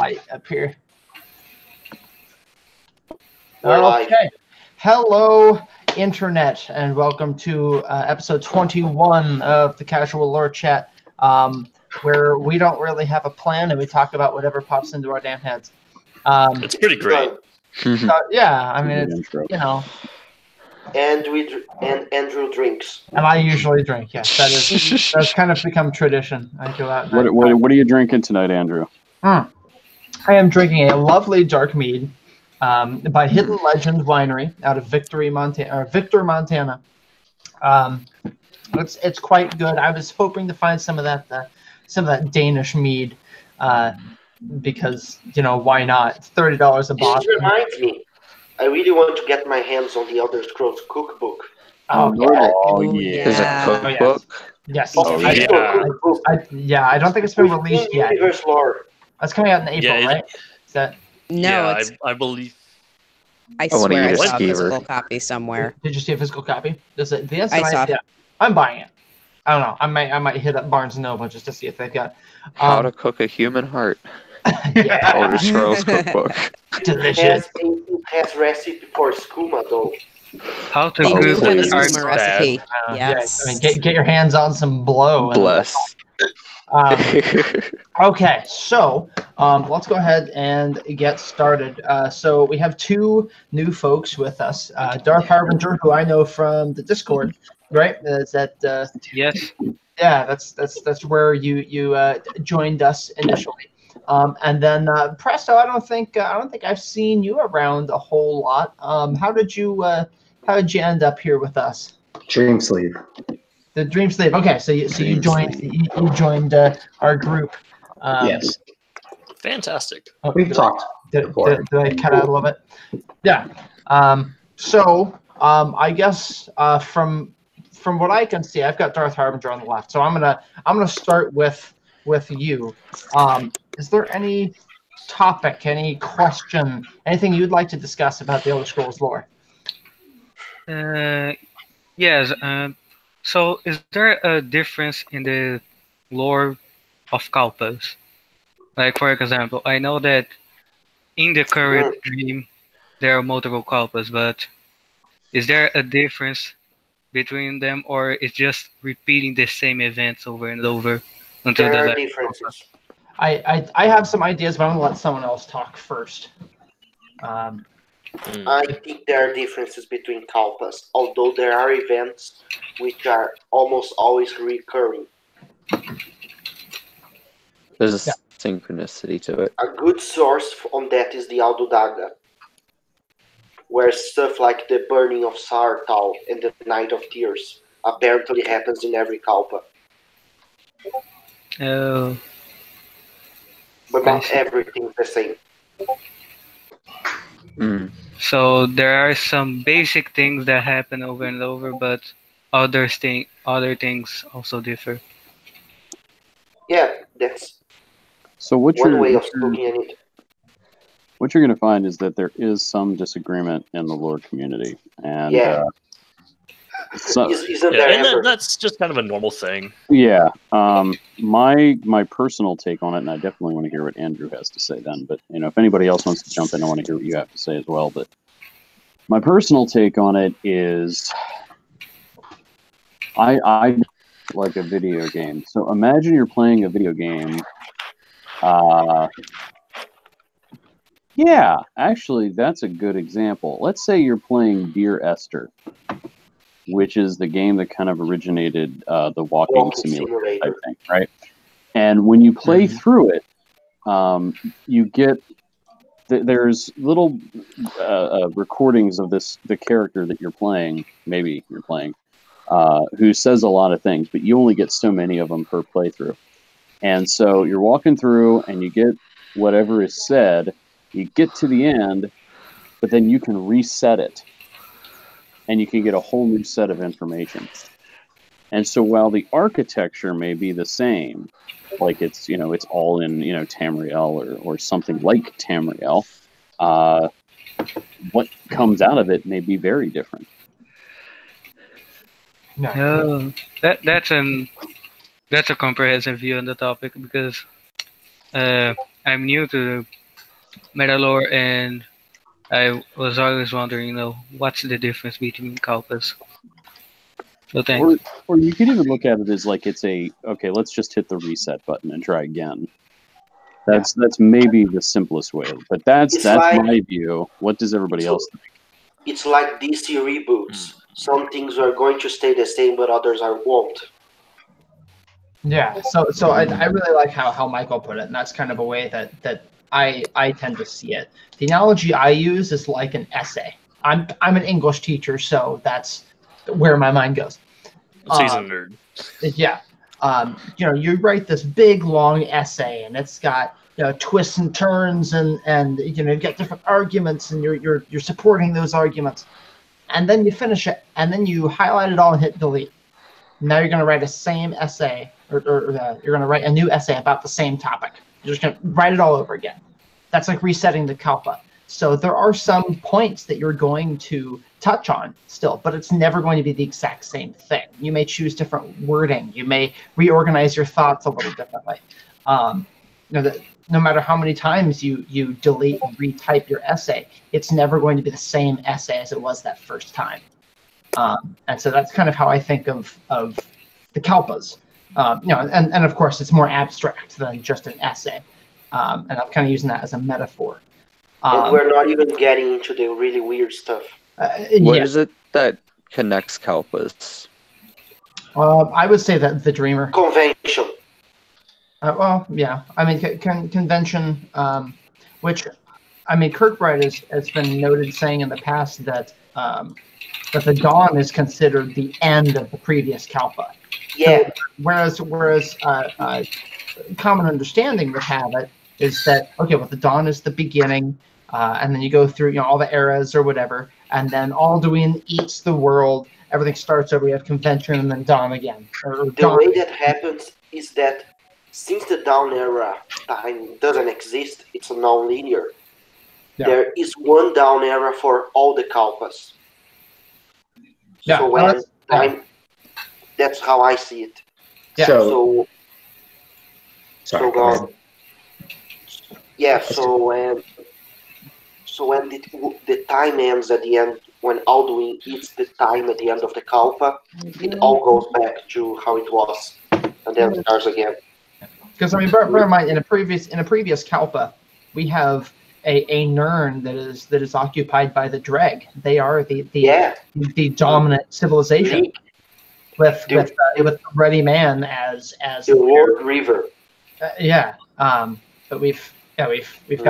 light up here. We're live. Okay. Hello, Internet, and welcome to episode 21 of the Casual Lorechat, where we don't really have a plan and we talk about whatever pops into our damn heads. It's pretty great. Yeah, I mean, it's, you know. And Andrew drinks. And I usually drink, yes. That's kind of become tradition. I go out. What are you drinking tonight, Andrew? I am drinking a lovely dark mead by Hidden Legend Winery out of Victor, Montana. It's quite good. I was hoping to find some of that Danish mead because, you know, why not? It's $30 a bottle. This reminds me. I really want to get my hands on the Elder Scrolls cookbook. Oh, yeah. There's a cookbook? Yes. Oh, yeah. I don't think it's been released yet. Universe lore. That's coming out in April, right? Is that? No, yeah, I believe. I swear I saw a physical copy somewhere. Did you see a physical copy? Does it? The I saw. Yeah, I'm buying it. I don't know. I might hit up Barnes & Noble just to see if they've got. How to cook a human heart. Yeah. Elder Scrolls cookbook. Delicious. It has recipe for skooma though. How to They do cook have a a skooma recipe. Yes. Yeah, I mean, get your hands on some blow. Bless. Okay, so let's go ahead and get started. So we have two new folks with us. Darth Harbinger, who I know from the Discord, right? Is that? Yes. Yeah, that's where you joined us initially. And then Presto, I don't think I've seen you around a whole lot. How did you end up here with us? Dream Sleeve. The Dream Sleeve. Okay, so you joined our group. Yes. Fantastic. We've talked before. Did I cut out a little bit? Yeah. So I guess from what I can see, I've got Darth Harbinger on the left. So I'm gonna start with you. Is there any topic, any question, anything you'd like to discuss about the Elder Scrolls lore? Yes. So, is there a difference in the lore of Kalpas? Like, for example, I know that in the current dream there are multiple Kalpas, but is there a difference between them, or it's just repeating the same events over and over until There the are differences. I have some ideas, but I'm gonna let someone else talk first. I think there are differences between Kalpas, although there are events which are almost always recurring. There's a synchronicity to it. A good source on that is the Aldudaga, where stuff like the burning of Sartal and the Night of Tears apparently happens in every Kalpa. But not everything's the same. So there are some basic things that happen over and over, but other things also differ. Yeah, that's So what one you're way of looking at it. what you're going to find is that there is some disagreement in the lore community, and Isn't there ever? And that's just kind of a normal thing. yeah. My personal take on it, and I definitely want to hear what Andrew has to say then. But you know, if anybody else wants to jump in, I want to hear what you have to say as well. But my personal take on it is, I like a video game. So imagine you're playing a video game. Yeah, actually, that's a good example. Let's say you're playing Dear Esther, which is the game that kind of originated the walking simulator, I think, right? And when you play through it, you get there's little recordings of the character that you're playing, maybe you're playing, who says a lot of things, but you only get so many of them per playthrough. And so you're walking through, and you get whatever is said. You get to the end, but then you can reset it, and you can get a whole new set of information. And so while the architecture may be the same, like it's all in Tamriel or something like Tamriel, what comes out of it may be very different. No, that's a comprehensive view on the topic, because I'm new to meta lore, and I was always wondering, what's the difference between Kalpas? So thanks. Or you could even look at it as like it's okay, let's just hit the reset button and try again. That's maybe the simplest way, but that's like, my view. What does everybody else think? It's like DC reboots. Some things are going to stay the same, but others won't. Yeah. So I really like how Michael put it, and that's kind of a way that I tend to see it. The analogy I use is like an essay. I'm an English teacher, so that's where my mind goes. He's a nerd. Yeah. You write this big long essay, and it's got twists and turns, and you've got different arguments, and you're supporting those arguments, and then you finish it, and then you highlight it all and hit delete. Now you're going to write a same essay, or you're going to write a new essay about the same topic. You're just going to write it all over again. That's like resetting the Kalpa. So there are some points that you're going to touch on still, but it's never going to be the exact same thing. You may choose different wording. You may reorganize your thoughts a little differently. No matter how many times you delete and retype your essay, it's never going to be the same essay as it was that first time. And so that's kind of how I think of the Kalpas. And of course, it's more abstract than just an essay. And I'm kind of using that as a metaphor. And we're not even getting into the really weird stuff. What is it that connects Kalpas? I would say that the Dreamer. Convention. Well, yeah. I mean, convention, which, I mean, Kirkbride has been noted saying in the past that the Dawn is considered the end of the previous Kalpa. Yeah. So, whereas common understanding would have it is that, okay, well, the Dawn is the beginning, and then you go through all the eras or whatever, and then Alduin eats the world, everything starts over, you have convention, and then Dawn again. The way that happens is that since the Dawn era time doesn't exist, it's a nonlinear. Yeah. There is one Dawn era for all the Kalpas. Yeah, so when that's how I see it. Yeah. So when the time ends at the end, when Alduin eats the time at the end of the Kalpa, it all goes back to how it was, and then starts again. Because I mean, bear in mind, in a previous Kalpa, we have a Nirn that is occupied by the Dreg. They are the dominant civilization, with Ready Man as the Lord River. But we've got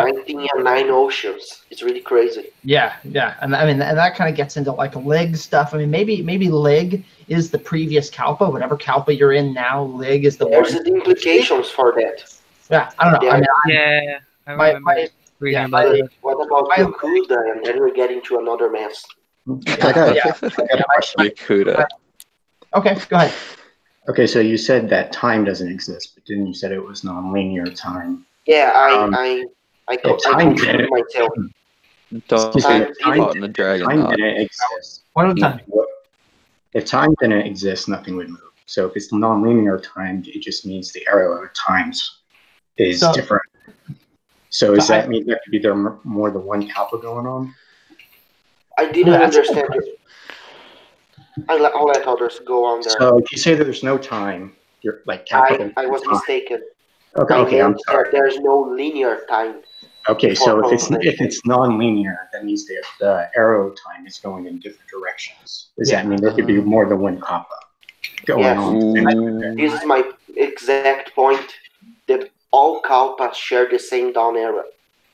19 and 9 oceans. It's really crazy. Yeah, and I mean, and that kind of gets into like Lig stuff. I mean, maybe Lig is the previous Kalpa. Whatever Kalpa you're in now, Lig is the. There's the implications for that. Yeah, I don't know. I remember reading about it. What about Yakuda? And then we're getting to another mess. I got a question. Yakuda. Okay, go ahead. Okay, so you said that time doesn't exist, but didn't you said it was nonlinear time? Yeah, I confused myself. Don't get caught in the dragon. Time didn't exist. One time. If time didn't exist, nothing would move. So if it's nonlinear time, it just means the arrow of times is different. So does that mean there could be more than one Kalpa going on? I didn't understand it. I'll let others go on there. So if you say that there's no time, you're like Kalpa. I was mistaken. Okay, I'm sorry. There's no linear time. Okay, so if it's non-linear, that means the arrow time is going in different directions. Does that mean there could be more than one Kalpa going on? This is my exact point. That all Kalpas share the same Dawn era.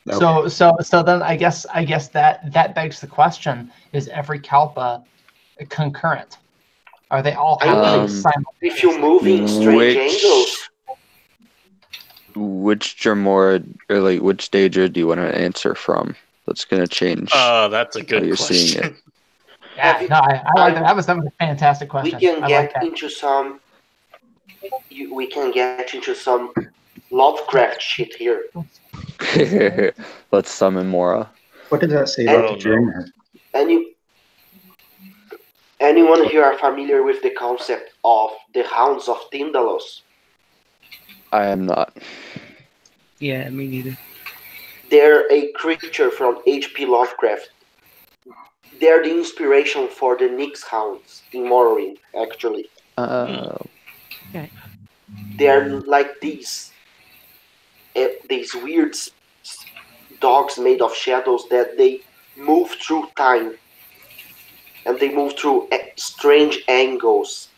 Okay. So then I guess that begs the question: is every Kalpa concurrent? Are they all happening simultaneously? If you're moving strange angles. Which Dremora, or like which Daedra do you want to answer from? That's going to change. That's a good question. You're seeing it. Yeah, no, I like that. That was a fantastic question. We can get into some. We can get into some Lovecraft shit here. Let's summon Mora. What did that say about the Dreamer? Anyone here are familiar with the concept of the Hounds of Tyndalos? I am not. Yeah, me neither. They're a creature from H.P. Lovecraft. They're the inspiration for the Nyx Hounds in Morrowind, actually. Okay. They're like these weird dogs made of shadows that they move through time. And they move through strange angles.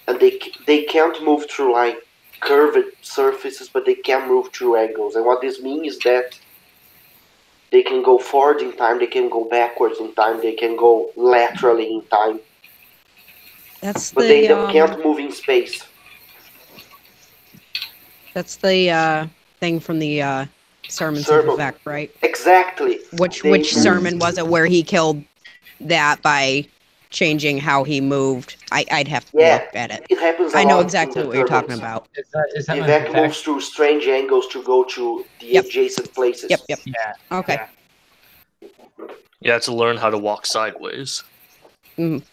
And they can't move through like curved surfaces, but they can move through angles. And what this means is that they can go forward in time, they can go backwards in time, they can go laterally in time. But they can't move in space. That's the thing from the Sermons of Effect, right? Exactly. Which sermon was it where he killed that by changing how he moved? I'd have to look at it. It happens. I know exactly what you're talking about. Is that Vivek moves through strange angles to go to the adjacent places. Yep. Yeah. Okay. You have to learn how to walk sideways. Mm.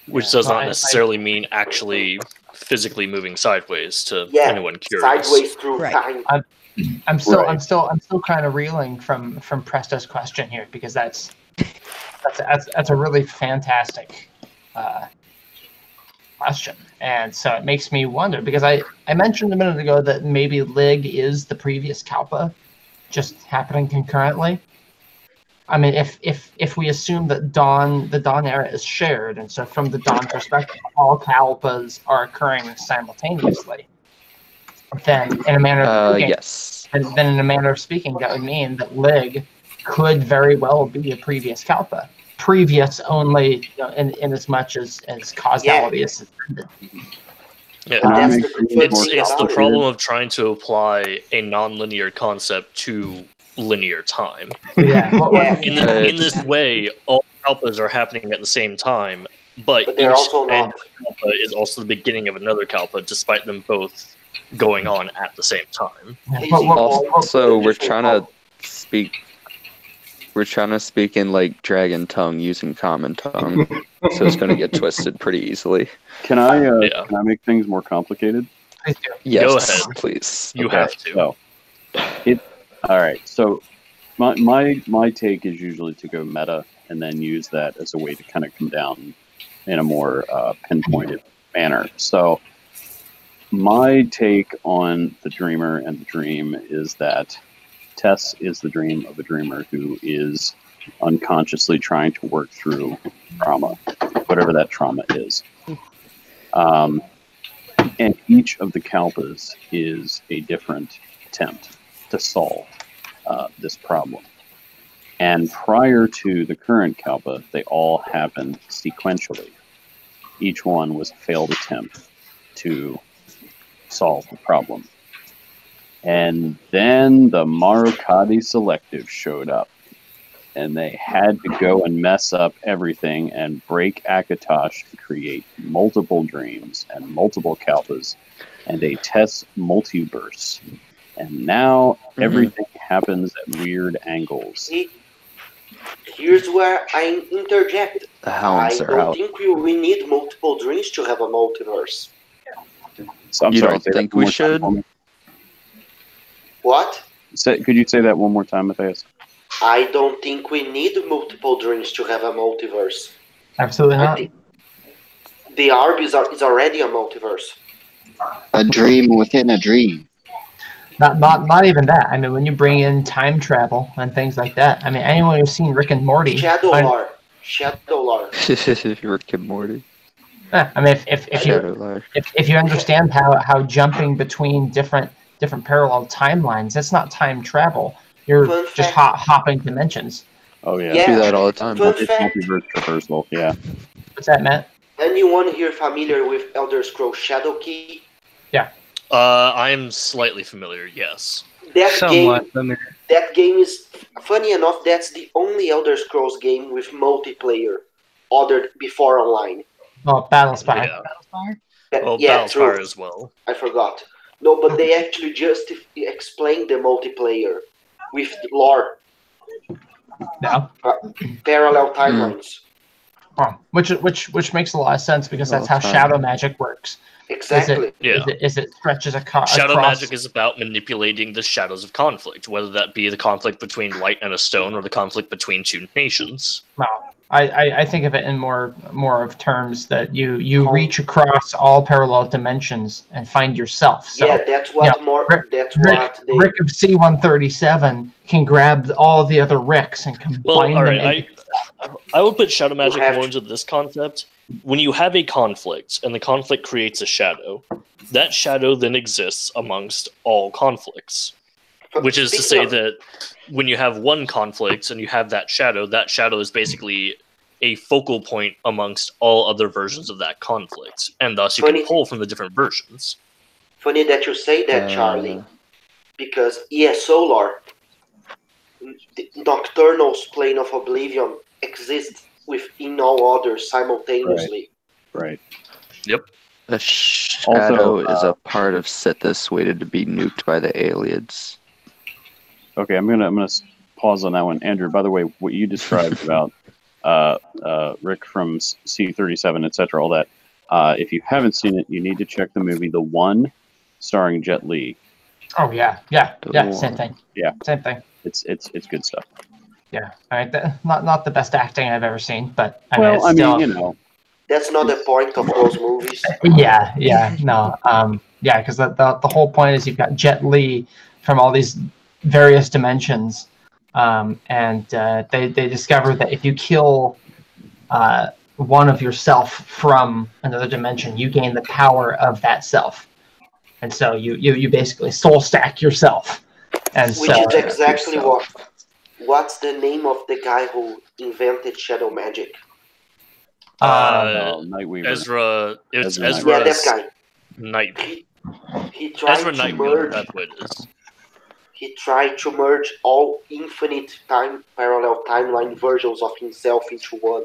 Which does not necessarily mean actually physically moving sideways to anyone curious. Sideways through time. I'm still kind of reeling from Presto's question here, because that's a really fantastic question, and so it makes me wonder, because I mentioned a minute ago that maybe Lig is the previous Kalpa, just happening concurrently. I mean, if we assume that the Dawn era is shared, and so from the Dawn perspective, all Kalpas are occurring simultaneously, then in a manner of speaking, yes. then in a manner of speaking, that would mean that Lig could very well be a previous Kalpa. Previous only, in as much as causality is suspended. Yeah, it's the problem of trying to apply a non-linear concept to linear time. Yeah. In this way, all Kalpas are happening at the same time, but they're each also not. Kalpa is also the beginning of another Kalpa, despite them both going on at the same time. Also, we're trying to speak in like dragon tongue using common tongue, so it's going to get twisted pretty easily. Can I make things more complicated? Yes, go ahead, please. You have to. All right. So my take is usually to go meta and then use that as a way to kind of come down in a more pinpointed manner. So my take on the dreamer and the dream is that Tess is the dream of a dreamer who is unconsciously trying to work through trauma, whatever that trauma is. And each of the Kalpas is a different attempt to solve this problem. And prior to the current Kalpa, they all happened sequentially. Each one was a failed attempt to solve the problem. And then the Marukadi Selective showed up. And they had to go and mess up everything and break Akatosh to create multiple dreams and multiple Kalpas and a Tess multiverse. And now everything happens at weird angles. Here's where I interject. The hounds are out. I don't think we need multiple dreams to have a multiverse. So you don't think we should? What? Could you say that one more time, Matthias? I don't think we need multiple dreams to have a multiverse. Absolutely not. The Arb is already a multiverse. A dream within a dream. Not even that. I mean, when you bring in time travel and things like that, I mean, anyone who's seen Rick and Morty... Shadow lore. Rick and Morty. I mean, if you understand how jumping between different parallel timelines, that's not time travel. You're just hopping dimensions. Oh yeah, I do that all the time. It's multiverse traversal. Yeah. What's that, Matt? Anyone here familiar with Elder Scrolls Shadowkey? Yeah. I'm slightly familiar. Yes. That game is funny enough. That's the only Elder Scrolls game with multiplayer, other before online. Oh, Battlespire. Yeah. Battlespire? Well, Battlespire as well. I forgot. No, but they actually just explained the multiplayer with lore. No. Parallel timelines. Which makes a lot of sense, because that's how shadow magic works. Exactly. Is it stretches across? Shadow magic is about manipulating the shadows of conflict, whether that be the conflict between light and a stone or the conflict between two nations. Well, I think of it in more of terms that you reach across all parallel dimensions and find yourself. So, yeah, that's what Rick of C-137 can grab all the other Ricks and combine them. Right, I would put shadow magic more into this concept. When you have a conflict and the conflict creates a shadow, that shadow then exists amongst all conflicts. Which is to say that when you have one conflict and you have that shadow is basically a focal point amongst all other versions of that conflict. And thus you can pull from the different versions. Funny that you say that, Charlie. Because ESO lore, Nocturnal's Plane of Oblivion exists within all others simultaneously. Right. Yep. The shadow is a part of Sithis waited to be nuked by the aliens. Okay, I'm gonna pause on that one, Andrew. By the way, what you described about Rick from C-37, etc., all that. If you haven't seen it, you need to check the movie The One, starring Jet Li. Oh yeah, same thing. Yeah, same thing. It's good stuff. Yeah, not the best acting I've ever seen, but mean, that's not the point of those movies. Yeah, because the whole point is you've got Jet Li from all these various dimensions, and they discover that if you kill one of yourself from another dimension, you gain the power of that self, and so you basically soul stack yourself. And which is exactly what's the name of the guy who invented shadow magic? Nightweaver. Ezra. It's Ezra. Yeah, that guy. Night. He tried to merge. That's what it is. He tried to merge all infinite parallel timeline versions of himself into one.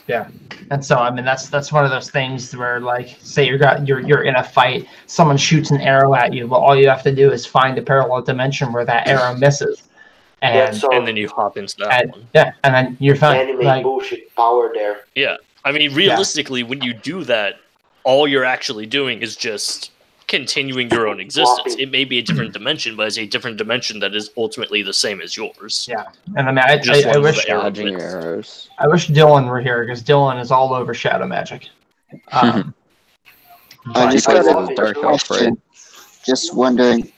Yeah, and so that's one of those things where, like, say you're in a fight, someone shoots an arrow at you. Well, all you have to do is find a parallel dimension where that arrow misses, and then you hop into that one. Yeah, and then you're fine. Anime bullshit power there. Yeah, I mean, realistically, when you do that, all you're actually doing is just continuing your own existence. It may be a different dimension, but it's a different dimension that is ultimately the same as yours. Yeah, and I wish Dylan were here, because Dylan is all over shadow magic. I just got a question. Just wondering,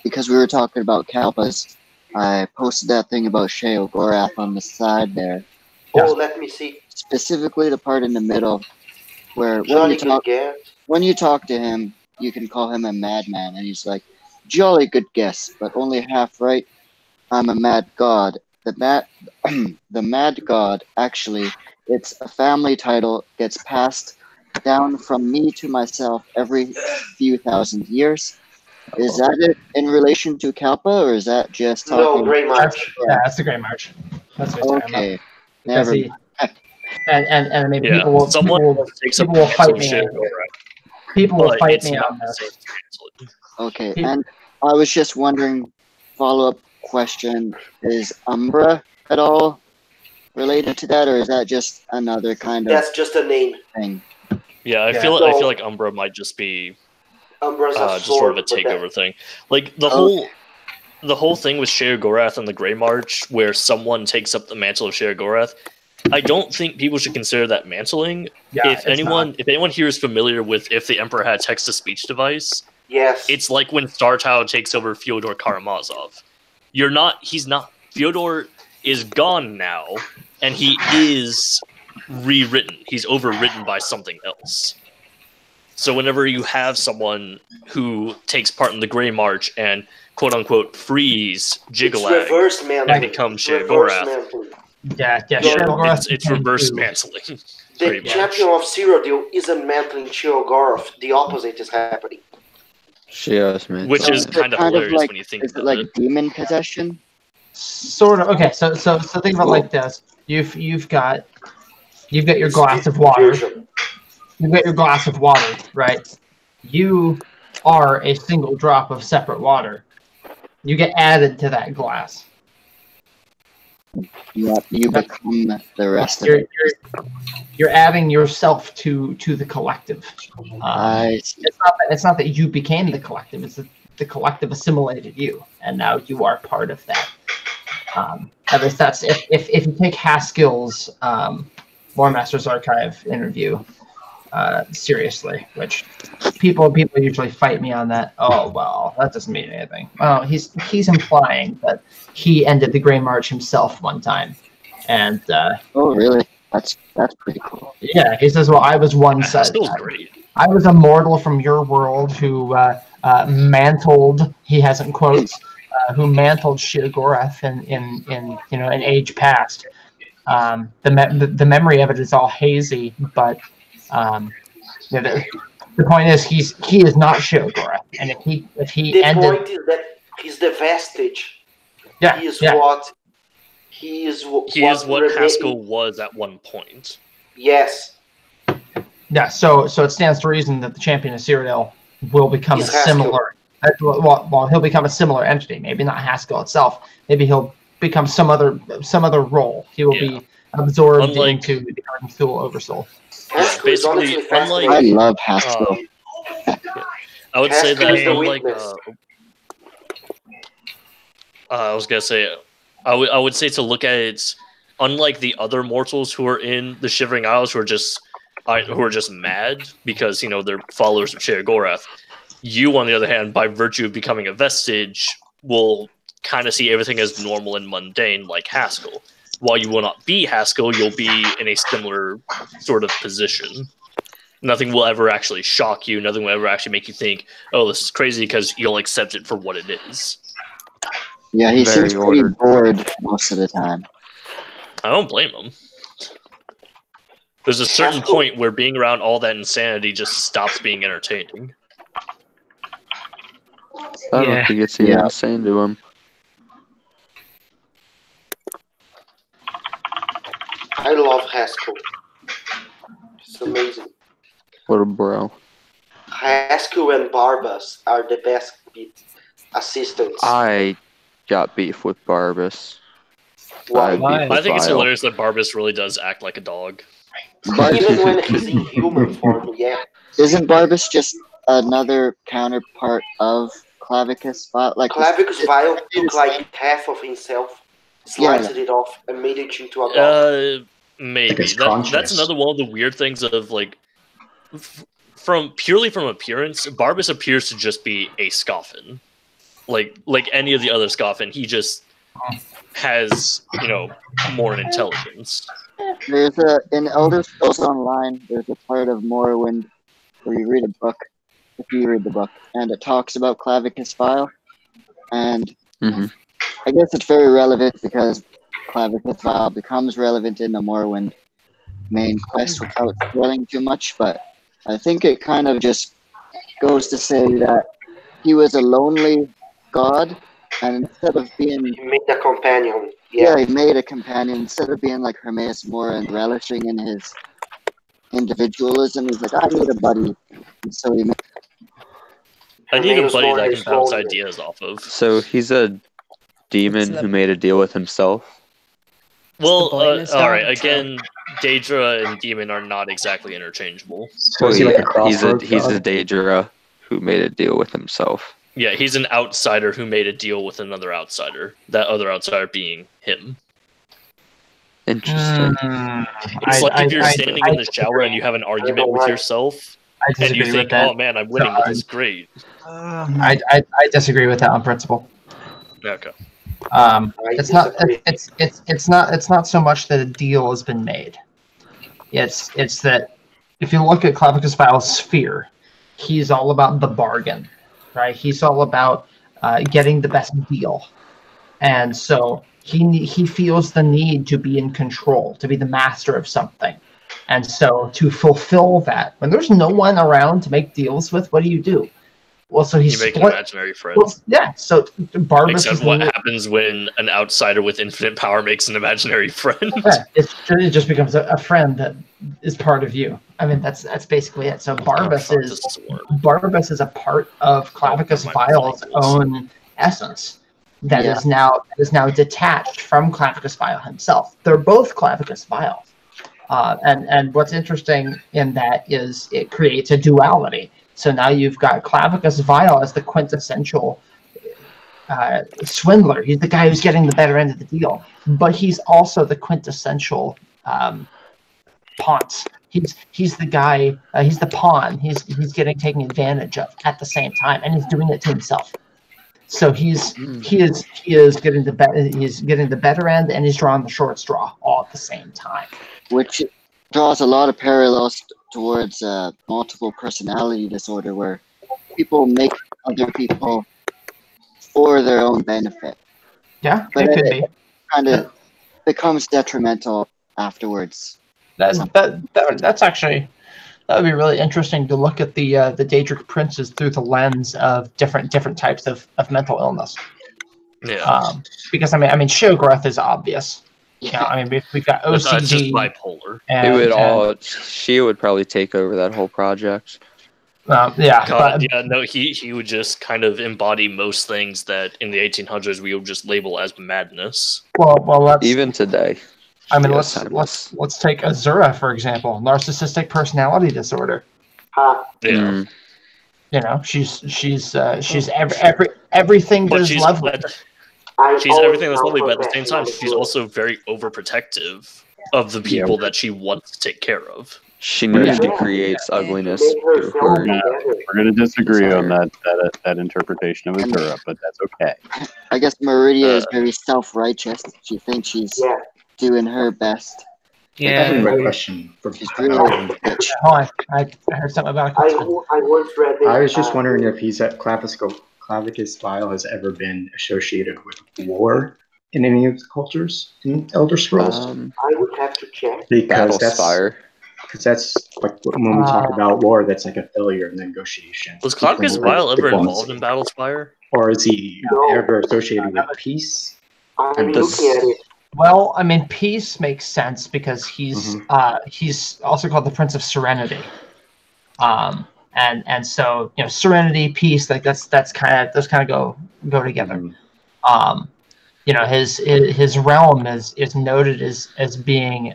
because we were talking about Kalpas, I posted that thing about Sheogorath on the side there. Oh, let me see. Specifically the part in the middle where when you talk to him, you can call him a madman, and he's like, "Jolly good guess, but only half right. I'm a mad god." The mad god, actually, it's a family title, gets passed down from me to myself every few thousand years. Is that it in relation to Kalpa, or is that just talking? No, Grey March. Yeah, that's the Grey March. That's what okay. Never mind. And maybe people will fight me. People will fight me on this. Okay, and I was just wondering, follow-up question, is Umbra at all related to that, or is that just another kind of... That's just a name. Thing? Yeah, I feel like Umbra might just be just sort of a takeover thing. Like, the whole thing with Sheogorath and the Grey March, where someone takes up the mantle of Sheogorath, I don't think people should consider that mantling. Yeah, if anyone here is familiar with if the Emperor had text-to-speech device, yes, it's like when Startau takes over Fyodor Karamazov. He's not. Fyodor is gone now, and he is rewritten. He's overwritten by something else. So whenever you have someone who takes part in the Grey March and quote-unquote frees Jigalag and becomes Sheogorath, it's reverse mantling. The champion of Cyrodiil isn't mantling Sheogorath. The opposite is happening. Which is kind of hilarious like, when you think about it. Is it like demon possession? Sort of. Okay, so think about it like this. You've got your glass of water. You've got your glass of water, right? You are a single drop of separate water. You get added to that glass. Yep, you become the rest of it. You're adding yourself to the collective. It's not that you became the collective; it's that the collective assimilated you, and now you are part of that. At least that's if you take Haskell's Lore Master's Archive interview seriously, which people usually fight me on that. Oh well, that doesn't mean anything. Well, he's implying that he ended the Grey March himself one time, and oh really? That's pretty cool. Yeah, he says, "Well, I was one such. I was a mortal from your world who mantled." He has in quotes. Who mantled Sheogorath in age past. The memory of it is all hazy, but the point is he is not Sheogorath, and if he the ended, point is that he's the vestige. Yeah, he is what Haskell was at one point. Yes. Yeah. So it stands to reason that the champion of Cyrodiil will become a similar. Well, he'll become a similar entity. Maybe not Haskell itself. Maybe he'll become some other role. He will be absorbed into the Thule Oversoul. Basically, unlike I love Haskell. I would say that unlike I was gonna say I would say to look at it, unlike the other mortals who are in the Shivering Isles who are just mad because they're followers of Sheogorath. You, on the other hand, by virtue of becoming a vestige, will kind of see everything as normal and mundane, like Haskell. While you will not be Haskell, you'll be in a similar sort of position. Nothing will ever actually shock you. Nothing will ever actually make you think, "Oh, this is crazy," because you'll accept it for what it is. Yeah, he seems pretty bored most of the time. I don't blame him. There's a certain point where being around all that insanity just stops being entertaining. I don't think it's even insane to him. I love Haskell. It's amazing. What a bro. Haskell and Barbas are the best assistants. I got beef with Barbas. Why? I think it's hilarious that Barbas really does act like a dog. Even when he's in human form, yeah. Isn't Barbas just another counterpart of Clavicus Vile? Like Clavicus Vile took like half of himself, sliced it off, and made it into a dog. Maybe. That's another one of the weird things of like, purely from appearance, Barbas appears to just be a Scoffin. Like any of the other Scoffin, he just has, more intelligence. There's in Elder Scrolls Online, there's a part of Morrowind where you read a book, if you read the book, and it talks about Clavicus Vile, and I guess it's very relevant because Clavicus Vile becomes relevant in the Morrowind main quest without spoiling too much, but I think it kind of just goes to say that he was a lonely god, and instead of being... He made a companion. Yeah, he made a companion. Instead of being like Hermaeus Mora and relishing in his individualism, he's like, I need a buddy. And so he made... I need a buddy that I can bounce ideas off of. So he's a demon who made a deal with himself? Well, alright, again, Daedra and demon are not exactly interchangeable. So he's a Daedra who made a deal with himself. Yeah, he's an outsider who made a deal with another outsider. That other outsider being him. Interesting. It's like if you're standing in the shower and you have an argument with yourself, and you think, "Oh man, I'm winning. This is great." I disagree with that on principle. Okay. It's not so much that a deal has been made. It's that if you look at Clavicus Vile's sphere, he's all about the bargain, right? He's all about getting the best deal, and so he feels the need to be in control, to be the master of something, and so to fulfill that, when there's no one around to make deals with, what do? Well, so you make an imaginary friend. Well, yeah, so Barbas. Except what happens when an outsider with infinite power makes an imaginary friend? Yeah, it just becomes a friend that is part of you. I mean, that's basically it. So Barbas is a part of Clavicus Vile's own essence. that is now detached from Clavicus Vile himself. They're both Clavicus Vile. And what's interesting in that is it creates a duality. So now you've got Clavicus Vile as the quintessential swindler. He's the guy who's getting the better end of the deal, but he's also the quintessential Ponce. He's the guy. He's the pawn. He's getting taken advantage of at the same time, and he's doing it to himself. So he is getting the better end, and he's drawing the short straw all at the same time. Which draws a lot of parallels towards multiple personality disorder, where people make other people for their own benefit. Yeah, but it could be. Kind of becomes detrimental afterwards. That's actually, that would be really interesting to look at the Daedric princes through the lens of different types of mental illness. Yeah. Because I mean, Shoggoth is obvious. Yeah. I mean, we've got OCD. That's just bipolar. She would probably take over that whole project. He would just kind of embody most things that in the 1800s we would just label as madness. Well, even today. I mean, let's take Azura for example, narcissistic personality disorder. Yeah. You know, she's everything but is lovely. She's everything that's lovely, but at the same time, she's also very overprotective of the people that she wants to take care of. She knows she creates ugliness. We're going to disagree on that interpretation of Azura, but that's okay. I guess Meridia is very self-righteous. She thinks she's doing her best. Yeah. That's my question. She's really bitch. I heard something about a question. I was just wondering if he's at Clavicus Vile has ever been associated with war in any of the cultures in Elder Scrolls. I would have to check. Because that's like when we talk about war, that's like a failure of negotiation. Was Clavicus Vile ever involved in Battlespire? Or is he ever associated with peace? I'm looking at it. Well, I mean, peace makes sense because he's also called the Prince of Serenity. And so, you know, serenity, peace, like those kind of go together. You know, his realm is noted as being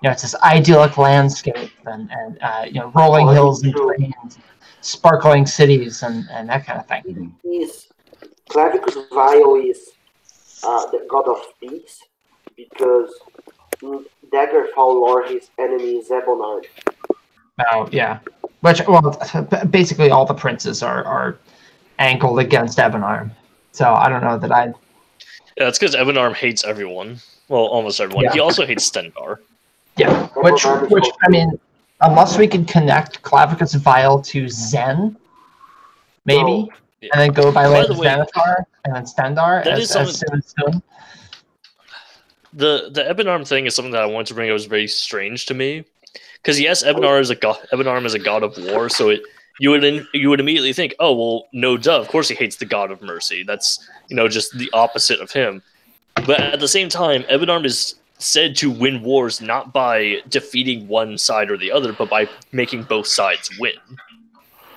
you know, it's this idyllic landscape and you know, rolling hills and plains, sparkling cities and that kind of thing. Clavicus Vile is the god of peace because in Daggerfall lore his enemy is Ebonard. Oh yeah. Which, well, basically all the princes are angled against Ebonarm. So I don't know that I... Yeah, it's because Ebonarm hates everyone. Well, almost everyone. Yeah. He also hates Stendarr. Yeah, which I mean, unless we can connect Clavicus Vile to Zen, maybe, and then go by way of Xanathar and then Stendarr as soon as soon. The Ebonarm thing is something that I wanted to bring up. Was very strange to me. Because yes, Ebonarm is a god of war, so you would immediately think, oh well, no duh, of course he hates the god of mercy. That's, you know, just the opposite of him. But at the same time, Ebonarm is said to win wars not by defeating one side or the other, but by making both sides win.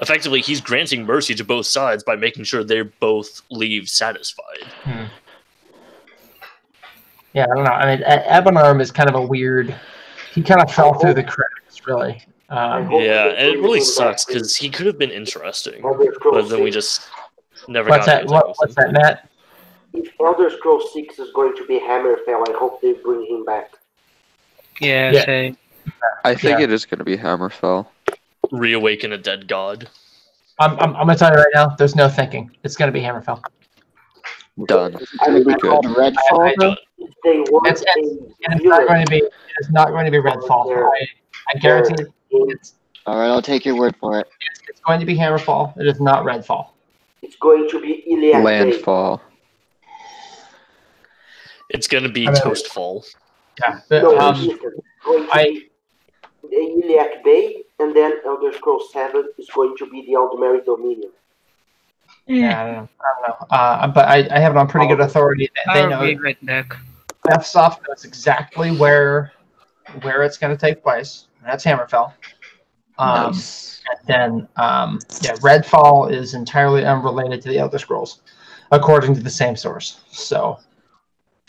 Effectively, he's granting mercy to both sides by making sure they both leave satisfied. Yeah, I don't know. I mean, Ebonarm is kind of a weird. He kind of fell through the cracks, really. Yeah, and it really sucks because he could have been interesting, but then we just never got anything. What's that, Matt? If Elder Scrolls 6 is going to be Hammerfell, I hope they bring him back. Yeah. Same. I think it is going to be Hammerfell. Reawaken a dead god. I'm going to tell you right now, there's no thinking. It's going to be Hammerfell. Done. Redfall. It's not going to be Redfall. I guarantee it. All right, I'll take your word for it. It's going to be Hammerfall. It is not Redfall. It's going to be Iliac Landfall. It's going to be Toastfall. Yeah. Iliac Bay, and then Elder Scrolls 7 is going to be the Aldmeri Dominion. Yeah, I don't know. But I have it on pretty good authority. They know. FSoft knows exactly where it's going to take place. And that's Hammerfell. Nice. And then, Redfall is entirely unrelated to the Elder Scrolls, according to the same source. So,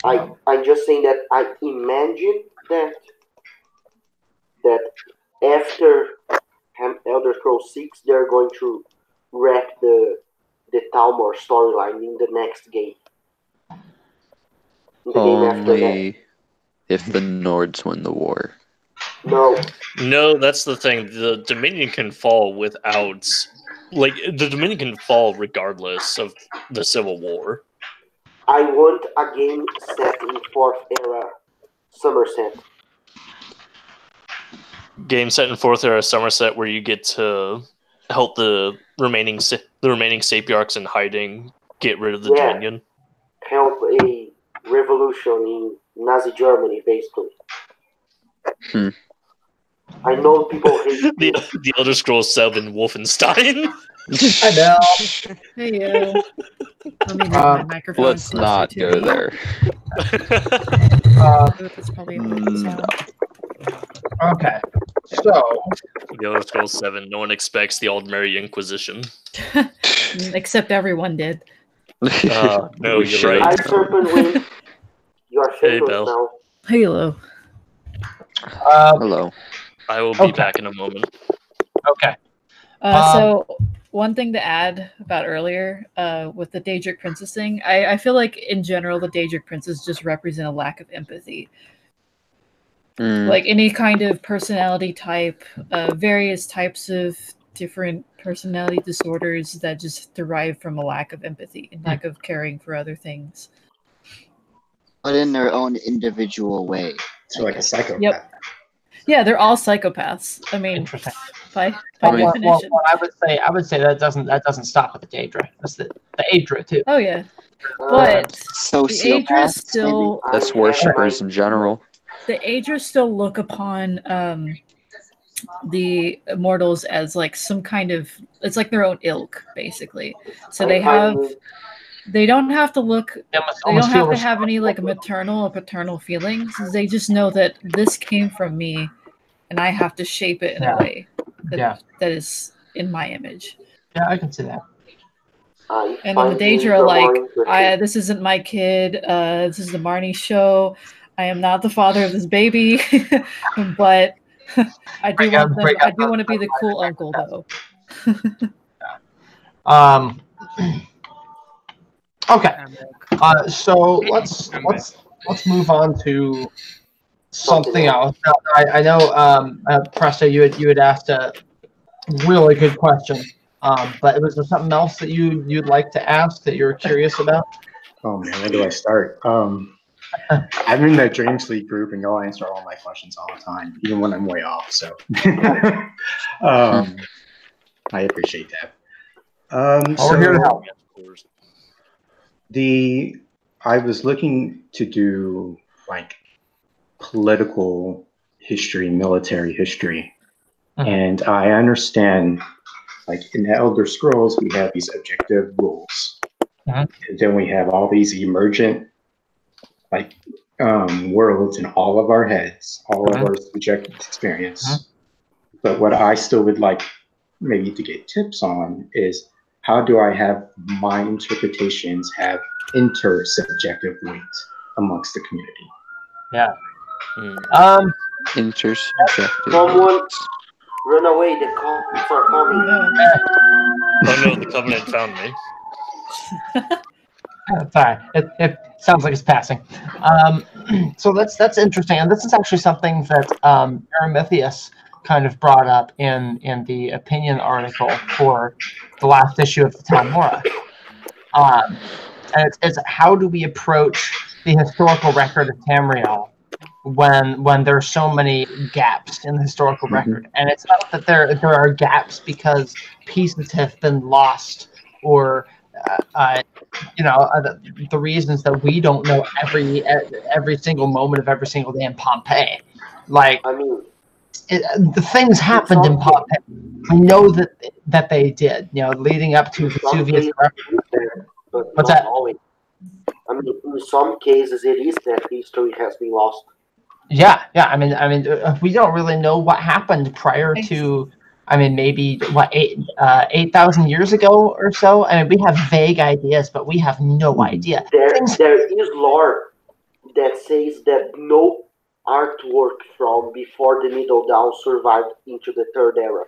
I'm just saying that I imagine that after Elder Scrolls 6, they're going to wrap the Thalmor storyline in the next game. Only if the Nords win the war. No, that's the thing. The Dominion can fall without, like, the Dominion can fall regardless of the Civil War. I want a game set in 4th era Somerset. Game set in 4th era Somerset, where you get to help the remaining Sapiarchs in hiding get rid of the Dominion. Help a revolution in Nazi Germany, basically. I know people hate the Elder Scrolls sub in Wolfenstein. I know. Hey, let me move my microphone. Let's not go there. That's probably a sound. Okay, so the Elder Scrolls 7. No one expects the Aldmeri Inquisition. Except everyone did. No, you're right. I Serpentwind. You are famous now. Hello. Hello. I will be back in a moment. Okay. So one thing to add about earlier with the Daedric Princess thing, I feel like in general the Daedric Princes just represent a lack of empathy. Like any kind of personality type, various types of different personality disorders that just derive from a lack of empathy and lack of caring for other things. But in their own individual way. So like a psychopath. Yep. Yeah, they're all psychopaths. I mean, by definition. Well, I would say that doesn't stop at the Daedra. That's the Aedra too. Oh yeah, but the Aedra still. That's worshippers in general. The Aedra still look upon the immortals as like some kind of, it's like their own ilk basically. So they don't have to look, they don't have to have any like maternal or paternal feelings. They just know that this came from me and I have to shape it in a way that is in my image. Yeah, I can see that. And then the Daedra are like, this isn't my kid, this is the Marnie show. I am not the father of this baby, but I do want to be the cool uncle though. Okay. So let's move on to something else. Now, I know, Presto, you had asked a really good question, but was there something else that you'd like to ask that you're curious about? Oh man, where do I start? I'm in the Dream Sleep group, and y'all answer all my questions all the time, even when I'm way off. So I appreciate that. We're here to help. I was looking to do like political history, military history, and I understand, like in the Elder Scrolls, we have these objective rules, and then we have all these emergent like worlds in all of our heads, all of our subjective experience. But what I still would like maybe to get tips on is, how do I have my interpretations have intersubjective weight amongst the community? Yeah. Intersubjective. Someone run away, the Covenants are coming. Oh no, the Covenant found me. Sorry, it sounds like it's passing. So that's interesting, and this is actually something that Aramithius kind of brought up in the opinion article for the last issue of the Thalmor. And it's how do we approach the historical record of Tamriel when there are so many gaps in the historical record? And it's not that there are gaps because pieces have been lost or the reasons that we don't know every single moment of every single day in Pompeii. Like, I mean, the things happened in Pompeii. We know that they did. Leading up to Vesuvius. What's that? Always. I mean, in some cases, it is that history has been lost. Yeah. I mean, we don't really know what happened prior to I mean, maybe what 8,000 years ago or so. I mean, we have vague ideas, but we have no idea. There is lore that says that no artwork from before the Middle Dawn survived into the Third Era.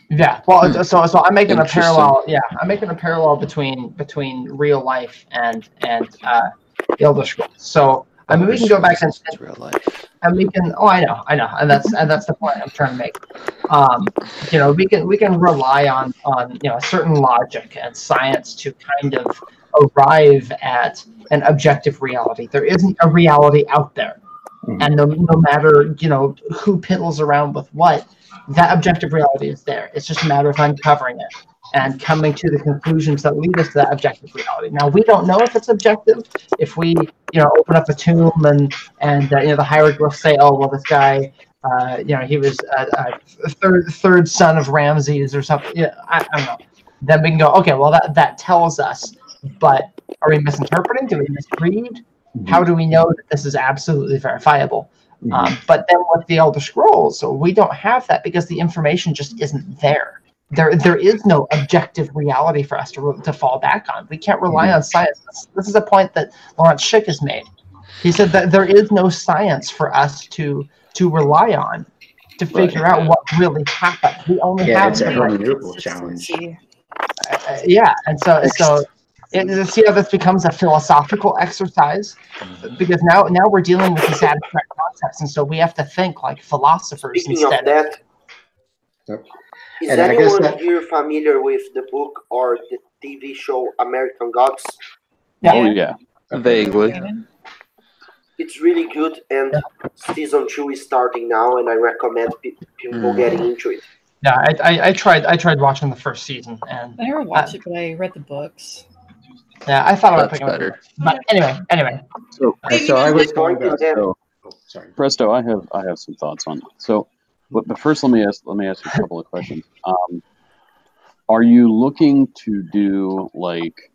Yeah, well, so I'm making a parallel. Yeah, I'm making a parallel between real life and the Elder Scrolls. So I mean, we can go back and real life. And we can. Oh, I know, and that's the point I'm trying to make. You know, we can rely on a certain logic and science to kind of arrive at an objective reality. There isn't a reality out there, and no matter who piddles around with what, that objective reality is there. It's just a matter of uncovering it and coming to the conclusions that lead us to that objective reality. Now, we don't know if it's objective. If we, open up a tomb and the hieroglyphs say, oh, well, this guy, he was a third son of Ramses or something. Yeah, I don't know. Then we can go, okay, well, that tells us. But are we misinterpreting? Do we misread? How do we know that this is absolutely verifiable? But then with the Elder Scrolls, we don't have that because the information just isn't there. There is no objective reality for us to fall back on. We can't rely on science. This is a point that Lawrence Schick has made. He said that there is no science for us to rely on to figure out what really happened. We only have it's a hermeneutical challenge. Yeah, and so see how this becomes a philosophical exercise, because now we're dealing with these abstract concepts, and so we have to think like philosophers instead. Speaking of that, is anyone here familiar with the book or the TV show American Gods? Yeah. Oh yeah, vaguely. It's really good, and season 2 is starting now, and I recommend people getting into it. Yeah, I tried watching the first season, and I never watched it, but I read the books. Yeah, I thought That's better. But anyway. So I was going to. Sorry, Presto. I have some thoughts on it. So, but first, let me ask you a couple of questions. Are you looking to do like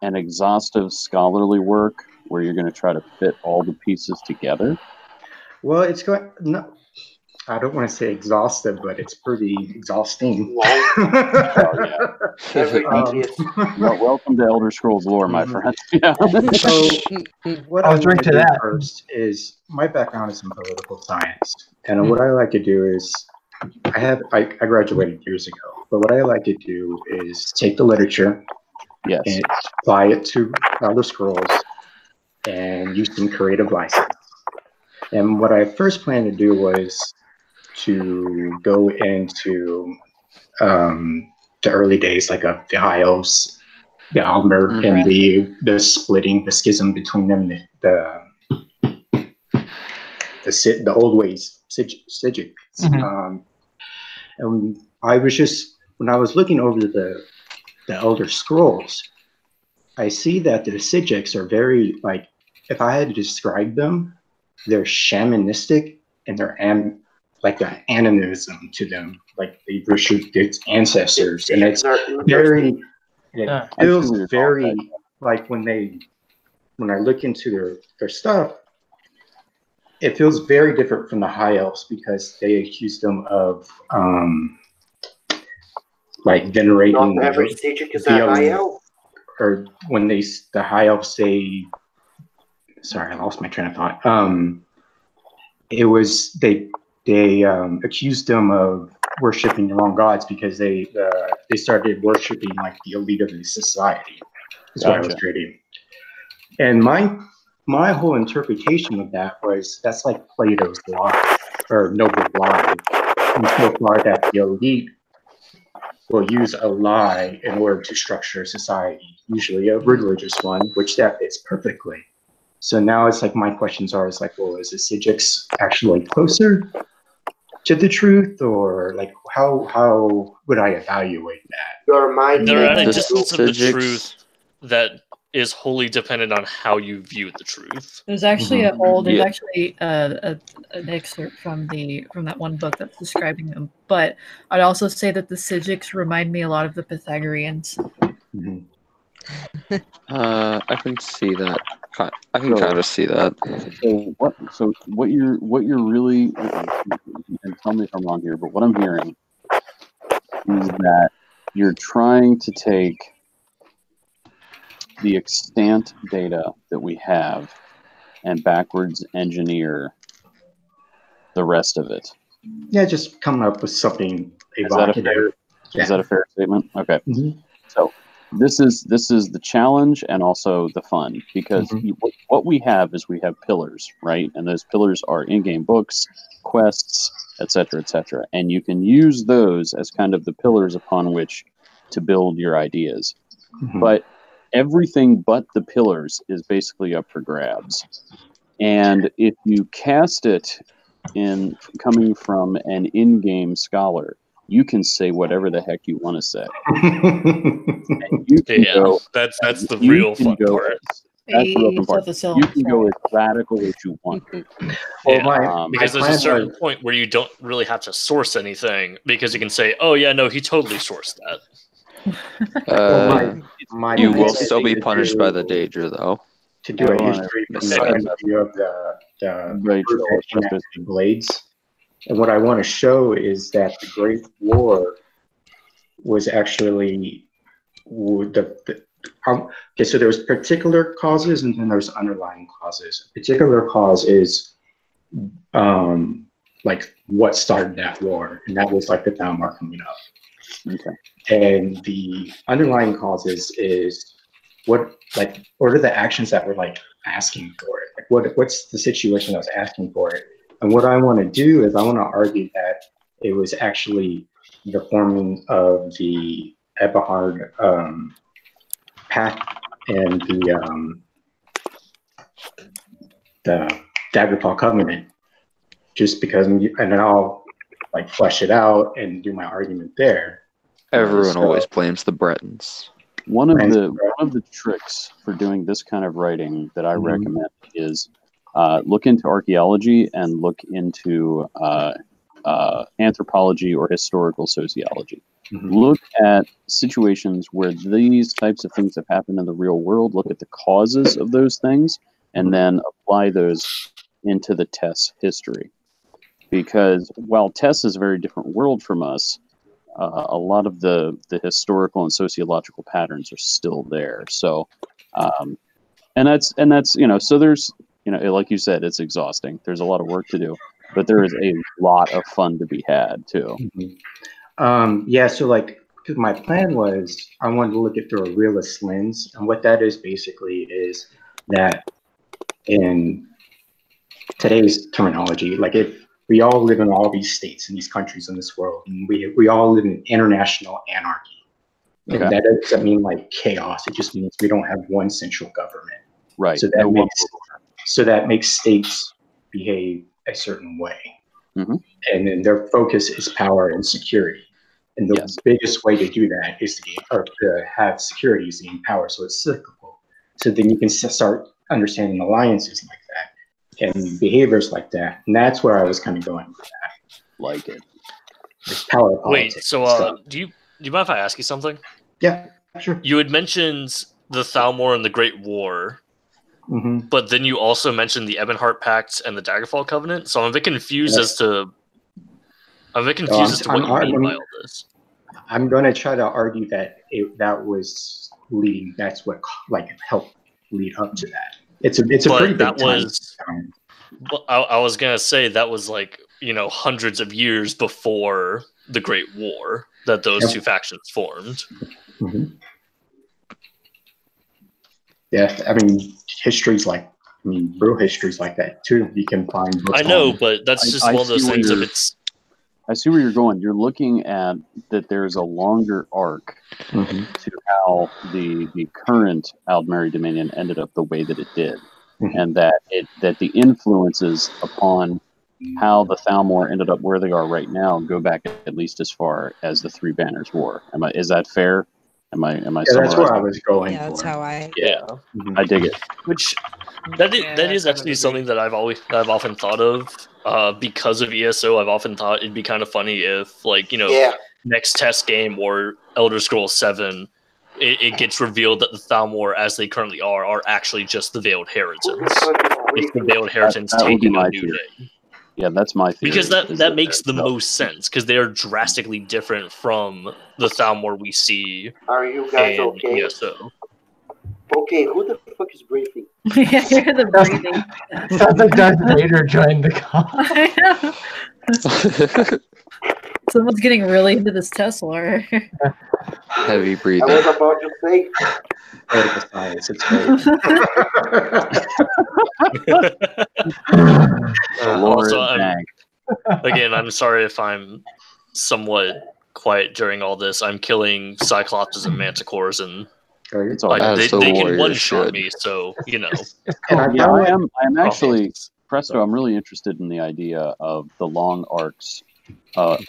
an exhaustive scholarly work where you're going to try to fit all the pieces together? Well, it's going. No, I don't want to say exhaustive, but it's pretty exhausting. Welcome to Elder Scrolls lore, my friend. Yeah. So, what I drink to that first is my background is in political science, and what I like to do is I graduated years ago, but what I like to do is take the literature, and apply it to Elder Scrolls, and use some creative license. And what I first planned to do was to go into the early days, like of the High Elves, the Almer, and the splitting, the schism between them, the old ways, Sigic. And I was just, when I was looking over the Elder Scrolls, I see that the Sigics are very, like, if I had to describe them, they're shamanistic, and they're like the animism to them, like they worship its ancestors, and it's very. It feels very like when I look into their stuff, it feels very different from the High Elves because they accuse them of like venerating. Not every Sigic is a High Elf. Or when the High Elves say, sorry, I lost my train of thought. It was they accused them of worshiping the wrong gods because they started worshiping like the elite of the society. That's what I was reading. And my whole interpretation of that was that's like Plato's lie or noble lie, insofar that the elite will use a lie in order to structure a society, usually a religious one, which that fits perfectly. So now it's like my questions are is like, well, is the Sigics actually closer to the truth, or like how would I evaluate that? They're at a distance of the truth that is wholly dependent on how you view the truth. There's actually an excerpt from that one book that's describing them. But I'd also say that the Sigics remind me a lot of the Pythagoreans. I can see that. I can kind of see that. So what you're really, and tell me if I'm wrong here, but what I'm hearing is that you're trying to take the extant data that we have and backwards engineer the rest of it. Yeah, just coming up with something evocative. Is that a fair statement? Okay. Mm-hmm. So this is the challenge and also the fun, because what we have is we have pillars, right? And those pillars are in-game books, quests, etc., etc. And you can use those as kind of the pillars upon which to build your ideas. Mm-hmm. But everything but the pillars is basically up for grabs. And if you cast it in coming from an in-game scholar, you can say whatever the heck you want to say. That's the real fun part. That's the real fun part. You can go as radical as you want. Because there's a certain point where you don't really have to source anything, because you can say, "Oh yeah, no, he totally sourced that." You will still be punished by the Daedra, though. To do a history of the blades. And what I want to show is that the Great War was actually okay, so there's particular causes and then there's underlying causes. A particular cause is like what started that war, and that was like the Thalmor coming up. Okay. And the underlying causes is what are the actions that were like asking for it? Like what's the situation that was asking for it? And what I want to do is I want to argue that it was actually the forming of the Eberhard Pact and the Daggerfall Covenant, just because, and then I'll like flesh it out and do my argument there. Everyone always blames the Bretons. One of the tricks for doing this kind of writing that I recommend is look into archaeology and look into anthropology or historical sociology. Look at situations where these types of things have happened in the real world. Look at the causes of those things, and then apply those into the Tess history. Because while Tess is a very different world from us, a lot of the historical and sociological patterns are still there. So, and that's so there's like you said, it's exhausting. There's a lot of work to do, but there is a lot of fun to be had too. Yeah. So because my plan was I wanted to look at through a realist lens, and what that is basically is that in today's terminology, like if we all live in all these states and these countries in this world, and we all live in international anarchy. Okay. And that doesn't mean like chaos. It just means we don't have one central government. Right. So that makes states behave a certain way. And then their focus is power and security. And the biggest way to do that is to have security is to gain power. So it's cyclical. So then you can start understanding alliances like that and behaviors like that. And that's where I was kind of going with that. Like it. It's power politics. Wait, so do you mind if I ask you something? Yeah, sure. You had mentioned the Thalmor and the Great War, but then you also mentioned the Ebonheart Pact and the Daggerfall Covenant. So I'm a bit confused as to what you mean by all this. I'm going to try to argue that that was leading. That's what helped lead up to that. It's a pretty big time. I was gonna say that was hundreds of years before the Great War that those two factions formed. Yeah, I mean, real history's like that too. You can find books. I know, but that's just one of those things. I see where you're going. You're looking at that there's a longer arc to how the current Aldmeri Dominion ended up the way that it did, and that the influences upon how the Thalmor ended up where they are right now go back at least as far as the Three Banners War. Is that fair? Am I? Yeah, that's where I was going. Yeah, that's how I. Yeah, I dig it. Which that is actually something that I've often thought of. Because of ESO, I've often thought it'd be kind of funny if next test game or Elder Scrolls 7 it gets revealed that the Thalmor, as they currently are actually just the Veiled Heritance. It's the Veiled Heritance taking a new name. Yeah, that's my theory. Because that makes the most sense, because they are drastically different from the Thalmor we see. Are you guys in okay? ESO. Okay, who the fuck is breathing? Yeah, hear the breathing. Sounds like Darth Vader joined the call. Someone's getting really into this Tesla. Heavy breathing. I was about to say. It's great. Also, I'm sorry if I'm somewhat quiet during all this. I'm killing Cyclopses and Manticores, and they can one-shot me, so, you know. Yeah, I'm actually, Presto, I'm really interested in the idea of the long arcs of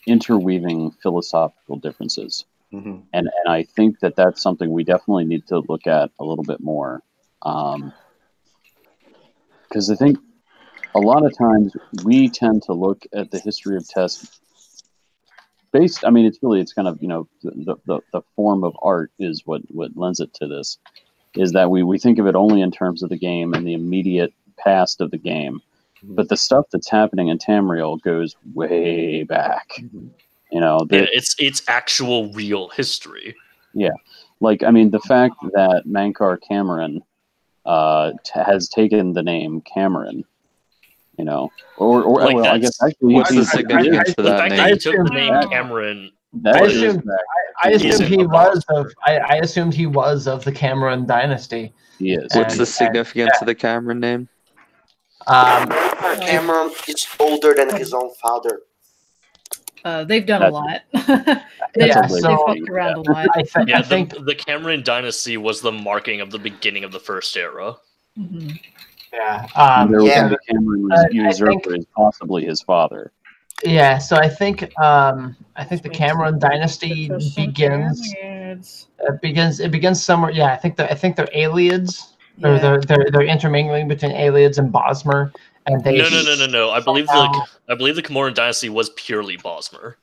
interweaving philosophical differences. Mm-hmm. And I think that that's something we definitely need to look at a little bit more. Because I think a lot of times we tend to look at the history of TES based, I mean, it's kind of, you know, the form of art is what lends it to this, is that we think of it only in terms of the game and the immediate past of the game. But the stuff that's happening in Tamriel goes way back. You know, it's actual real history. Yeah, like, I mean, the fact that Mankar Cameron has taken the name Cameron, you know, or like, well, I guess actually, what's the significance of that name? The fact that he took the name Cameron. I assumed he was of the Cameron dynasty. He is. What's the significance of the Cameron name? Cameron is older than his own father. They've done a lot. They fucked around a lot. I think the Cameron dynasty was the marking of the beginning of the First Era. Mm-hmm. Yeah. The Cameron usurper is possibly his father. Yeah, so I think the Cameron dynasty begins. It begins somewhere. Yeah, I think they're Aelids. Or they're intermingling between Aelids and Bosmer, and they no. I believe the Camoran dynasty was purely Bosmer.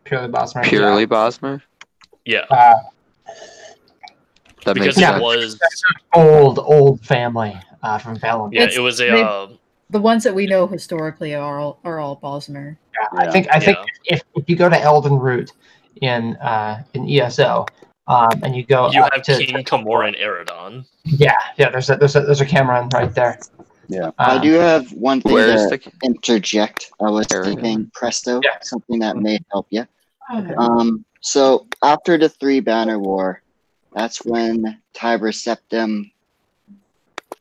Purely Bosmer. Purely Bosmer. Yeah. That because makes it sense. was old family from Velen. Yeah, it was the ones that we know historically are all Bosmer. Yeah, I think if you go to Elden Root in ESO. And you go. You have King Camoran Eridon. Yeah. There's a Cameron right there. Yeah. I do have one thing to interject. I was thinking, Presto, something that may help you. So after the Three Banner War, that's when Tiber Septim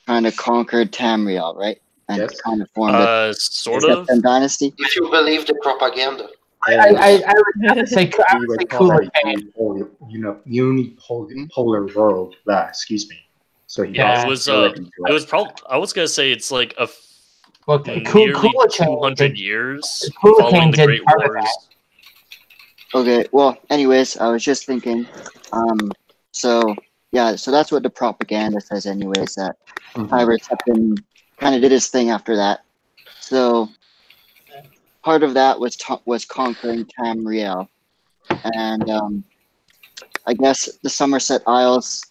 kind of conquered Tamriel, right? And kind of formed the Septim dynasty. If you believe the propaganda. I would say cooler pain. Unipolar world. Excuse me. So it was probably. I was gonna say it's like a nearly 200 years following the Great Wars. Okay. Well, anyways, I was just thinking. So that's what the propaganda says, anyways. That Tiber Septim kind of did his thing after that. So. Part of that was conquering Tamriel, and I guess the Somerset Isles,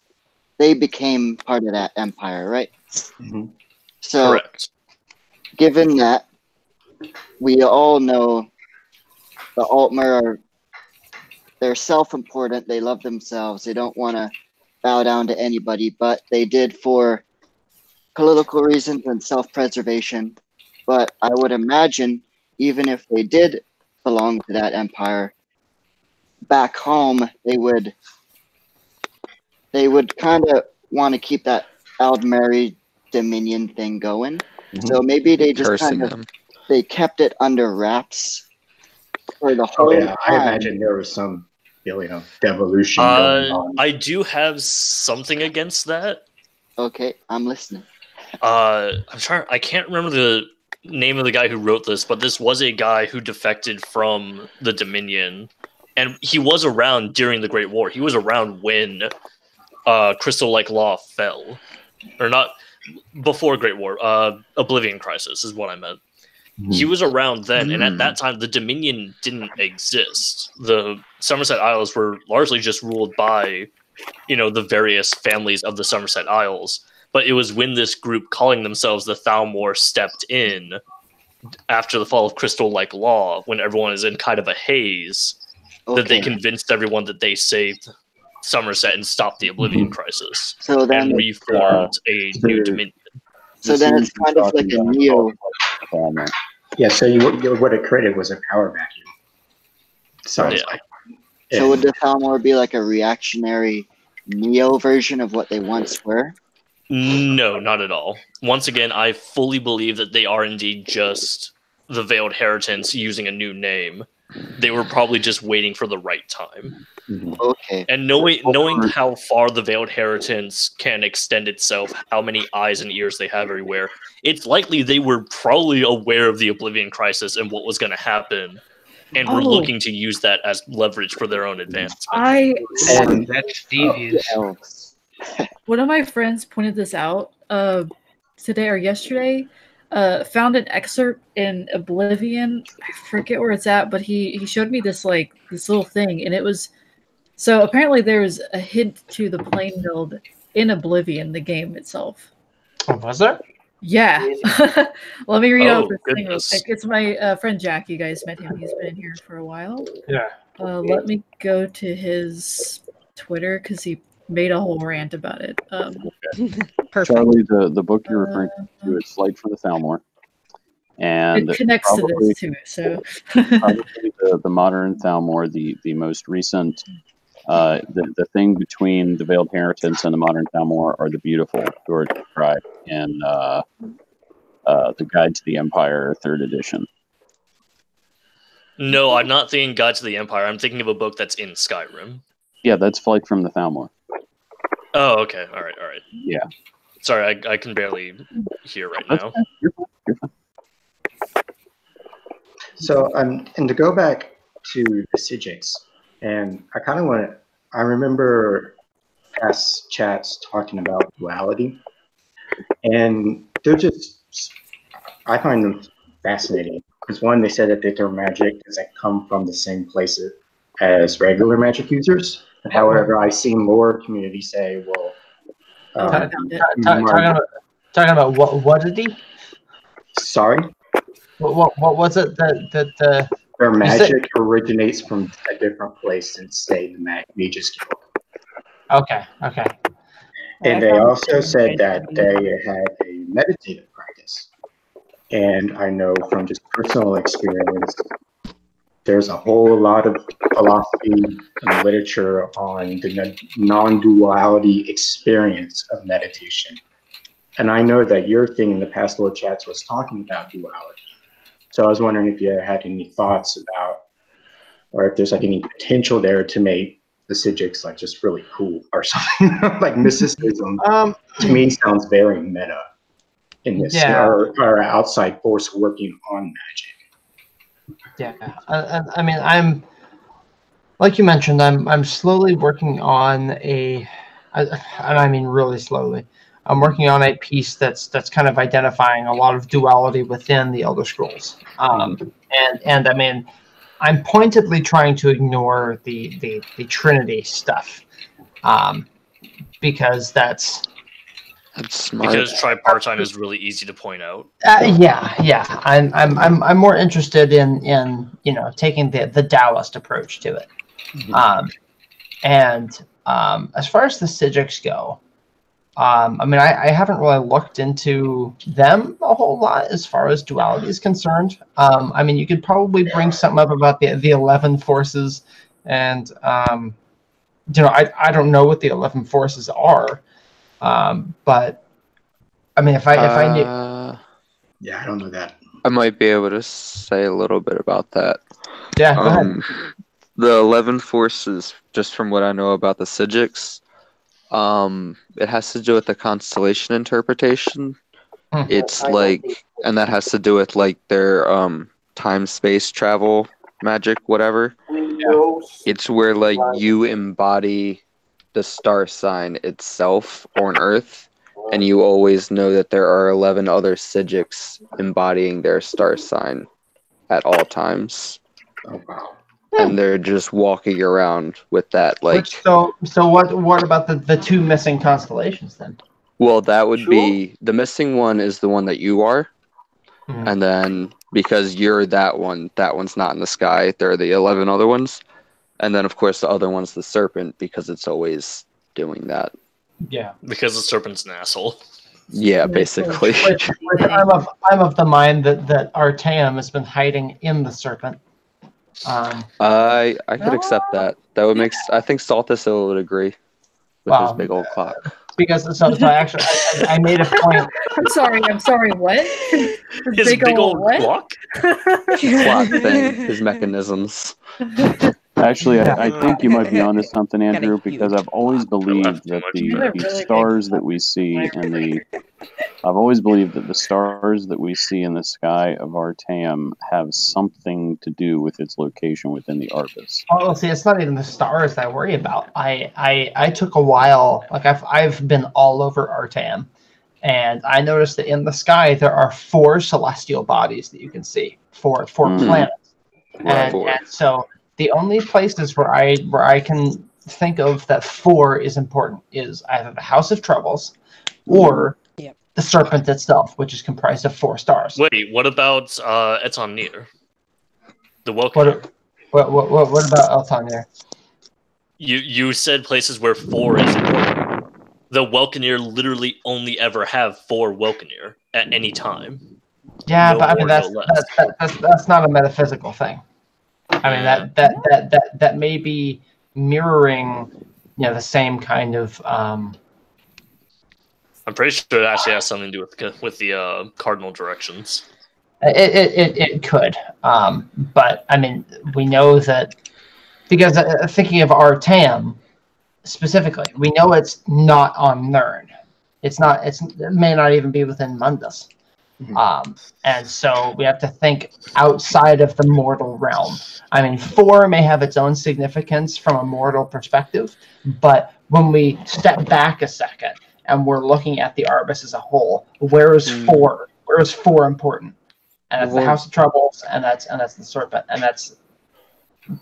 they became part of that empire, right? Mm-hmm. So, correct. Given that, we all know the Altmer they're self-important. They love themselves. They don't want to bow down to anybody, but they did for political reasons and self-preservation. But I would imagine, even if they did belong to that empire, back home they would kind of want to keep that Aldmeri Dominion thing going. Mm-hmm. So maybe they just they kept it under wraps for the whole time. I imagine there was some devolution going on. I do have something against that. Okay, I'm listening. I can't remember the name of the guy who wrote this, but this was a guy who defected from the Dominion, and he was around during the Great War. He was around when Crystal Lake Law fell, or not before Great War. Oblivion Crisis is what I meant. He was around then, and at that time, the Dominion didn't exist. The Somerset Isles were largely just ruled by, the various families of the Somerset Isles. But it was when this group calling themselves the Thalmor stepped in after the fall of Crystal Lake Law, when everyone is in kind of a haze, that they convinced everyone that they saved Somerset and stopped the Oblivion Crisis. So then and reformed a new Dominion. So then it's kind of like a Neo. Yeah, so what it created was a power vacuum. Sounds like. So would the Thalmor be like a reactionary Neo version of what they once were? No, not at all. Once again, I fully believe that they are indeed just the Veiled Heritants using a new name. They were probably just waiting for the right time. Okay. And knowing how far the Veiled Heritants can extend itself, how many eyes and ears they have everywhere, it's likely they were probably aware of the Oblivion Crisis and what was going to happen, and were looking to use that as leverage for their own advancement. That's devious. One of my friends pointed this out today or yesterday. Found an excerpt in Oblivion. I forget where it's at, but he showed me this little thing, and it was so apparently there's a hint to the plane build in Oblivion, the game itself. Oh, was there? Yeah. Let me read out this thing real goodness. quick. It's my friend Jack. You guys met him. He's been in here for a while. Yeah. Let me go to his Twitter because he made a whole rant about it. Perfect. Charlie, the book you're referring to is Flight for the Thalmor. And it connects to this too. So probably the modern Thalmor, the most recent, the thing between the Veiled Heritants and the modern Thalmor are the beautiful, who are described in the Guide to the Empire, 3rd edition. No, I'm not thinking Guide to the Empire. I'm thinking of a book that's in Skyrim. Yeah, that's Flight from the Thalmor. Oh, okay. All right. Yeah. Sorry, I can barely hear right now. You're fine. So, and to go back to the Sigics, and I remember past chats talking about duality, and I find them fascinating. Because one, they said that their magic doesn't come from the same place as regular magic users. However, I've seen lore community say, well, talking about what did he? Sorry? What was it that their magic originates from a different place than, say, the Mage's Guild. Okay. And they also said that they had a meditative practice. And I know from just personal experience, there's a whole lot of philosophy and literature on the non-duality experience of meditation. And I know that your thing in the past little chats was talking about duality. So I was wondering if you had any thoughts about, or if there's any potential there to make the Sigics just really cool or something. Like mysticism to me sounds very meta in this, or outside force working on magic. Yeah, I mean, I'm like you mentioned, I'm slowly working on and I mean really slowly. I'm working on a piece that's kind of identifying a lot of duality within the Elder Scrolls, and I mean, I'm pointedly trying to ignore the Trinity stuff, because that's smart. Because tripartite is really easy to point out. Yeah. I'm more interested in taking the Taoist approach to it. And as far as the Sigics go, I mean, I haven't really looked into them a whole lot as far as duality is concerned. I mean, you could probably bring something up about the 11 forces, and I don't know what the 11 forces are. But I mean, if I knew, yeah, I don't know that. I might be able to say a little bit about that. Yeah, go ahead. The 11 forces, just from what I know about the Sigics, it has to do with the constellation interpretation. It's and that has to do with their time-space travel magic, whatever. Yeah. It's where you embody the star sign itself on Earth, and you always know that there are 11 other Psijics embodying their star sign at all times. Oh wow. And they're just walking around with that, like. So what about the two missing constellations then? Well, that would be the missing one is the one that you are, and then because you're that one's not in the sky. There are the 11 other ones, and then of course the other one's the serpent because it's always doing that. Yeah, because the serpent's an asshole. Yeah, basically. I'm of the mind that Artaeum has been hiding in the serpent. I could accept that. That would make. I think Saltisil would agree with his big old clock. Because so actually, I made a point. I'm sorry. What? His big old what? clock. Clock thing, his mechanisms. Actually, I think you might be onto something, Andrew, because I've always believed that the stars that we see I've always believed that the stars that we see in the sky of Artaeum have something to do with its location within the Arbus. Oh, see, it's not even the stars that I worry about. I took a while, like I've been all over Artaeum, and I noticed that in the sky there are 4 celestial bodies that you can see, four planets, and so the only places where I can think of that 4 is important is either the House of Troubles or the Serpent itself, which is comprised of 4 stars. Wait, what about Etonir? The welcome. What about Eltanir? You said places where 4 is important. The Welkenir literally only ever have 4 Welkenir at any time. Yeah, No but I mean more, that's not a metaphysical thing. I mean that may be mirroring, the same kind of. I'm pretty sure it actually has something to do with the cardinal directions. It could, but I mean we know that because thinking of Artaeum specifically, we know it's not on Nern. It may not even be within Mundus. And so we have to think outside of the mortal realm. I mean, 4 may have its own significance from a mortal perspective, but when we step back a second and we're looking at the Arbus as a whole, where is 4? Where is 4 important? And that's the House of Troubles, and that's the Serpent, and that's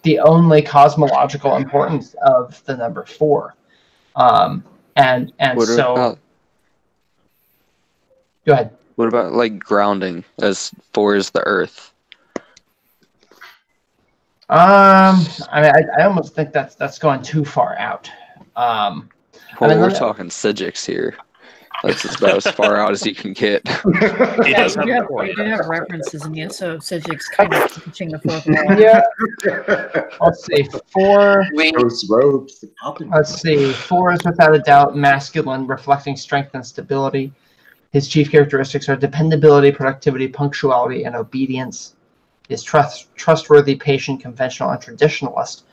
the only cosmological importance of the number 4. And so. Go ahead. What about like grounding as 4 is the Earth? I mean, I almost think that's going too far out. We're talking Psijics here. That's about as far out as you can get. You have references in the so Psijics kind of teaching the 4th wall. Yeah. Let's see. 4. Those robes. Let's see. 4 is without a doubt masculine, reflecting strength and stability. His chief characteristics are dependability, productivity, punctuality, and obedience. He is trustworthy, patient, conventional, and traditionalist.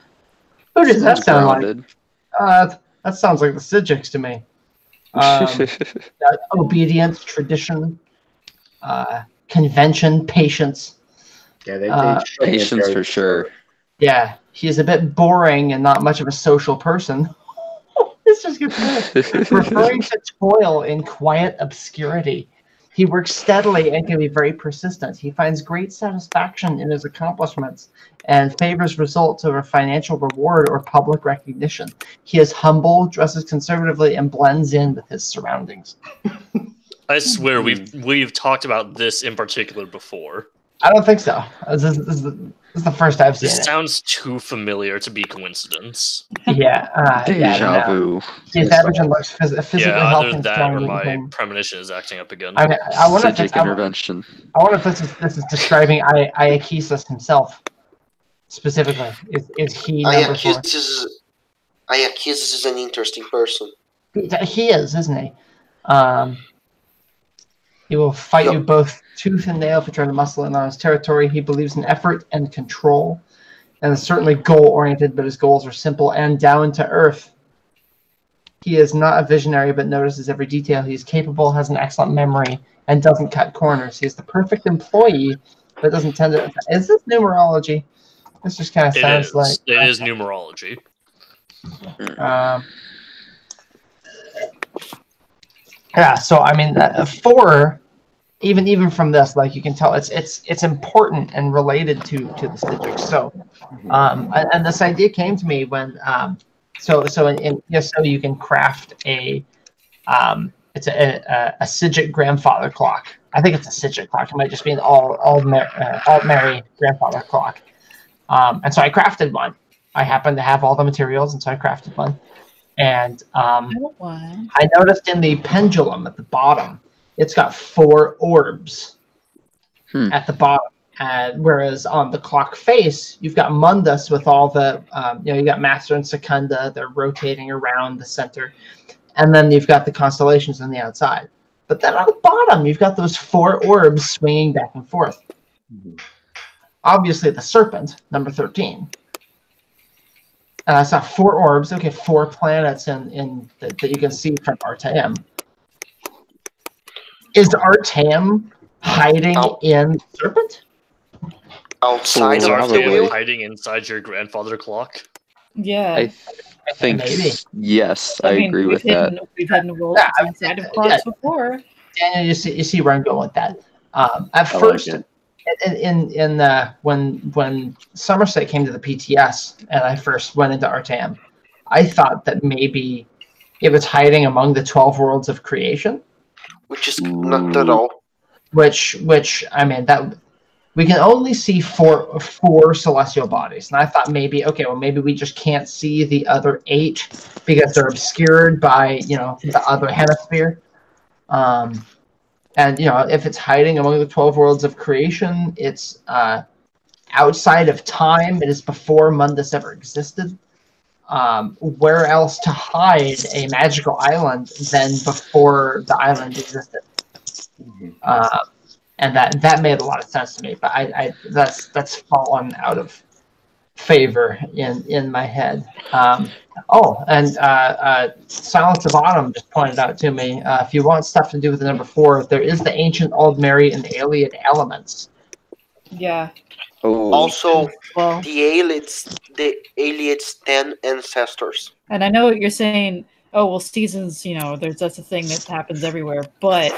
Who does that sound like? That sounds like the Psijics to me. Obedience, tradition, convention, patience. Yeah, patience for sure. Yeah, he is a bit boring and not much of a social person. This just gets better. Referring to toil in quiet obscurity. He works steadily and can be very persistent. He finds great satisfaction in his accomplishments and favors results over financial reward or public recognition. He is humble, dresses conservatively, and blends in with his surroundings. I swear we've talked about this in particular before. I don't think so. This is the first I've seen it. This sounds too familiar to be coincidence. Yeah. Deja vu. He's average and looks physically healthy and that strong. or my premonition is acting up again. I wonder if intervention. I wonder if this is describing Iakisis himself specifically. Is he? Iakisis is an interesting person. He is, isn't he? He will fight you both tooth and nail if you try to muscle in on his territory. He believes in effort and control, and is certainly goal-oriented, but his goals are simple and down to earth. He is not a visionary, but notices every detail. He is capable, has an excellent memory, and doesn't cut corners. He is the perfect employee, but doesn't tend to... Is this numerology? This just kind of sounds like... It is numerology. Yeah, so I mean, 4, even from this, like you can tell, it's important and related to the Stygics. So, and this idea came to me when so in ESO you can craft it's a Stygic grandfather clock. I think it's a Stygic clock. It might just be an Alt-Mary grandfather clock. And so I crafted one. I happened to have all the materials, and so I crafted one. And I noticed in the pendulum at the bottom, it's got 4 orbs at the bottom. Whereas on the clock face, you've got Mundus with all the, you got Master and Secunda. They're rotating around the center. And then you've got the constellations on the outside. But then on the bottom, you've got those 4 orbs swinging back and forth. Obviously, the serpent, number 13. And I saw 4 orbs. Okay, 4 planets that you can see from Artaeum. Is Artaeum hiding in Serpent? Outside of the wheel? Hiding inside your grandfather clock? Yeah. I think maybe. Yes, I agree with that. We've had worlds inside of clocks before. Daniel, you see where I'm going with that. At first, when Somerset came to the PTS and I first went into Artaeum, I thought that maybe it was hiding among the 12 worlds of creation, which is not at all. Which I mean that we can only see four celestial bodies, and I thought maybe maybe we just can't see the other 8 because they're obscured by the other hemisphere. And if it's hiding among the 12 worlds of creation, it's outside of time. It is before Mundus ever existed. Where else to hide a magical island than before the island existed? And that made a lot of sense to me. But that's fallen out of favor in my head. Silence of Autumn just pointed out to me, if you want stuff to do with the number 4, there is the Ancient Aldmeri and the Alien Elements. Yeah. Also, the Aliens 10 ancestors. And I know what you're saying. Oh well, seasons. That's a thing that happens everywhere. But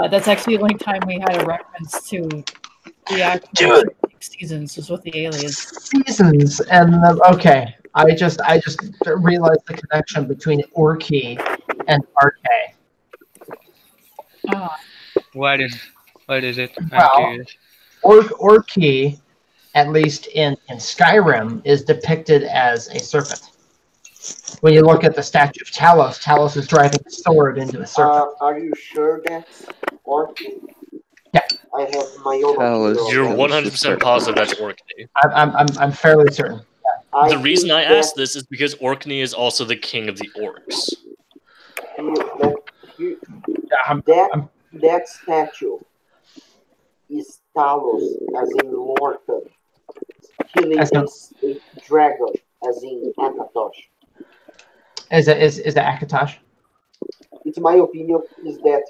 that's actually the only time we had a reference to the actual seasons was with the aliens. Seasons and okay. I just realized the connection between Orky and RK. What is it? Well, I'm curious. Orky, at least in Skyrim, is depicted as a serpent. When you look at the statue of Talos is driving a sword into a serpent. Are you sure that's Orky? Yeah. I have my own. You're 100% positive that's Orkney. I'm fairly certain. The reason I asked this is because Orkney is also the king of the orcs. That statue is Talos, as in Lorcan. Killing a dragon, as in Akatosh. Is it Akatosh? It's my opinion. Is that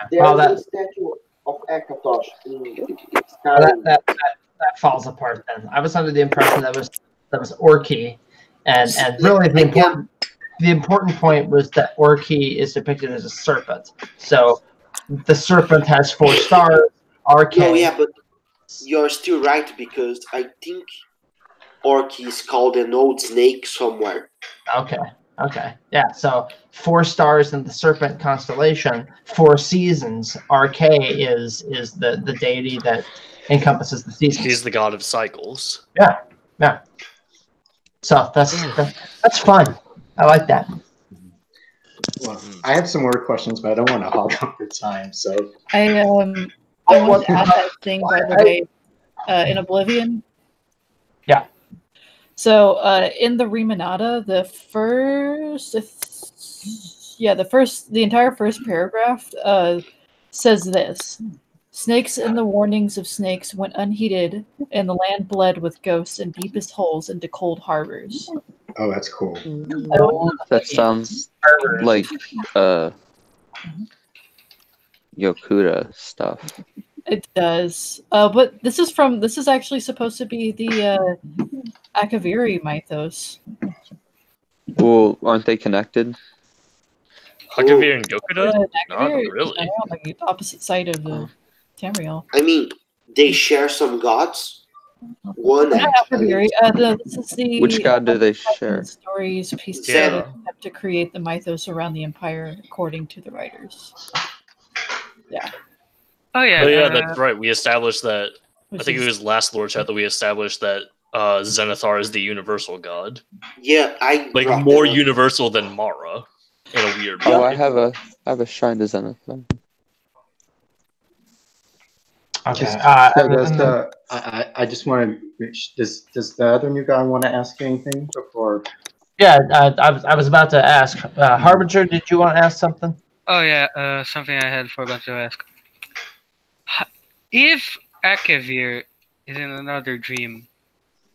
there's a statue of Akatosh in Skyrim. That falls apart then. I was under the impression that was Orky, and really the important point was that Orky is depicted as a serpent. So the serpent has 4 stars. RK. Oh yeah, but you're still right because I think Orky is called an old snake somewhere. Okay. Yeah. So 4 stars in the serpent constellation, 4 seasons. RK is the deity that encompasses the seasons. He's the god of cycles. Yeah. So that's fun. I like that. Well, I have some more questions, but I don't want to hog up your time. So I want to add that thing, by the way, in Oblivion. Yeah. So in the Remanata, the entire first paragraph says this: snakes and the warnings of snakes went unheeded, and the land bled with ghosts and deepest holes into cold harbors. Oh, that's cool. That sounds like Yokuda stuff. It does, but this is actually supposed to be the Akaviri mythos. Well, aren't they connected? Akavir and Yokuda? Not Akavir really. are on the opposite side of the Tamriel. I mean, they share some gods. One Akavir. This is the Which god do they share? stories pieced Yeah. together to create the mythos around the Empire, according to the writers. Yeah. Oh yeah. Oh yeah, that's right. We established that. I Which think it is- was last Lorechat that we established that Zenithar is the universal god, Yeah, I like brought more that up. universal than Mara in a weird Oh, way. I have a shrine to Zenith. Then. Okay. So does the I just want to does the other new guy want to ask anything before? Yeah, I was about to ask. Harbinger, did you want to ask something? Oh yeah. Something I had forgot to ask. If Akavir is in another dream,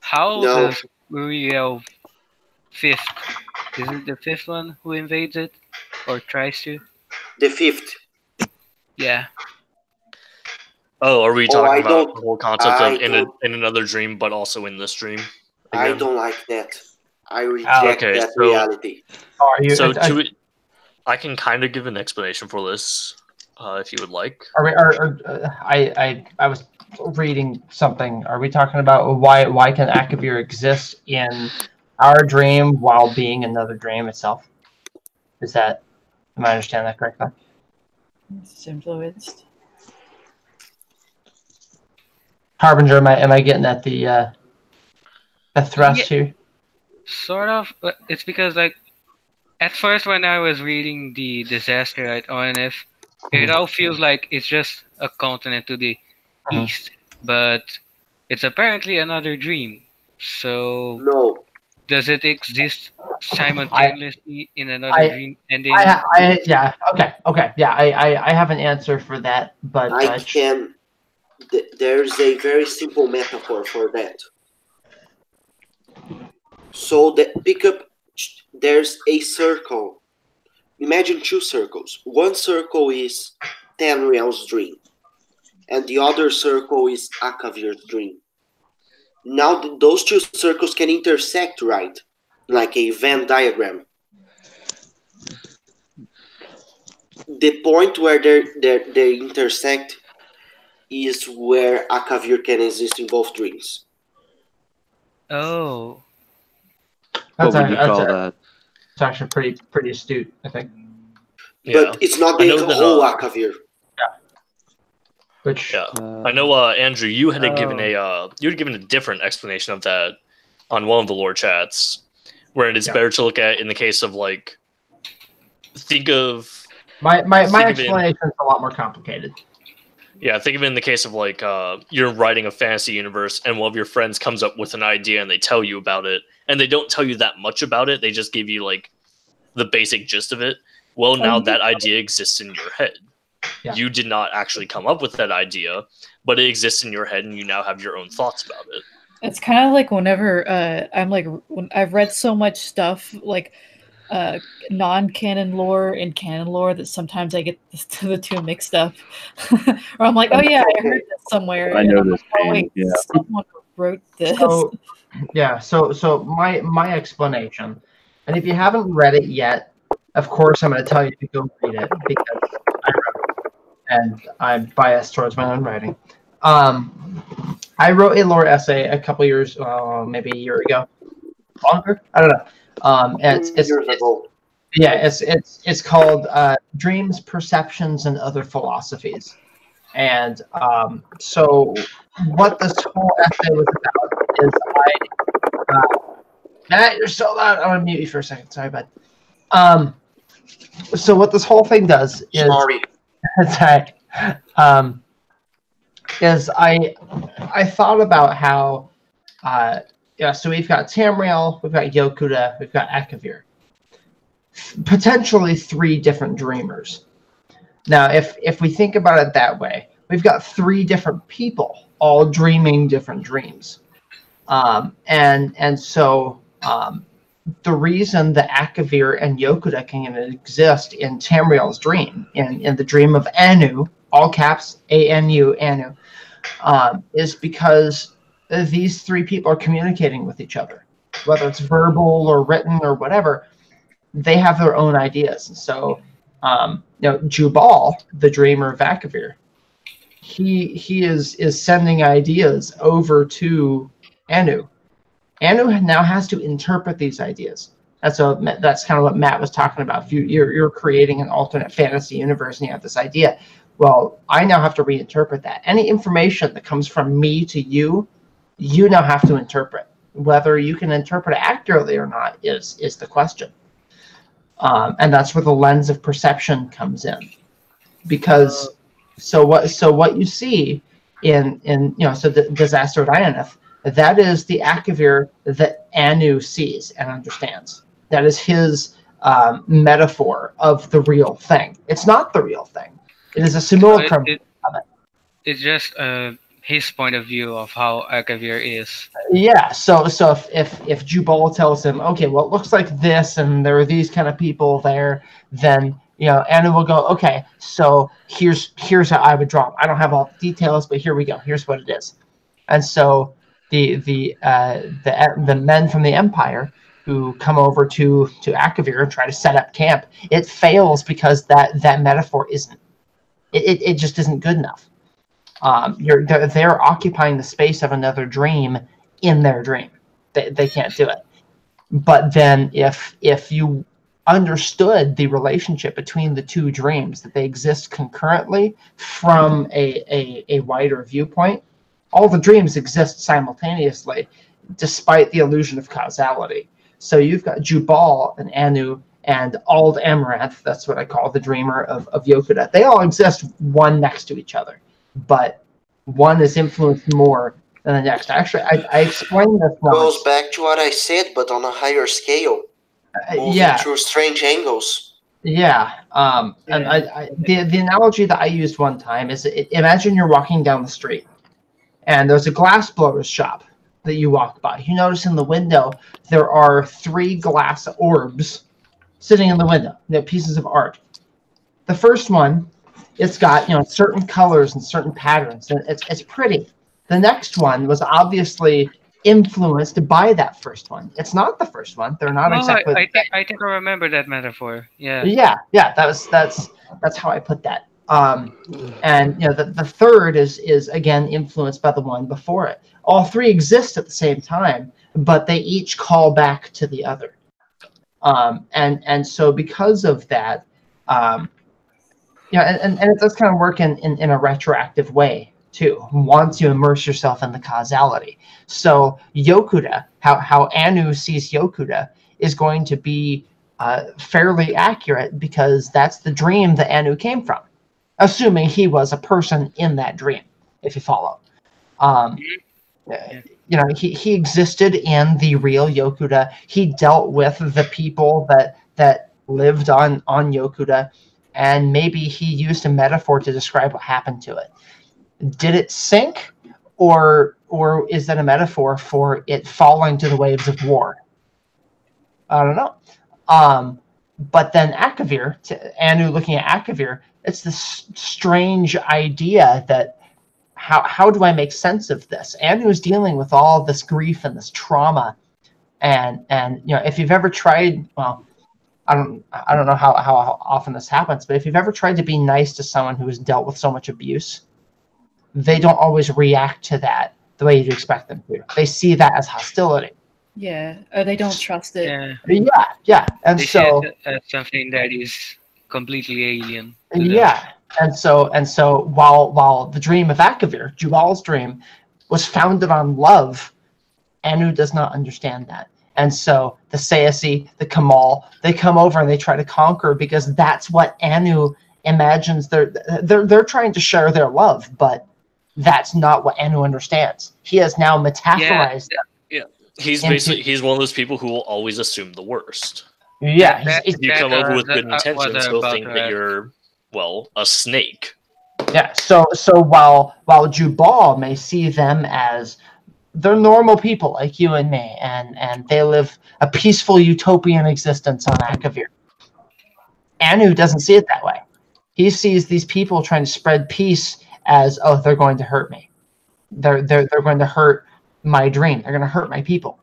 how No. does Uriel fifth? Is it the fifth one who invades it or tries to? The fifth. Yeah. Oh, are we I talking about don't- the whole concept I of don't- in another dream, but also in this dream? I again? don't like that. I reject Okay, that so- reality. Are you? So to it, I can kind of give an explanation for this, if you would like. I was reading something. Are we talking about why can Akavir exist in our dream while being another dream itself? Am I understanding that correctly? It's influenced. Harbinger, am I getting at the thrust here? Sort of. But it's because like at first when I was reading the disaster at ONF, it all feels like it's just a continent to the east, but it's apparently another dream. So No. does it exist simultaneously in another dream? And then Yeah. Okay. Yeah. I have an answer for that, but I can. There's a very simple metaphor for that. So pick up. There's a circle. Imagine two circles. One circle is Tamriel's dream, and the other circle is Akavir's dream. Now those two circles can intersect, right? Like a Venn diagram. The point where they intersect is where Akavir can exist in both dreams. oh. What would you call that? It's actually pretty astute, I think. But it's not the whole Akavir. Which I know, Andrew, you had given a different explanation of that on one of the lore chats, where it is better to look at in the case of like, think of my explanation is a lot more complicated. Yeah, think of it in the case of like you're writing a fantasy universe, and one of your friends comes up with an idea, and they tell you about it, and they don't tell you that much about it. They just give you like the basic gist of it. Well, now that idea exists in your head. Yeah. You did not actually come up with that idea, but it exists in your head, and you now have your own thoughts about it. It's kind of like whenever I'm like, when I've read so much stuff like non-canon lore and canon lore that sometimes I get the two mixed up. Or I'm like, oh yeah, I heard this somewhere. I know this. Oh, wait, someone wrote this. So my explanation, and if you haven't read it yet, of course I'm going to tell you to go read it because I wrote it, and I'm biased towards my own writing. I wrote a lore essay a couple years, maybe a year ago, longer. I don't know. It's called Dreams, Perceptions, and Other Philosophies. And so what this whole essay was about is Matt, you're so loud. I'm gonna mute you for a second. Sorry, bud. So what this whole thing does is is I thought about how so we've got Tamriel, we've got Yokuda, we've got Akavir. Potentially 3 different dreamers. Now, if we think about it that way, we've got 3 different people all dreaming different dreams. And so the reason that Akavir and Yokuda can exist in Tamriel's dream, in the dream of Anu, all caps, A-N-U, Anu, is because these 3 people are communicating with each other. Whether it's verbal or written or whatever, they have their own ideas. And so Jubal, the dreamer of Akavir, he is sending ideas over to Anu. Anu now has to interpret these ideas. That's kind of what Matt was talking about. You're creating an alternate fantasy universe and you have this idea. Well, I now have to reinterpret that. Any information that comes from me to you, you now have to interpret. Whether you can interpret it accurately or not is the question. And that's where the lens of perception comes in. Because so what you see in the Disaster at Ionith, that is the Akavir that Anu sees and understands. That is his metaphor of the real thing. It's not the real thing. It is a simulacrum of it. It's just his point of view of how Akavir is. Yeah. So if Jubal tells him, okay, well, it looks like this, and there are these kind of people there, then Anu will go, okay, so here's how I would draw them. I don't have all the details, but here we go. Here's what it is. And so the men from the Empire who come over to Akavir and try to set up camp, it fails because that metaphor isn't. It just isn't good enough. They're occupying the space of another dream in their dream. They can't do it. But then if you understood the relationship between the two dreams, that they exist concurrently from a wider viewpoint, all the dreams exist simultaneously, despite the illusion of causality. So you've got Jubal and Anu and Ald Amaranth, that's what I call the dreamer of Yokuda. They all exist one next to each other, but one is influenced more than the next. Actually, I explained this once. Goes back to what I said, but on a higher scale. Moving through strange angles. Yeah. And the analogy that I used one time is imagine you're walking down the street and there's a glassblower's shop that you walk by. You notice in the window there are 3 glass orbs sitting in the window. They're pieces of art. The first one, it's got certain colors and certain patterns, and it's pretty. The next one was obviously influenced by that first one. It's not the first one. They're not exactly. I think I remember that metaphor. Yeah. Yeah. That's how I put that. And the third is again influenced by the one before it. All 3 exist at the same time, but they each call back to the other. And so because of that, and it does kind of work in a retroactive way too, once you immerse yourself in the causality. So Yokuda, how Anu sees Yokuda is going to be fairly accurate because that's the dream that Anu came from, assuming he was a person in that dream, if you follow. He existed in the real Yokuda. He dealt with the people that lived on Yokuda, and maybe he used a metaphor to describe what happened to it. Did it sink, or is that a metaphor for it falling to the waves of war? I don't know. But then Akavir, Anu looking at Akavir, it's this strange idea that how do I make sense of this? Anu is dealing with all this grief and this trauma, and if you've ever tried, well, I don't know how often this happens, but if you've ever tried to be nice to someone who has dealt with so much abuse, they don't always react to that the way you'd expect them to. They see that as hostility. Yeah, or they don't trust it. Yeah. And they so see it as something that is completely alien. Yeah. And so while the dream of Akavir, Jubal's dream, was founded on love, Anu does not understand that. And so the Sayasi, the Kamal, they come over and they try to conquer because that's what Anu imagines. They're trying to share their love, but that's not what Anu understands. He has now metaphorized that. Yeah. He's one of those people who will always assume the worst. Yeah. If you come over with good intentions, he'll think that you're, a snake. Yeah, so while Jubal may see them as they're normal people like you and me, and they live a peaceful utopian existence on Akavir, Anu doesn't see it that way. He sees these people trying to spread peace as, oh, they're going to hurt me. They're going to hurt my dream. They're going to hurt my people.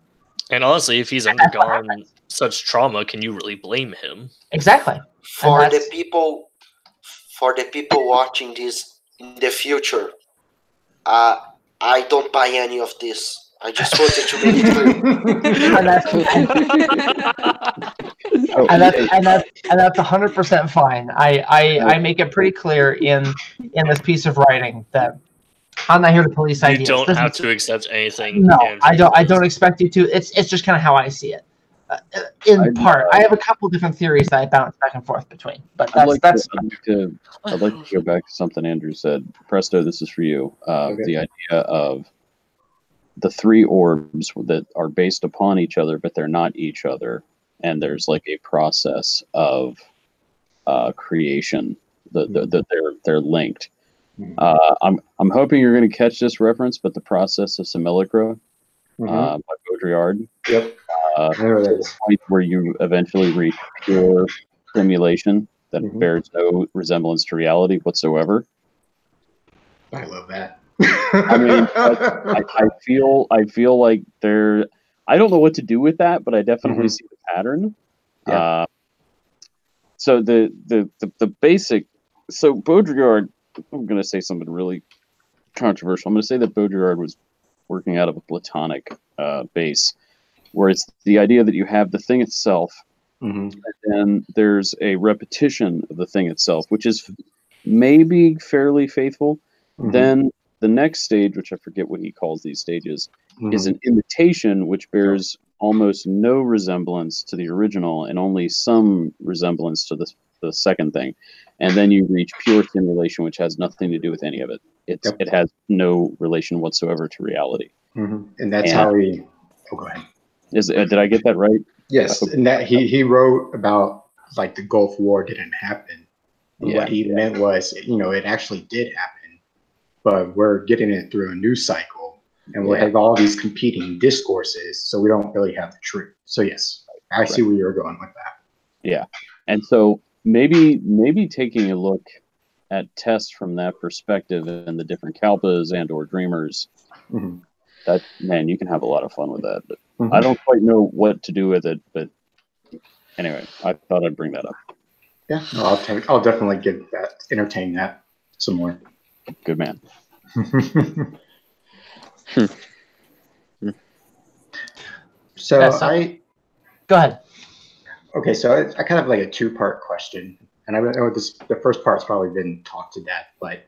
And honestly, if he's undergone such trauma, can you really blame him? Exactly. For the people watching this in the future, I don't buy any of this. I just wanted to make it clear. and that's 100% fine. I make it pretty clear in this piece of writing that I'm not here to police ideas. You don't have to accept anything. No, I don't expect you to. It's just kind of how I see it. In part, I have a couple different theories that I bounce back and forth between, but I'd like to go back to something Andrew said. Presto, this is for you. Okay. The idea of the three orbs that are based upon each other, but they're not each other, and there's like a process of creation. They're linked. I'm hoping you're going to catch this reference, but the process of simulacra by Baudrillard. Yep. There it is. Point where you eventually reach pure simulation that bears no resemblance to reality whatsoever. I love that. I mean, I feel like there. I don't know what to do with that, but I definitely see the pattern. Yeah. So the basic. So Baudrillard, I'm going to say something really controversial. I'm going to say that Baudrillard was working out of a Platonic base, where it's the idea that you have the thing itself, and then there's a repetition of the thing itself, which is maybe fairly faithful. Then the next stage, which I forget what he calls these stages, is an imitation, which bears almost no resemblance to the original and only some resemblance to the second thing. And then you reach pure simulation, which has nothing to do with any of it. It has no relation whatsoever to reality. And that's how he... Oh, go ahead. Did I get that right? Yes, and that he wrote about like the Gulf War didn't happen. What he meant was, it actually did happen, but we're getting it through a news cycle, and we have all these competing discourses, so we don't really have the truth. So yes, I see where you're going with that. Yeah, and so maybe taking a look at tests from that perspective and the different Kalpas and/or dreamers. That, man, you can have a lot of fun with that, but I don't quite know what to do with it. But anyway, I thought I'd bring that up. Yeah, no, I'll definitely entertain that some more. Good man. So go ahead. Okay, so I kind of like a two-part question, and I know the first part's probably been talked to death, but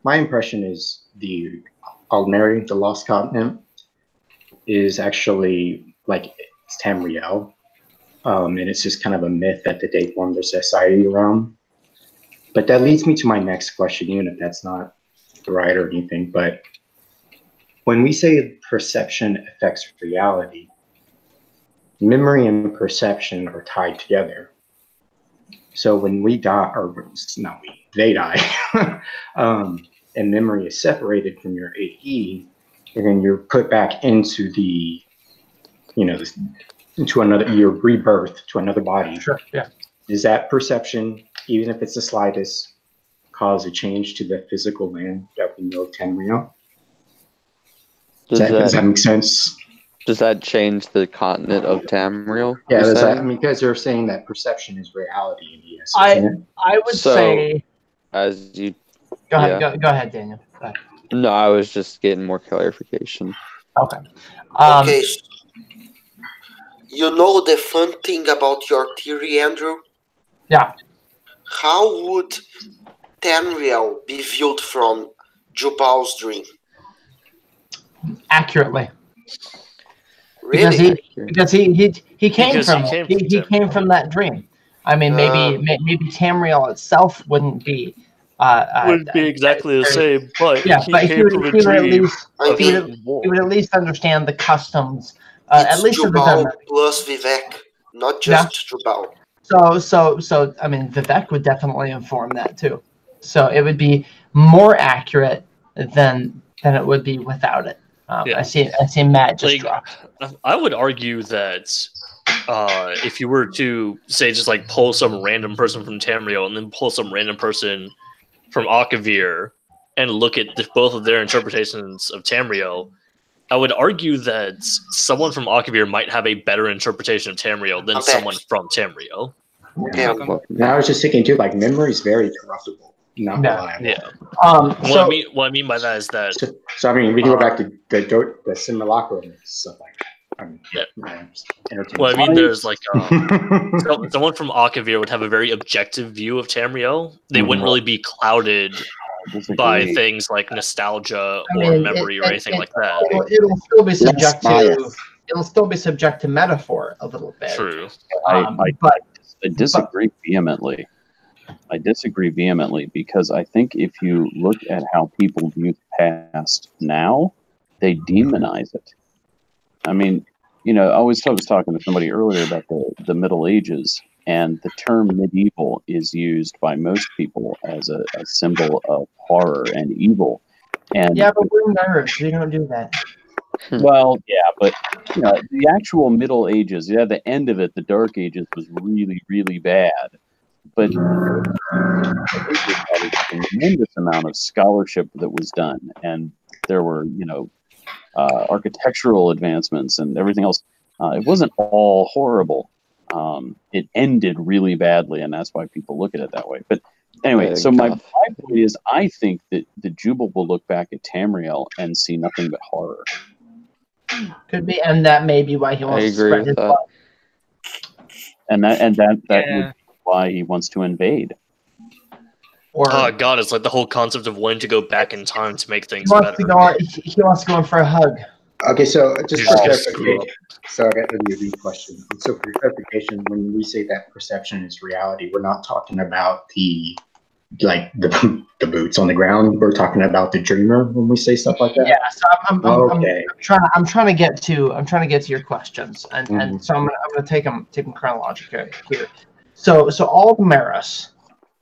my impression is the Aldmeri, the Lost Continent, is actually like it's Tamriel, and it's just kind of a myth that they formed their society around. But that leads me to my next question, even if that's not right or anything. But when we say perception affects reality, memory and perception are tied together. So when we die, or not we, they die, and memory is separated from your AE, and then you're put back into the, into another, your rebirth to another body. Sure. Yeah. Does that perception, even if it's the slightest, cause a change to the physical land that we know of Tamriel? Does that make sense? Does that change the continent of Tamriel? Yeah, because you're saying that perception is reality in ES. I would say. As you. Go ahead. Go ahead, Daniel. Go ahead. No, I was just getting more clarification. Okay. Okay. You know the fun thing about your theory, Andrew? Yeah. How would Tamriel be viewed from Jubal's dream? Accurately. Really? Because he came from that dream. I mean, maybe Tamriel itself wouldn't be. Wouldn't be exactly the same, but he would at least understand the customs. At least Jubal plus Vivek, not just Jubal. So I mean, Vivek would definitely inform that too. So it would be more accurate than it would be without it. I see Matt just drop. I would argue that if you were to say just like pull some random person from Tamriel and then pull some random person from Akavir and look at both of their interpretations of Tamriel, I would argue that someone from Akavir might have a better interpretation of Tamriel than someone from Tamriel. Yeah. And I was just thinking too, like memory is very corruptible, not reliable. Yeah. What I mean by that is that. So I mean, we can go back to the simulacrum and stuff like that. Well, I mean, there's like someone from Akavir would have a very objective view of Tamriel. They wouldn't really be clouded by things like nostalgia or memory or anything like that. It'll still be subject to. It'll still be subject to metaphor a little bit. True. I disagree vehemently. I disagree vehemently because I think if you look at how people view the past now, they demonize it. I mean, you know, I was talking to somebody earlier about the Middle Ages, and the term medieval is used by most people as a symbol of horror and evil. And yeah, but we're nerds. We don't do that. Well, yeah, but you know, the actual Middle Ages, the end of it, the Dark Ages, was really, really bad. But there was a tremendous amount of scholarship that was done, and there were, you know, architectural advancements and everything else. It wasn't all horrible. It ended really badly, and that's why people look at it that way. But anyway, so my point is, I think that the Jubal will look back at Tamriel and see nothing but horror. Could be, and that may be why he wants to spread his blood. And that would be why he wants to invade. Oh God, it's like the whole concept of wanting to go back in time to make things better. He wants to go in for a hug. Okay, so just for clarification, so I got the question. So for clarification, when we say that perception is reality, we're not talking about the boots on the ground. We're talking about the dreamer when we say stuff like that. Yeah, so I'm trying to get to your questions, and so I'm gonna take them chronologically here. So Aldmeris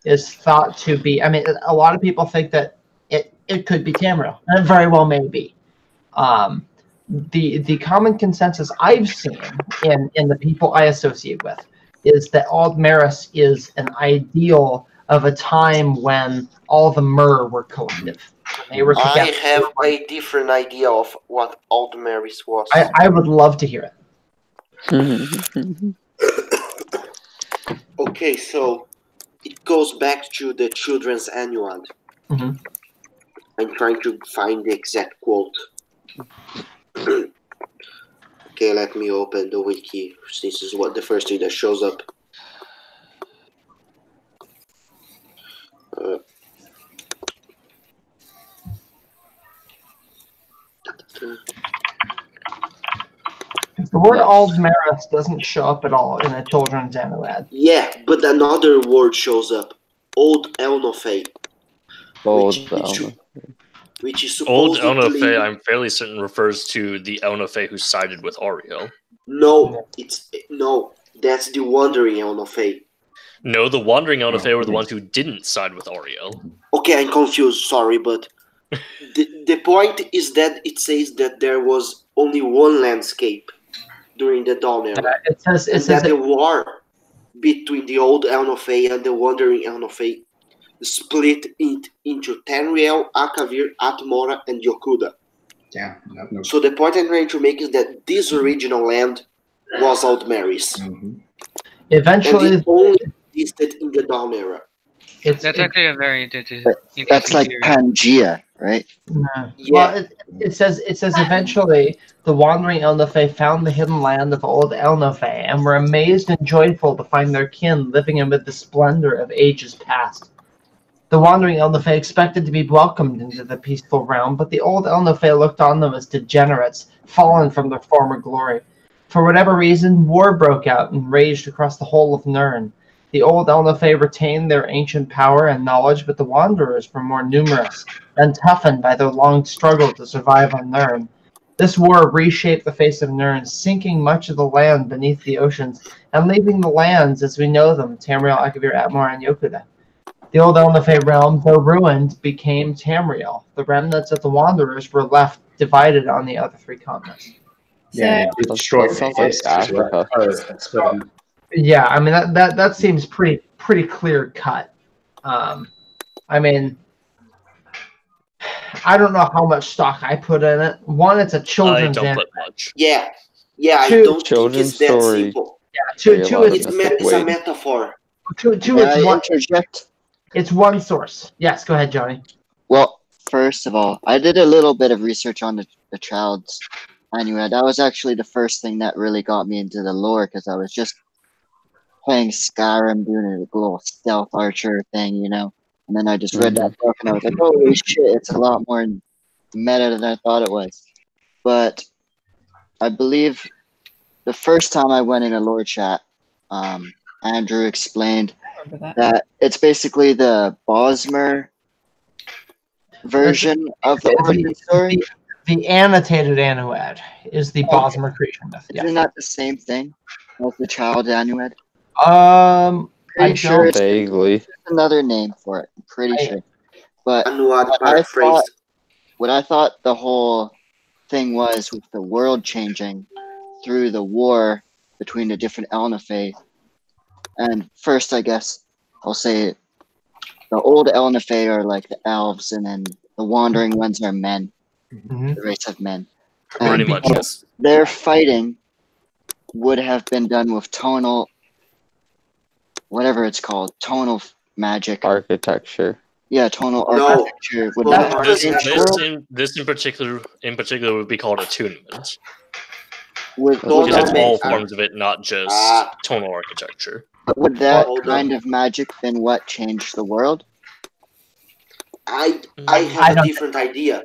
is thought to be. I mean, a lot of people think that it could be Tamriel, and it very well may be. The common consensus I've seen in the people I associate with is that Aldmeris is an ideal of a time when all the Mer were collective. They were together. I have a different idea of what Aldmeris was. I would love to hear it. Okay, so it goes back to the Children's Annual. Mm-hmm. I'm trying to find the exact quote. Okay, let me open the wiki. This is what the first thing that shows up. The word Aldmeris doesn't show up at all in a Children's Annual. Yeah, but another word shows up. Old Elnofey. Which is supposedly... Old Elnofey, I'm fairly certain, refers to the Elnofey who sided with Ariel. No, that's the Wandering Elnofey. No, the Wandering Elnofey were the ones who didn't side with Ariel. Okay, I'm confused, sorry, but the point is that it says that there was only one landscape during the Dawn Era. It says the war between the Old Elnofey and the Wandering Elnofey split it into Tamriel, Akavir, Atmora, and Yokuda. Yeah. No. So the point I'm trying to make is that this original land was Aldmeris. Mm-hmm. Eventually, and it only existed in the Dawn Era. That's actually a very that's like Pangea, right? Yeah. Well, it says eventually the Wandering Elnofey found the hidden land of Old Elnofey and were amazed and joyful to find their kin living amid the splendor of ages past. The Wandering Elnofey expected to be welcomed into the peaceful realm, but the Old Elnofey looked on them as degenerates, fallen from their former glory. For whatever reason, war broke out and raged across the whole of Nirn. The Old Elnofey retained their ancient power and knowledge, but the Wanderers were more numerous and toughened by their long struggle to survive on Nirn. This war reshaped the face of Nirn, sinking much of the land beneath the oceans and leaving the lands as we know them, Tamriel, Akavir, Atmor, and Yokuda. The Old Elnofey realm, though ruined, became Tamriel. The remnants of the Wanderers were left divided on the other three continents. Yeah, it destroyed Africa. Yeah, I mean that seems pretty clear cut. I mean, I don't know how much stock I put in it. One, it's a children's I don't anime. put much. Yeah, Two, I don't children's think it's that story. simple. Yeah, two, It's a metaphor. Two, May it's I one. interject? It's one source. Yes, go ahead, Johnny. Well, first of all, I did a little bit of research on the child's annual. That was actually the first thing that really got me into the lore, because I was just playing Skyrim, doing a little stealth archer thing, you know. And then I just read that book, and I was like, holy shit, it's a lot more meta than I thought it was. But I believe the first time I went in a Lorechat, Andrew explained that it's basically the Bosmer version of the origin story. The annotated Anuad is the Bosmer creation myth. Isn't that the same thing as the child Anuad? I sure don't it's vaguely. another name for it. I'm pretty sure. But Anuad what I thought the whole thing was with the world changing through the war between the different Elnafe. And first, I guess I'll say the old Elnafe are like the elves, and then the wandering ones are men, the race of men. Pretty much, yes. Their fighting would have been done with tonal, whatever it's called, tonal magic. Architecture. Yeah, tonal architecture. Would This in particular would be called attunement. Would because it's all forms of it, not just tonal architecture. Would that kind of magic been what changed the world? I have a different idea.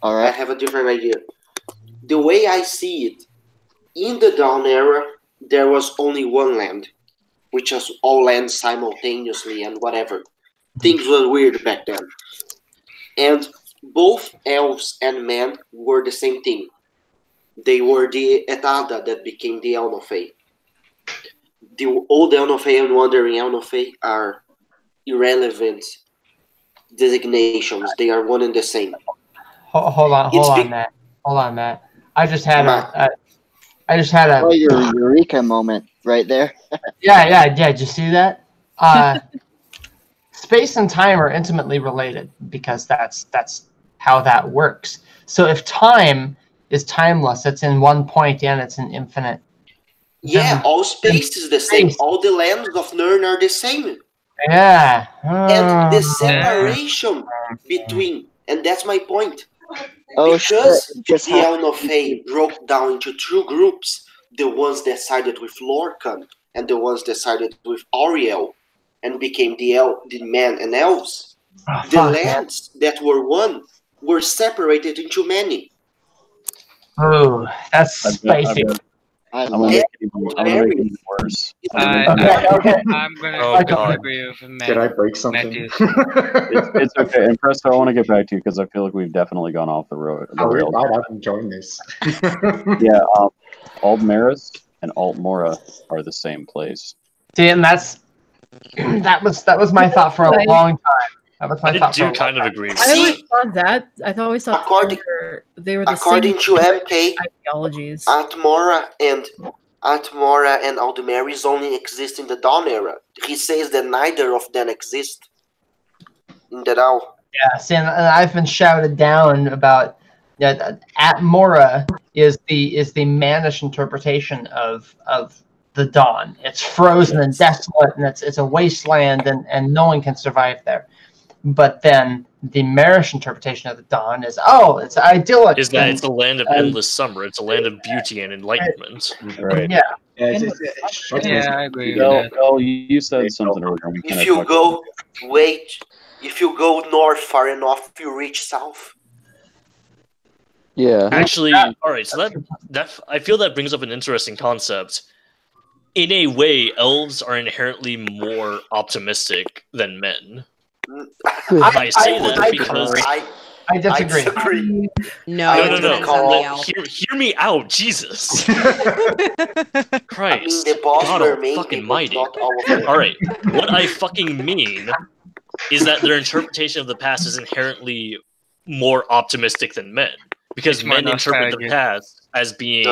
All right. I have a different idea. The way I see it, in the Dawn era, there was only one land, which was all lands simultaneously and whatever. Things were weird back then. And both elves and men were the same thing. They were the Etada that became the Elnofe. The old Elnofe and wandering Elnofe are irrelevant designations. They are one and the same. Hold on, Matt. I just had a oh, your eureka moment right there. yeah. Did you see that? Space and time are intimately related because that's how that works. So if time is timeless, it's in one point and it's an infinite. Yeah, all space is the same. All the lands of Nirn are the same. Yeah. And the separation between, and that's my point. Oh, because the Elnofe broke down into two groups, the ones that sided with Lorcan and the ones that sided with Auriel, and became the men and elves. The lands that were one were separated into many. Oh, that's spicy. I'm gonna make it even worse. I'm gonna agree with Matt. Did I break something? It's okay. And Presto, I want to get back to you because I feel like we've definitely gone off the road. I'm enjoying this. Yeah, Aldmaris and Altmora are the same place. See, and that was my thought for a long time. I do kind of agree. I always thought that. I always thought they were the according same to MK ideologies. Atmora and Aldmaris only exist in the Dawn era. He says that neither of them exist in the Dawn. Yeah, see, and I've been shouted down about Atmora is the mannish interpretation of the Dawn. It's frozen and desolate, and it's a wasteland, and no one can survive there. But then the Marish interpretation of the Dawn is, it's idyllic. Is that it's a land of endless summer. It's a land of beauty and enlightenment. Right. Yeah. I agree. Well, you said something earlier. If you go north far enough, you reach south. Yeah. Actually, all right. So that I feel that brings up an interesting concept. In a way, elves are inherently more optimistic than men. I say that because I disagree. No. Hear me out, Jesus. Christ, God fucking mighty. All right, what I fucking mean is that their interpretation of the past is inherently more optimistic than men, because men interpret the past as being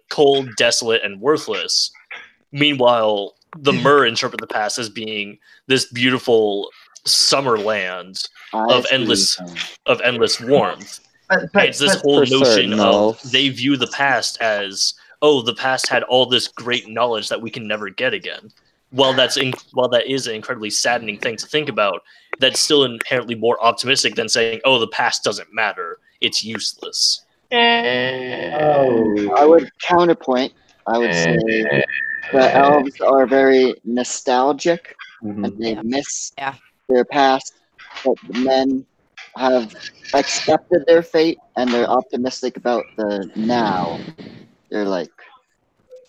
cold, desolate, and worthless. Meanwhile, the Mer interpret the past as being this beautiful summer land of endless warmth. But it's this whole notion of they view the past as, oh, the past had all this great knowledge that we can never get again. While that is an incredibly saddening thing to think about, that's still inherently more optimistic than saying, oh, the past doesn't matter, it's useless. I would counterpoint. I would say the elves are very nostalgic and they miss their past, but the men have accepted their fate and they're optimistic about the now. They're like,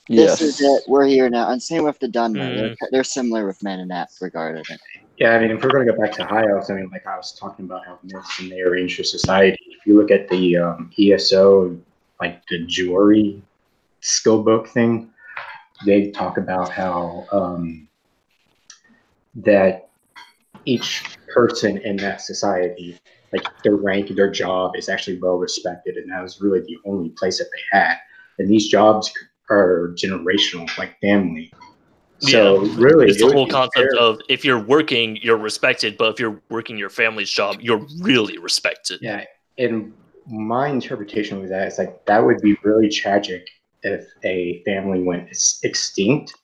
this is it, we're here now. And same with the Dunmer. They're similar with men in that regard, I think. Yeah, I mean, if we're going to go back to High Elves, I mean, like I was talking about how myths and they arrange your society. If you look at the ESO, like the Jury skill book thing, they talk about how that each person in that society, like their rank, their job is actually well respected, and that was really the only place that they had. And these jobs are generational, like family. So really, it's the whole concept of if you're working, you're respected, but if you're working your family's job, you're really respected. Yeah, and my interpretation of that is like that would be really tragic if a family went extinct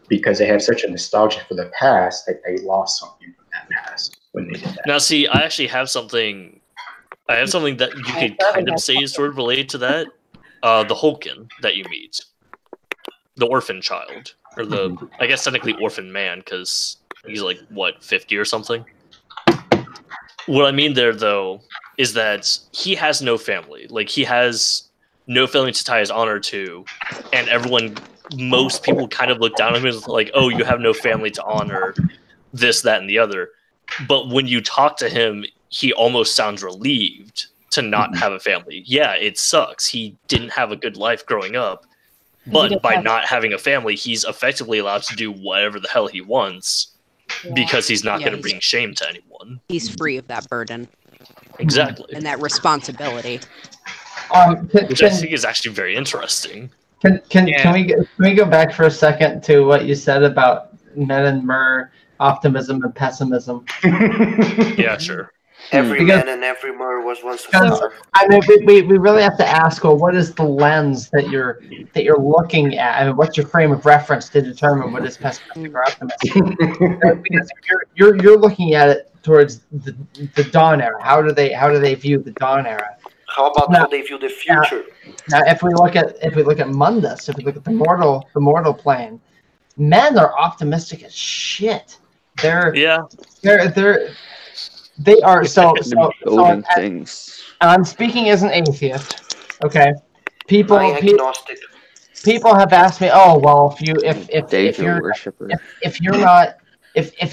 because they have such a nostalgia for the past that they lost something from that past when they did that. Now, see, I actually have something. I have something that you could kind of say is sort of related to that. The Hulken that you meet, the orphan child, or the I guess technically orphan man because he's like what 50 or something. What I mean there, though, is that he has no family. Like he has no family to tie his honor to, and most people kind of look down on him as like, "Oh, you have no family to honor." This, that, and the other. But when you talk to him, he almost sounds relieved to not have a family. Yeah, it sucks. He didn't have a good life growing up, but by not having a family, he's effectively allowed to do whatever the hell he wants because he's not going to bring shame to anyone. He's free of that burden. Exactly. And that responsibility. Which I think is actually very interesting. Can we go back for a second to what you said about men and mer, optimism and pessimism? Yeah, sure. Every man and every mer was once a star. I mean, we really have to ask, well, what is the lens that you're looking at? I mean, what's your frame of reference to determine what is pessimistic or optimistic? Because you're looking at it towards the Dawn era. How do they view the Dawn era? How about how they view the future? Now, if we look at Mundus, if we look at the mortal plane, men are optimistic as shit. They are so things. And I'm speaking as an atheist. Okay, people have asked me, oh well, if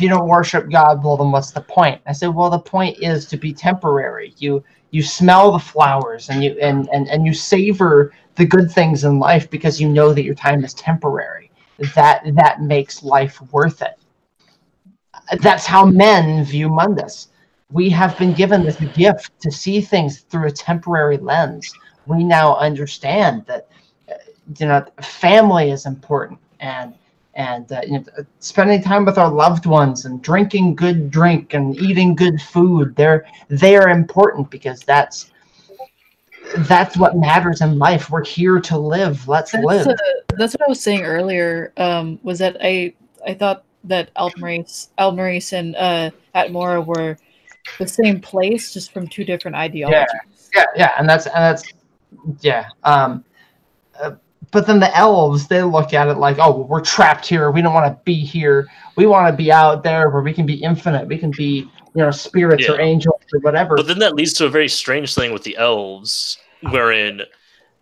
you don't worship God, well then what's the point? I said, well the point is to be temporary. You smell the flowers and you savor the good things in life because you know that your time is temporary. That makes life worth it. That's how men view Mundus. We have been given this gift to see things through a temporary lens. We now understand that family is important and spending time with our loved ones and drinking good drink and eating good food. They are important because that's what matters in life. We're here to live. Let's live. That's what I was saying earlier. Was that I thought that Almaris and Atmora were the same place, just from two different ideologies. Yeah, and that's but then the elves, they look at it like, oh, well, we're trapped here. We don't want to be here. We want to be out there where we can be infinite. We can be, spirits or angels or whatever. But then that leads to a very strange thing with the elves, wherein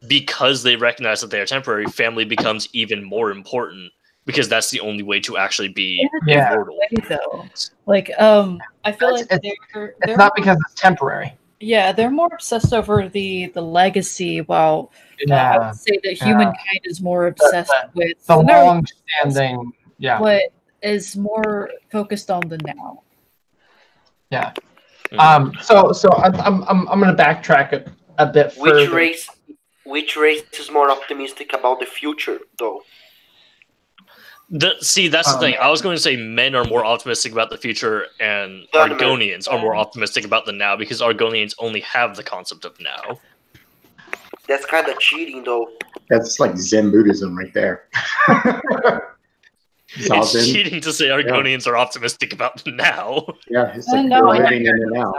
because they recognize that they are temporary, family becomes even more important because that's the only way to actually be immortal. Like, I feel like it's not because it's temporary. Yeah, they're more obsessed over the legacy, while I would say that humankind is more obsessed with the long-standing. But is more focused on the now. Yeah. So I'm going to backtrack a bit further. Which race is more optimistic about the future, though? See, that's the thing. I was going to say men are more optimistic about the future, and Argonians are more optimistic about the now, because Argonians only have the concept of now. That's kind of cheating, though. That's like Zen Buddhism right there. It's cheating to say Argonians are optimistic about the now. Yeah, it's like they're living in the now.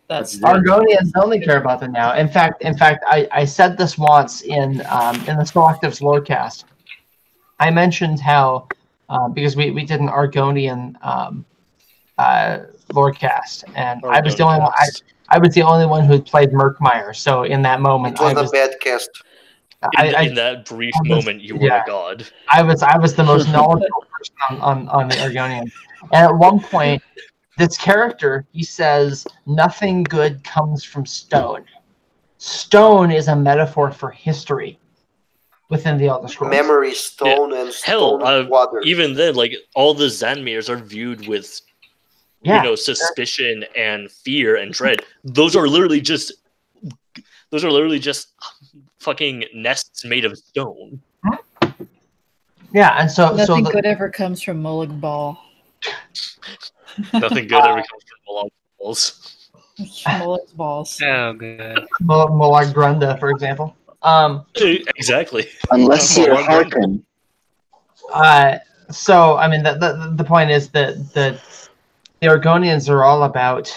That's Argonians only care about the now. In fact, I said this once in the Selectives Lorecast. I mentioned how because we did an Argonian Lorecast, and I was the only one. I was the only one who played Murkmire. So in that moment, it was a bad cast. In that brief moment, you were a god. I was the most knowledgeable person on the Argonian. And at one point, this character, he says, "Nothing good comes from stone." Stone is a metaphor for history within the Elder Scrolls. Memory stone and stone water. Even then, like all the Zanmirs are viewed with suspicion and fear and dread. Those are literally just fucking nests made of stone. Yeah, and so nothing good ever comes from Molag Bal. Nothing good ever comes from Molag Balls. Molag Balls. Oh, good. Molag Grunda, for example. Exactly. Unless you're Harkin. So I mean, the point is that the Argonians are all about,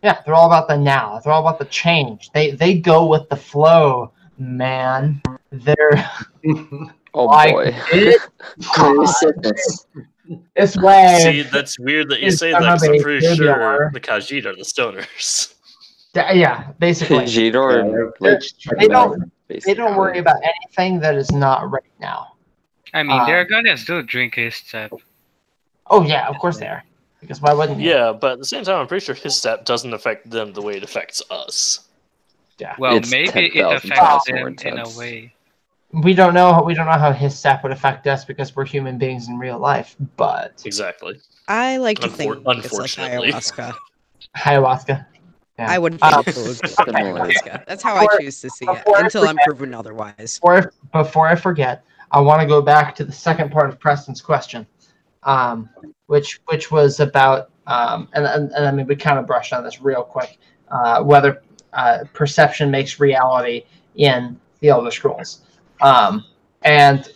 they're all about the now. They're all about the change. They go with the flow, man. They're boy. This way. See, that's weird that you say that, because I'm pretty sure the Khajiit are the stoners. Yeah, basically. They don't worry about anything that is not right now. I mean, the Argonians do drink his step. Oh yeah, of course they are. Because why wouldn't you? Yeah, but at the same time, I'm pretty sure his step doesn't affect them the way it affects us. Yeah. Well, maybe it affects them in a way. We don't know how his step would affect us because we're human beings in real life, but exactly. I like to think it's like ayahuasca. Ayahuasca. Yeah. I would think it was ayahuasca. That's how I choose to see it until I'm proven otherwise. Before I forget, I want to go back to the second part of Preston's question, which was about and I mean we kind of brushed on this real quick, whether perception makes reality in the Elder Scrolls. And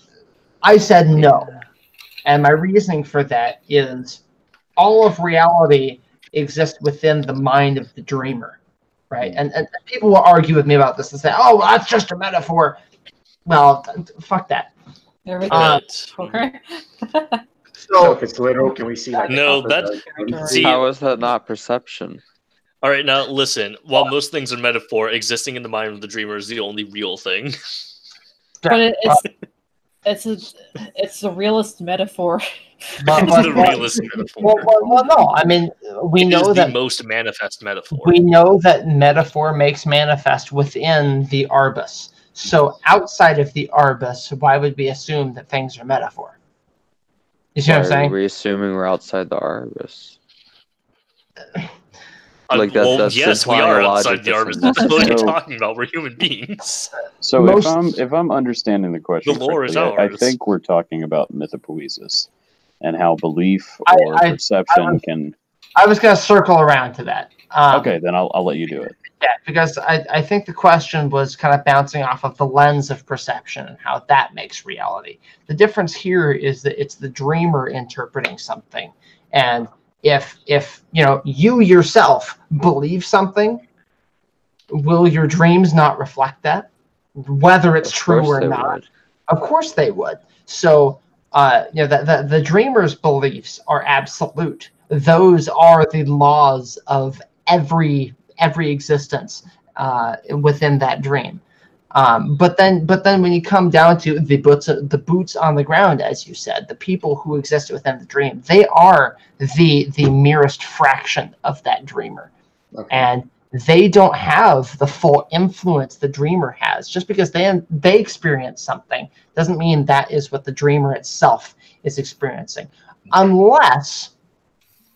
I said no. And my reasoning for that is all of reality exists within the mind of the dreamer, right? And people will argue with me about this and say, oh, well, that's just a metaphor. Well, fuck that. Okay. So if it's literal, can we see like no, how is that not perception? All right, now listen. While most things are metaphor, existing in the mind of the dreamer is the only real thing. But it's a realist metaphor. It's the realist metaphor. Well, no. I mean, we know that the most manifest metaphor. We know that metaphor makes manifest within the Arbus. So outside of the Arbus, why would we assume that things are metaphor? You see what I'm saying? Are we assuming we're outside the Arbus? Yes, we are outside the Arbus. That's what we're talking about. We're human beings. So if I'm understanding the question, the lore is I think we're talking about mythopoesis and how belief or perception can. I was going to circle around to that. Okay, then I'll let you do it. Yeah, because I think the question was kind of bouncing off of the lens of perception and how that makes reality. The difference here is that it's the dreamer interpreting something, and if you yourself believe something, will your dreams not reflect that, whether it's true or not? Of course they would. So the dreamer's beliefs are absolute. Those are the laws of every existence within that dream. But then when you come down to the boots on the ground, as you said, the people who exist within the dream, they are the merest fraction of that dreamer. Okay. And they don't have the full influence the dreamer has. Just because they experience something doesn't mean that is what the dreamer itself is experiencing. Unless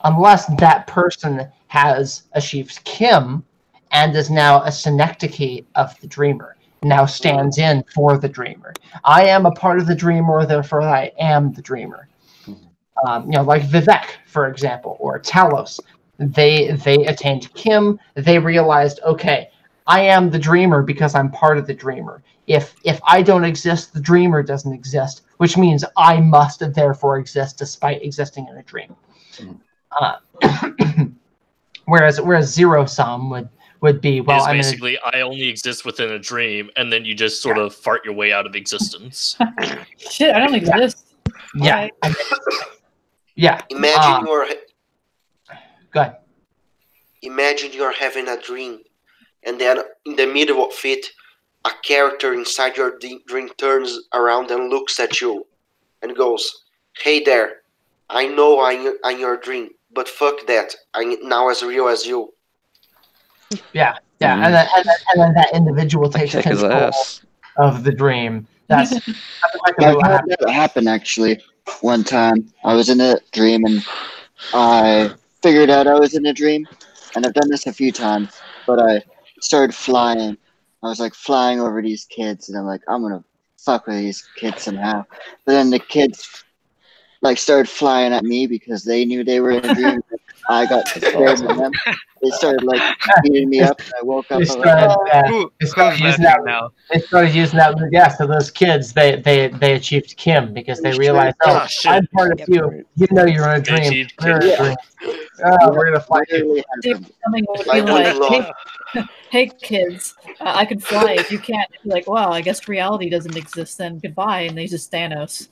that person has achieved Kim and is now a synecdoche of the dreamer, now stands in for the dreamer. I am a part of the dreamer, therefore I am the dreamer. like Vivek, for example, or Talos. They attained Kim. They realized, okay, I am the dreamer because I'm part of the dreamer. If I don't exist, the dreamer doesn't exist, which means I must therefore exist despite existing in a dream. Whereas zero sum would be, well, I'm basically I only exist within a dream, and then you just sort of fart your way out of existence. Shit, I don't exist. Yeah. Yeah. Imagine Go ahead. Imagine you're having a dream, and then in the middle of it, a character inside your dream turns around and looks at you and goes, "Hey there, I know I'm your dream, but fuck that. I'm now as real as you." Yeah, and then that individual takes control of the dream. That's I've had that happen actually. One time, I was in a dream and I figured out I was in a dream, and I've done this a few times. But I started flying. I was like flying over these kids, and I'm like, I'm gonna fuck with these kids somehow. But then the kids like started flying at me because they knew they were in a dream. I got scared of them. They started like beating me up, and I woke up. They started using that. Yeah, so those kids, they achieved Kim because they realized, oh, I'm part of you. You know you're in a dream. We're in a dream. We're gonna fly you. Something would be like, hey kids, I can fly. If you can't, be like, well, I guess reality doesn't exist. Then goodbye, and they just Thanos.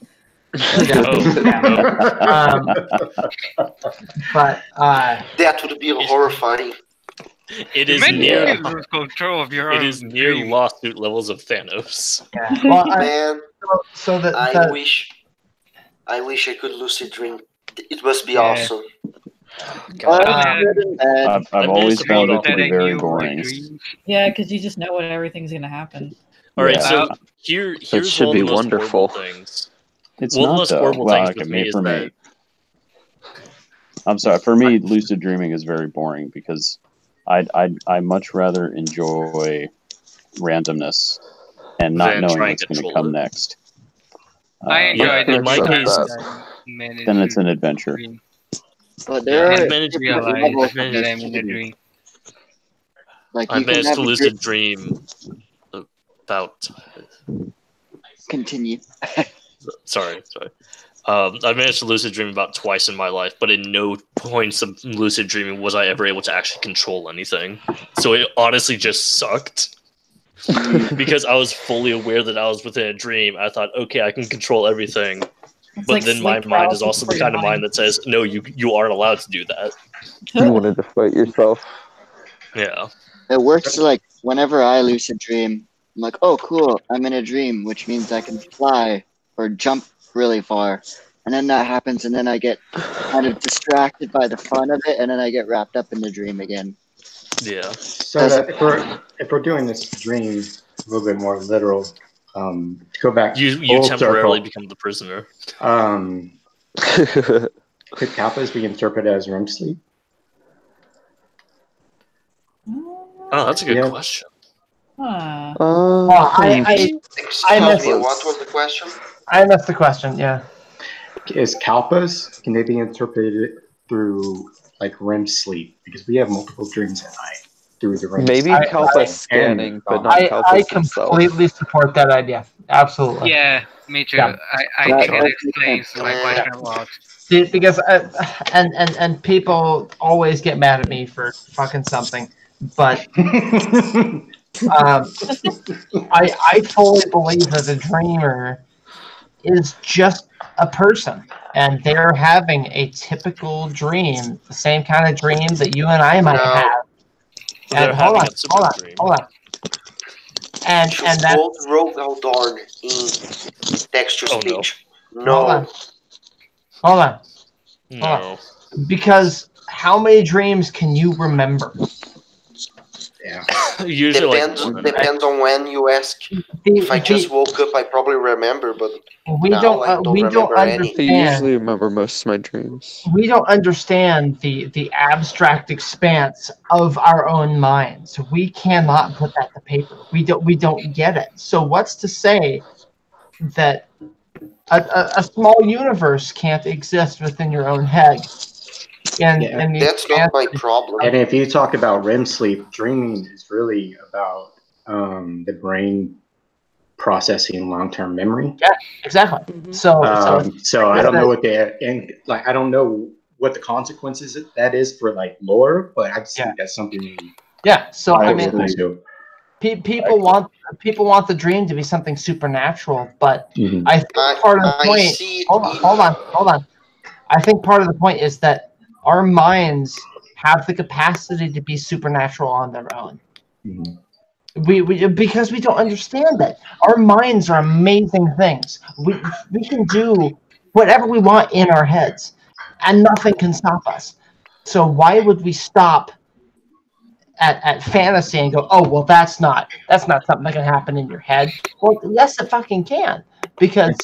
But that would be horrifying. It is near control of your own. It is near lawsuit levels of Thanos. Yeah. Well, man, I wish I could lucid dream. It must be awesome. I've always found it to be very boring. Yeah, because you just know what everything's gonna happen. All right, so here's it should be wonderful. Things. It's not though. Well, okay, for me. I'm sorry. For me, lucid dreaming is very boring because I much rather enjoy randomness and not knowing what's going to come next. I enjoy it. In my case, then it's an adventure. But there are managed to lucid dream about. Continue. Sorry. I've managed to lucid dream about twice in my life, but in no points of lucid dreaming was I ever able to actually control anything. So it honestly just sucked. Because I was fully aware that I was within a dream. I thought, okay, I can control everything. But like then my mind is also the kind of mind that says, no, you aren't allowed to do that. You wanted to fight yourself. Yeah. It works like whenever I lucid dream, I'm like, oh, cool, I'm in a dream, which means I can fly or jump really far. And then that happens, and then I get kind of distracted by the fun of it, and then I get wrapped up in the dream again. Yeah. So if we're doing this dream a little bit more literal, to go back, you temporarily become the prisoner. Could Kalpas be interpreted as REM sleep? Oh, that's a good question. Huh. I missed what was the question? I missed the question. Yeah. Is Kalpas, can they be interpreted through like REM sleep? Because we have multiple dreams at night through the REM. Maybe Kalpas scanning, but not Kalpas I completely support that idea. Absolutely. Yeah, me too. Yeah. I can explain my question a lot. Because and people always get mad at me for fucking something, but I fully believe that the dreamer is just a person, and they're having a typical dream, the same kind of dream that you and I might have. And hold on. And that's Rogue Aldorn in text to speech. No. Hold on. No. Because how many dreams can you remember? Yeah. Usually depends on when you ask. If I just woke up, I probably remember, but we don't understand. I usually remember most of my dreams. We don't understand the abstract expanse of our own minds. We cannot put that to paper. We don't get it. So what's to say that a small universe can't exist within your own head. And that's not my problem. And if you talk about REM sleep, dreaming is really about the brain processing long-term memory. Yeah, exactly. So I don't know what I don't know what the consequences that is for like lore, but I just think that's something. Yeah. So I mean, people want the dream to be something supernatural, but Mm-hmm. I think part of the point. Hold on. I think part of the point is that our minds have the capacity to be supernatural on their own. Mm-hmm. We because we don't understand that. Our minds are amazing things. We can do whatever we want in our heads, and nothing can stop us. So why would we stop at fantasy and go, oh well, that's not something that can happen in your head? Well, yes, it fucking can, because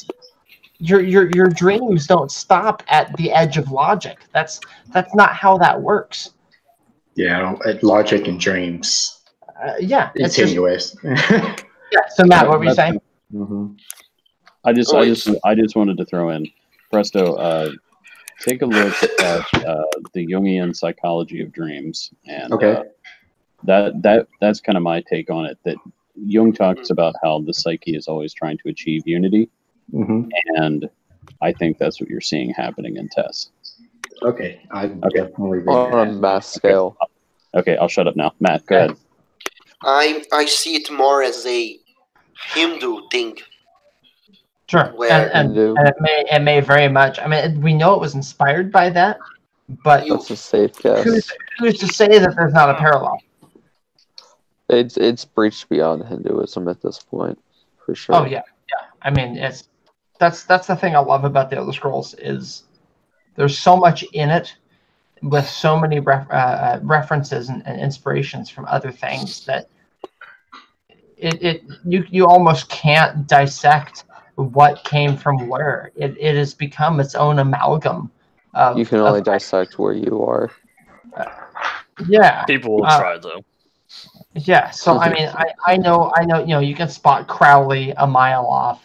your dreams don't stop at the edge of logic. That's not how that works. Yeah, logic and dreams. It's tenuous. So Matt, what were you saying? Mm-hmm. I just wanted to throw in, Presto. Take a look at the Jungian psychology of dreams, and that's kind of my take on it. That Jung talks about how the psyche is always trying to achieve unity, and I think that's what you're seeing happening in Tess. Okay, definitely on a mass scale. Okay, I'll shut up now. Matt, go ahead. I see it more as a Hindu thing. Sure, and it may very much. I mean, we know it was inspired by that, but that's a safe guess. Who's to say that there's not a parallel? It's breached beyond Hinduism at this point, for sure. Oh yeah. I mean, that's the thing I love about the Elder Scrolls is there's so much in it, with so many references and inspirations from other things that you almost can't dissect what came from where. It has become its own amalgam. You can only dissect where you are. People will try though. Yeah, so I mean, I know, you can spot Crowley a mile off.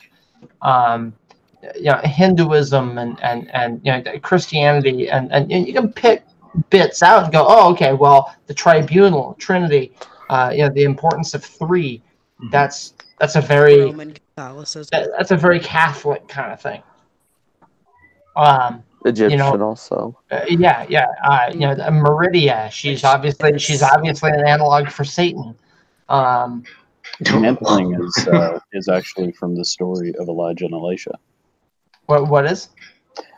Hinduism and Christianity and you can pick bits out and go, oh, okay, well, the tribunal, Trinity, the importance of three. That's a very Roman Catholicism. That's a very Catholic kind of thing. Egyptian also. Meridia. She's obviously an analog for Satan. Mantling is actually from the story of Elijah and Elisha. What is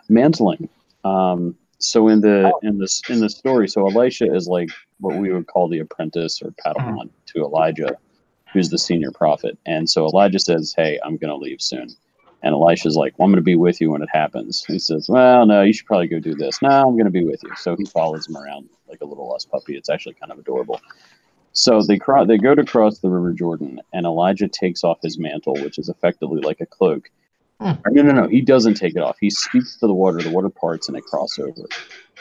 mantling? So in the story, so Elisha is like what we would call the apprentice or Padawan to Elijah, who's the senior prophet. And so Elijah says, "Hey, I'm going to leave soon." And Elisha's like, well, I'm going to be with you when it happens. He says, well, no, you should probably go do this. No, I'm going to be with you. So he follows him around like a little lost puppy. It's actually kind of adorable. So they go to cross the River Jordan, and Elijah takes off his mantle, which is effectively like a cloak. No, he doesn't take it off. He speaks to the water parts, and they cross over.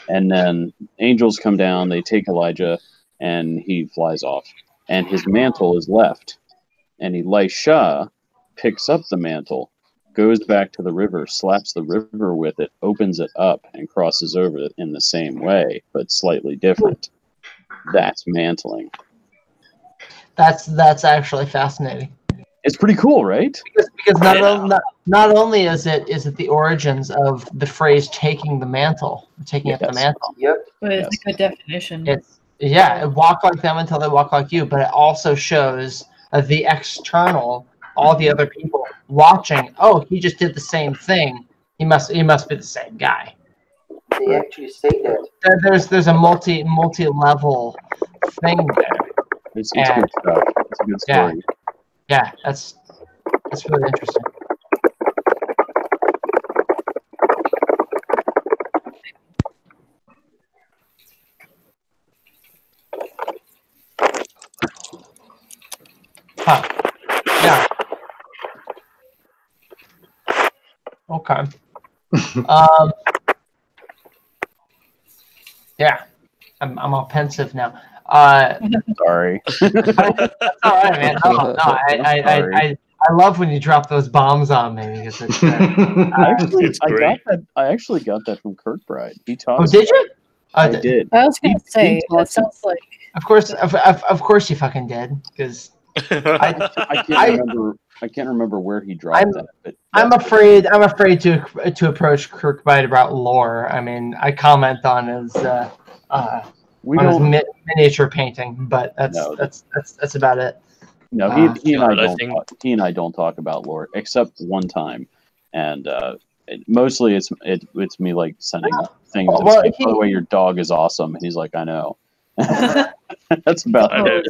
And then angels come down, they take Elijah, and he flies off. And his mantle is left. And Elisha picks up the mantle, goes back to the river, slaps the river with it, opens it up, and crosses over it in the same way, but slightly different. That's mantling. That's actually fascinating. It's pretty cool, right? Because not only is it the origins of the phrase "taking the mantle," taking up the mantle. Yep. But it's a good definition. Walk like them until they walk like you. But it also shows the external, all the other people watching. Oh, he just did the same thing. He must be the same guy. They actually say that. There's a multi-level thing there. It's good stuff. It's a good story. Yeah, that's really interesting. Huh. Yeah. Okay. Yeah. I'm all pensive now. Sorry. That's all right, man. No, I love when you drop those bombs on me because it's. I actually got that from Kirkbride. He taught. Oh, did you? I did. I was gonna say that sounds like. Of course, you fucking did because. I can't remember where he dropped that. But I'm afraid to approach Kirkbite about lore. I mean, I comment on his miniature painting, but that's about it. No, he and I don't talk about lore except one time, and mostly it's me like sending things. By the way, your dog is awesome. And he's like, I know. That's about it.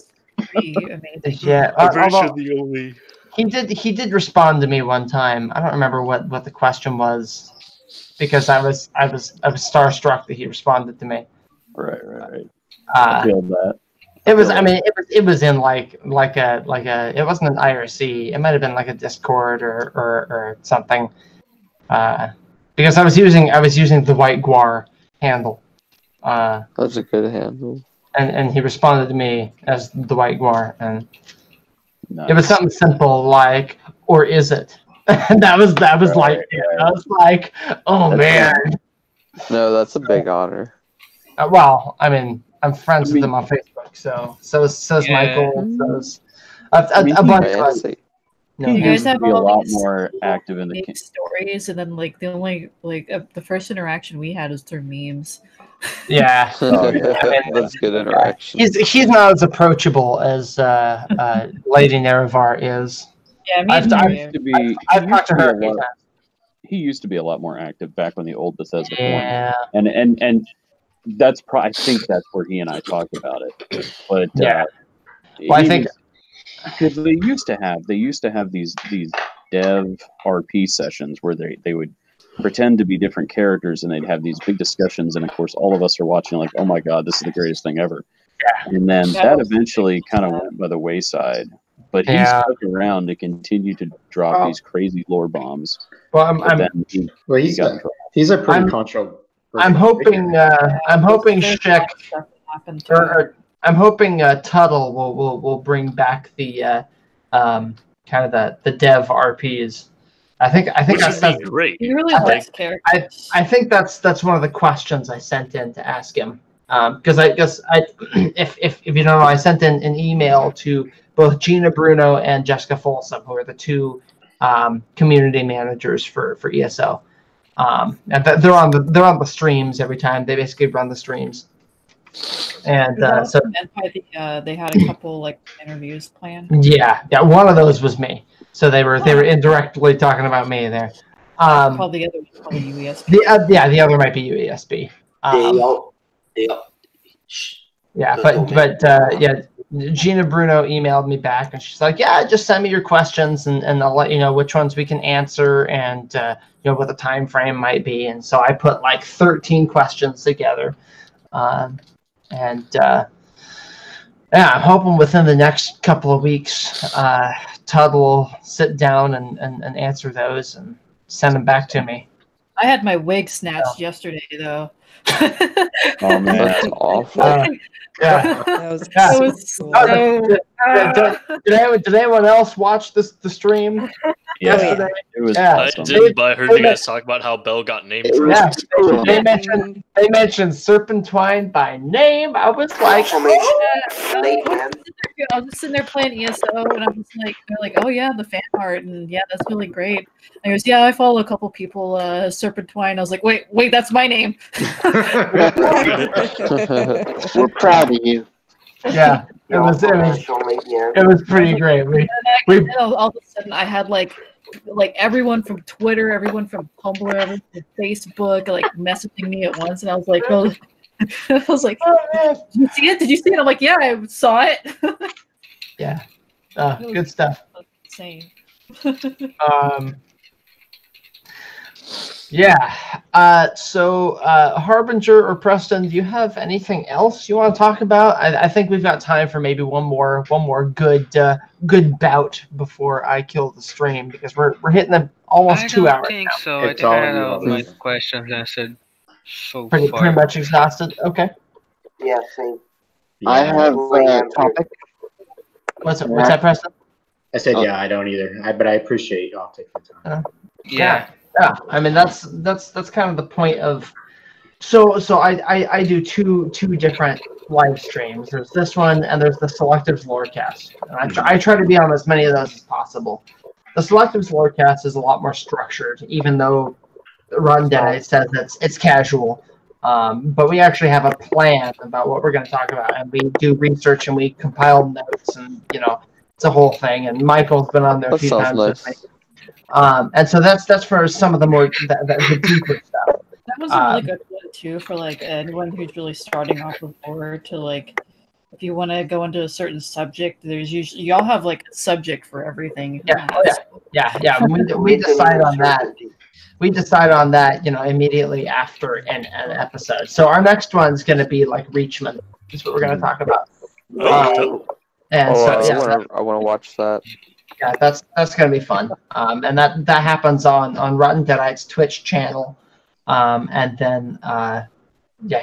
Yeah, the only. He did respond to me one time. I don't remember what the question was, because I was starstruck that he responded to me. Right. I feel that. It was. I mean, it was in like a. It wasn't an IRC. It might have been like a Discord or something. Because I was using the White Guar handle. That's a good handle. And he responded to me as the White Guar, and nice. It was something simple like, or is it? And that was right. I was like, oh man. No, that's a big honor. Well, I mean, I'm friends with him on Facebook, so is Michael. So's a bunch of us. You guys have be a lot more active in the stories, and then like the only the first interaction we had was through memes. Yeah, I mean, that's good interaction. He's not as approachable as Lady Nerevar is. Yeah, I've talked to her a few times. He used to be a lot more active back when the old Bethesda formed. And that's I think that's where he and I talked about it. But yeah, well, I think because they used to have these dev RP sessions where they would pretend to be different characters and they'd have these big discussions, and of course all of us are watching like, oh my god, this is the greatest thing ever. Yeah. And then that eventually kind of went by the wayside. But he stuck around to continue to drop these crazy lore bombs. Well, he's a pretty controversial. I'm hoping Shek I'm hoping Tuttle will bring back the kind of the dev RPs. I think that's great. He really likes characters. I think that's one of the questions I sent in to ask him. Because I guess if you don't know, I sent in an email to both Gina Bruno and Jessica Folsom, who are the two community managers for ESO. And they're on the streams every time. They basically run the streams. And so they had a couple like interviews planned. Yeah, one of those was me. So they were indirectly talking about me there. The other was probably UESB. The other might be UESB. Gina Bruno emailed me back and she's like, yeah, just send me your questions and I'll let you know which ones we can answer and what the time frame might be. And so I put like 13 questions together. I'm hoping within the next couple of weeks, Todd will sit down and answer those and send them back to me. I had my wig snatched yesterday, though. Oh man, that's awful. That was cool. Did anyone else watch the stream yesterday? It was awesome. I did, but I heard you guys talk about how Belle got named for it. They mentioned Serpentwine by name. I was like, I was just sitting there playing ESO, and I'm just like, they're like, oh yeah, the fan art, and yeah, that's really great. And he goes, yeah, I follow a couple people, Serpentwine. I was like, wait, that's my name. We're proud of you. Yeah, it was pretty great. All of a sudden, I had like everyone from Twitter, everyone from Tumblr, everyone from Facebook, like messaging me at once, and I was like, oh. I was like, did you see it? Did you see it? I'm like, yeah, I saw it. Yeah, good stuff. Insane. So Harbinger or Preston, do you have anything else you want to talk about? I think we've got time for maybe one more good bout before I kill the stream, because we're hitting them almost 2 hours. I think now. So. I think I had all my questions answered so pretty far. much exhausted. Okay. Yeah, same. I have a topic. What's that, Preston? I said, yeah, I don't either. But I appreciate y'all taking the time. Yeah. I mean, that's kind of the point of. So I do two different live streams. There's this one, and there's the Selectives Lorecast. And I try to be on as many of those as possible. The Selectives Lorecast is a lot more structured, even though Run Dead says it's casual. But we actually have a plan about what we're going to talk about, and we do research and we compile notes, and it's a whole thing. And Michael's been on there a few times with me. And so that's for some of the more the deeper stuff. That was a really good one too for like anyone who's really starting off with horror to like, if you want to go into a certain subject, there's usually y'all have like a subject for everything. Yeah. We decide on that. We decide on that, immediately after an episode. So our next one's going to be like Reachman. Is what we're going to talk about. I want to watch that. Yeah, that's going to be fun. And that happens on Rotten Deadites Twitch channel. And then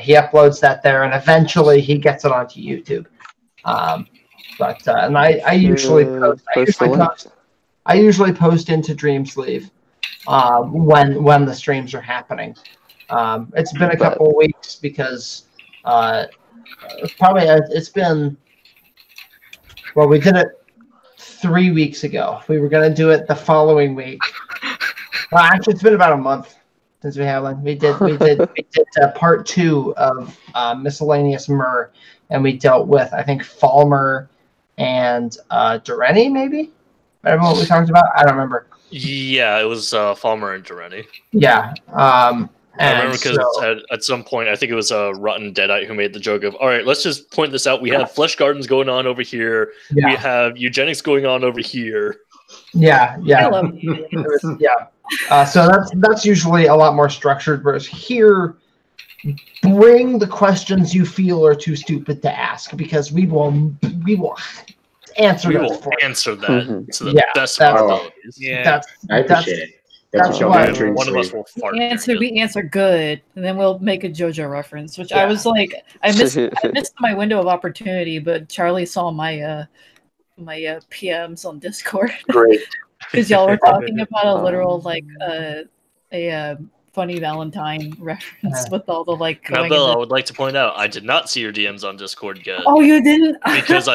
he uploads that there, and eventually he gets it onto YouTube. And I usually post. I usually post into Dreamsleeve when the streams are happening. It's been a couple of weeks because it's been. Well, we did it 3 weeks ago. We were going to do it the following week. Well, actually, it's been about a month since we have one. We did part 2 of Miscellaneous Myrrh, and we dealt with, I think, Thalmor and Dureni, maybe? Remember what we talked about? I don't remember. Yeah, it was Thalmor and Dureni. Yeah. I remember because at some point, I think it was a Rotten Deadite who made the joke of, all right, let's just point this out. We have Flesh Gardens going on over here. Yeah. We have eugenics going on over here. Yeah. So that's usually a lot more structured, whereas here, bring the questions you feel are too stupid to ask, because we will answer that to the best of our abilities. Yeah, I appreciate it. That's why one of us will fart. We answer good, and then we'll make a JoJo reference. Which I was like, I missed my window of opportunity, but Charlie saw my my PMs on Discord. Great, because y'all were talking about a literal like a funny Valentine reference with all the like. Now, Bill, I would like to point out I did not see your DMs on Discord yet. Oh, you didn't? Because I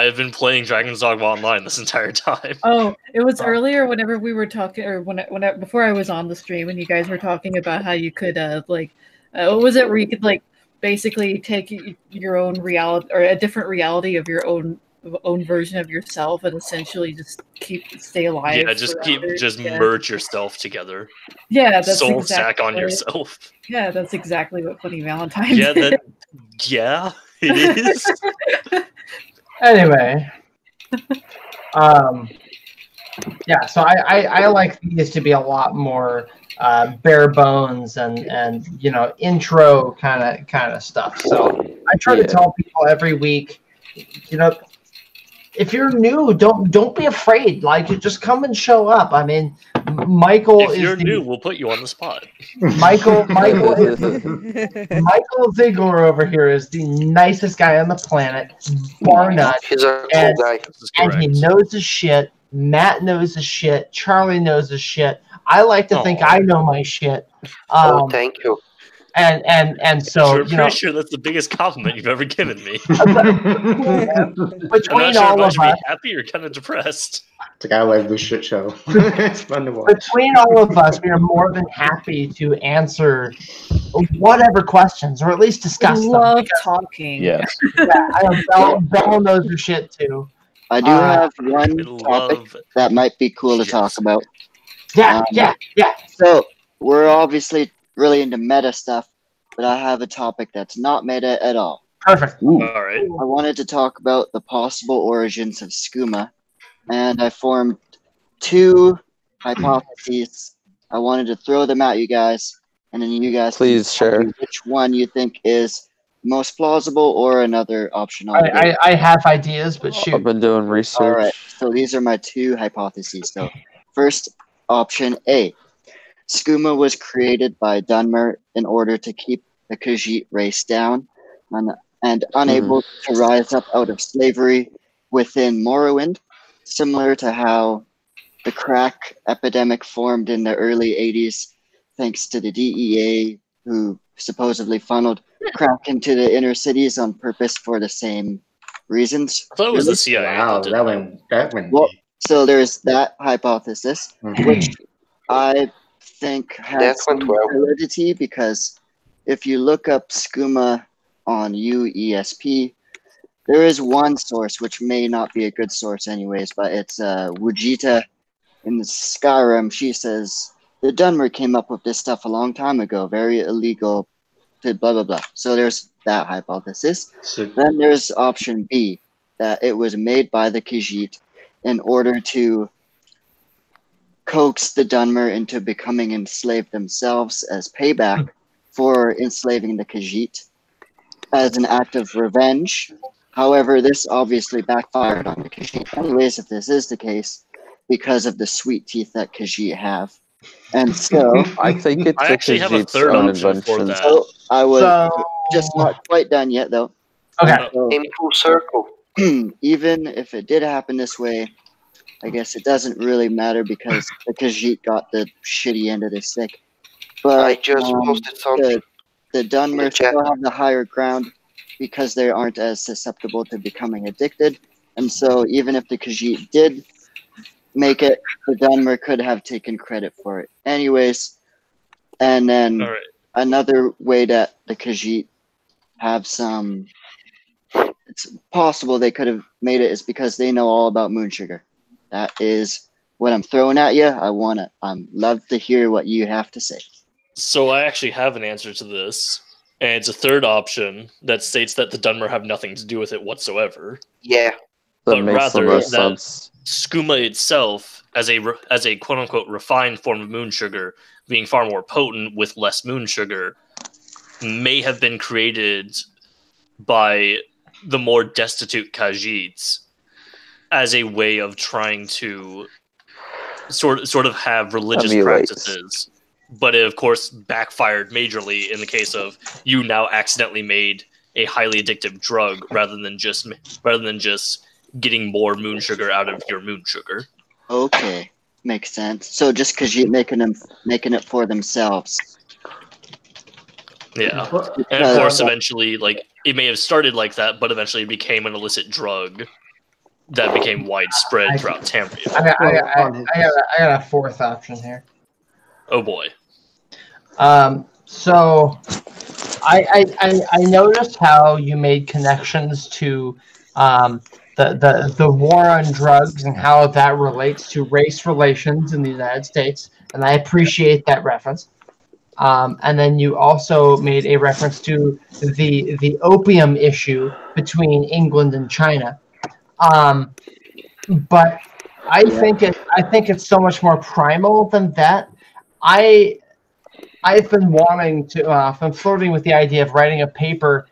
have been playing Dragon's Dogma Online this entire time. Oh, it was earlier whenever we were talking, or before I was on the stream, and you guys were talking about how you could what was it where you could like basically take your own reality or a different reality of your own version of yourself and essentially just stay alive. Yeah, just merge yourself together. Yeah, that's soul sack on yourself. Yeah, that's exactly what Funny Valentine did. It is. Anyway. So I like these to be a lot more bare bones and intro kind of stuff. So I try to tell people every week, if you're new, don't be afraid. Like, just come and show up. I mean, Michael if you're new, we'll put you on the spot. Michael Ziegler over here is the nicest guy on the planet, bar none. He's a cool guy. And he knows his shit. Matt knows his shit. Charlie knows his shit. I like to think I know my shit. Thank you. And so I'm pretty sure that's the biggest compliment you've ever given me. Between all of us, be happy or kind of depressed. It's like I like this shit show. It's fun to watch. Between all of us, we are more than happy to answer whatever questions, or at least discuss them. I love talking. Yes. Bell knows her shit too. I do have one topic that might be cool to talk about. Yeah. So we're obviously really into meta stuff, but I have a topic that's not meta at all. Perfect. All right. I wanted to talk about the possible origins of skooma, and I formed 2 hypotheses. I wanted to throw them at you guys, and then you guys please share which one you think is most plausible or another option. I have ideas, but shoot. I've been doing research. All right. So these are my 2 hypotheses. So first option A. Skooma was created by Dunmer in order to keep the Khajiit race down and unable to rise up out of slavery within Morrowind. similar to how the crack epidemic formed in the early 80s, thanks to the DEA, who supposedly funneled crack into the inner cities on purpose for the same reasons. I thought it was the CIA. Wow, that that went Well, deep. so there's that hypothesis, which I think has some validity, because if you look up skooma on UESP, there is one source, which may not be a good source anyways, but it's Wujita in Skyrim. She says, the Dunmer came up with this stuff a long time ago, very illegal, to blah, blah, blah. So there's that hypothesis. Then there's option B, that it was made by the Khajiit in order to coax the Dunmer into becoming enslaved themselves as payback for enslaving the Khajiit as an act of revenge. However, this obviously backfired on the Khajiit. Anyways, if this is the case, because of the sweet teeth that Khajiit have. And so I think it's I the actually have a Khajiit's third own option for invention. that. So I was just not quite done yet, though. Okay. So, In full circle. even if it did happen this way, I guess it doesn't really matter because the Khajiit got the shitty end of the stick. But I just posted something. the in the Dunmer chat. still have the higher ground because they aren't as susceptible to becoming addicted. And so even if the Khajiit did make it, the Dunmer could have taken credit for it. Anyways, and then All right. another way that the Khajiit have some, it's possible they could have made it, is because they know all about moon sugar. That is what I'm throwing at you. I'm love to hear what you have to say. So I actually have an answer to this, and it's a third option that states that the Dunmer have nothing to do with it whatsoever. Yeah. But makes the rather most that sense. skooma itself, as a quote unquote refined form of moon sugar, being far more potent with less moon sugar, may have been created by the more destitute Khajiits as a way of trying to sort of have religious Emulates. practices. But it, of course, backfired majorly in the case of you now accidentally made a highly addictive drug rather than just getting more moon sugar out of your moon sugar. Okay, makes sense. So just because you're making it for themselves. Yeah, and of course, eventually, like it may have started like that, but eventually it became an illicit drug that became widespread throughout Tamriel. I got a fourth option here. Oh boy. So I noticed how you made connections to the war on drugs and how that relates to race relations in the United States, and I appreciate that reference. And then you also made a reference to the opium issue between England and China. But I think it's so much more primal than that. I've been wanting to, I've been flirting with the idea of writing a paper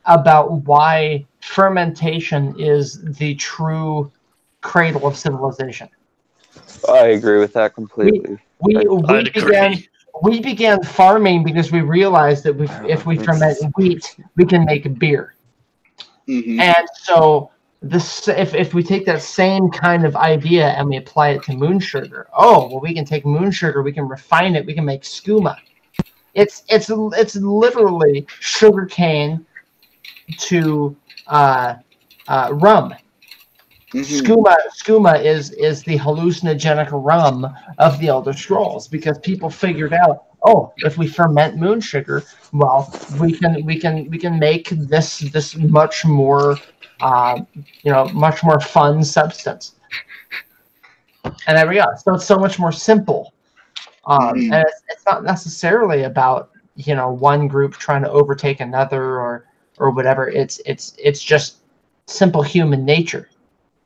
about why fermentation is the true cradle of civilization. I agree with that completely. We began farming because we realized that if we ferment wheat, we can make beer. Mm-hmm. And so if we take that same kind of idea and we apply it to moon sugar, we can take moon sugar, we can refine it, we can make skooma. It's literally sugar cane to rum. Mm-hmm. Skooma is the hallucinogenic rum of the Elder Scrolls, because people figured out, if we ferment moon sugar, well, we can make this much more much more fun substance. And there we go. So it's so much more simple. And it's not necessarily about one group trying to overtake another or whatever. It's just simple human nature.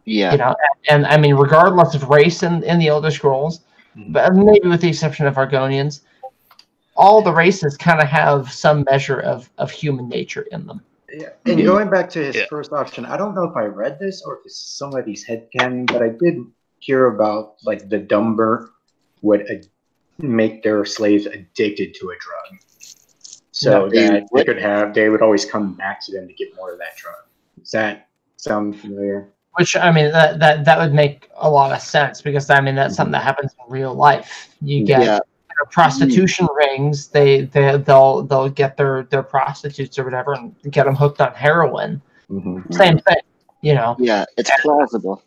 Yeah. And I mean, regardless of race in the Elder Scrolls, but maybe with the exception of Argonians, all the races kind of have some measure of human nature in them. Yeah. And going back to his first option, I don't know if I read this or if it's somebody's headcanon, but I did hear about like the Dunmer would make their slaves addicted to a drug, so that they would always come back to them to get more of that drug. Does that sound familiar? Which I mean that would make a lot of sense because I mean that's something that happens in real life. You get prostitution rings. They'll get their prostitutes or whatever and get them hooked on heroin. Same thing, you know. Yeah, it's plausible.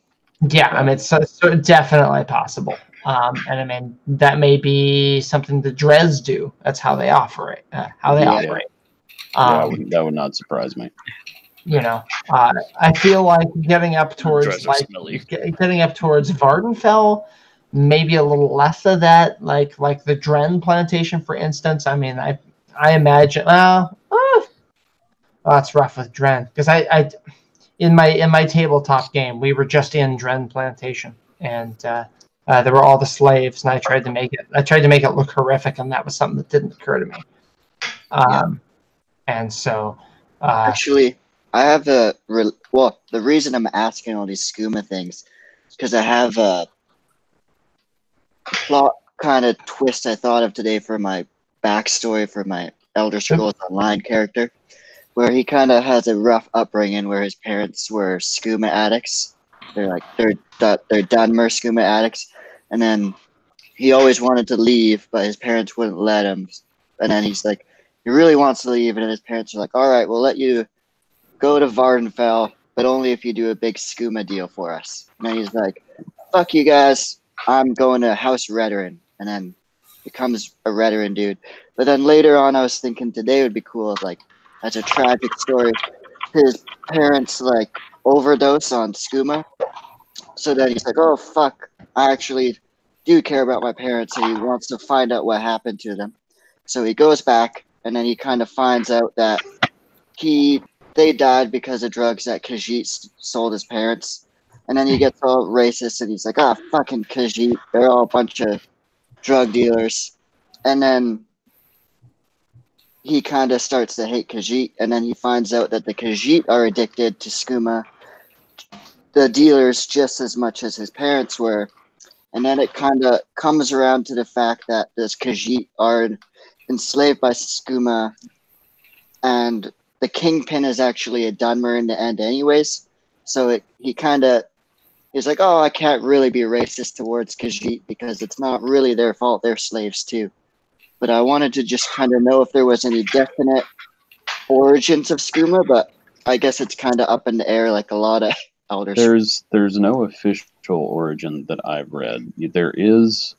Yeah, I mean it's so definitely possible. And I mean that may be something the Dres do. That's how they operate. Operate. That would not surprise me. You know, I feel like getting up towards Vardenfell, maybe a little less of that, like the Dren plantation, for instance. I mean, I imagine. It's rough with Dren because I in my tabletop game we were just in Dren plantation and there were all the slaves and I tried to make it look horrific and that was something that didn't occur to me. And so actually. I have the reason I'm asking all these skooma things because I have a plot kind of twist I thought of today for my backstory for my Elder Scrolls Online character, where he kind of has a rough upbringing where his parents were skooma addicts. They're Dunmer skooma addicts, and then he always wanted to leave, but his parents wouldn't let him. And then he's like, he really wants to leave, and then his parents are like, all right, we'll let you go to Vardenfell, but only if you do a big skooma deal for us. And then he's like, fuck you guys, I'm going to House Redoran. And then becomes a Redoran dude. But then later on, I was thinking today would be cool if, like, as a tragic story, his parents, like, overdose on skooma. So then he's like, oh, fuck, I actually do care about my parents, and he wants to find out what happened to them. So he goes back, and then he kind of finds out that they died because of drugs that Khajiit sold his parents. And then he gets all racist and he's like, fucking Khajiit. They're all a bunch of drug dealers. And then he kind of starts to hate Khajiit. And then he finds out that the Khajiit are addicted to skooma, the dealers, just as much as his parents were. And then it kind of comes around to the fact that this Khajiit are enslaved by skooma, and the Kingpin is actually a Dunmer in the end anyways. So he's like, oh, I can't really be racist towards Khajiit because it's not really their fault. They're slaves too. But I wanted to just kind of know if there was any definite origins of skooma, but I guess it's kind of up in the air like a lot of elders. There's no official origin that I've read. There is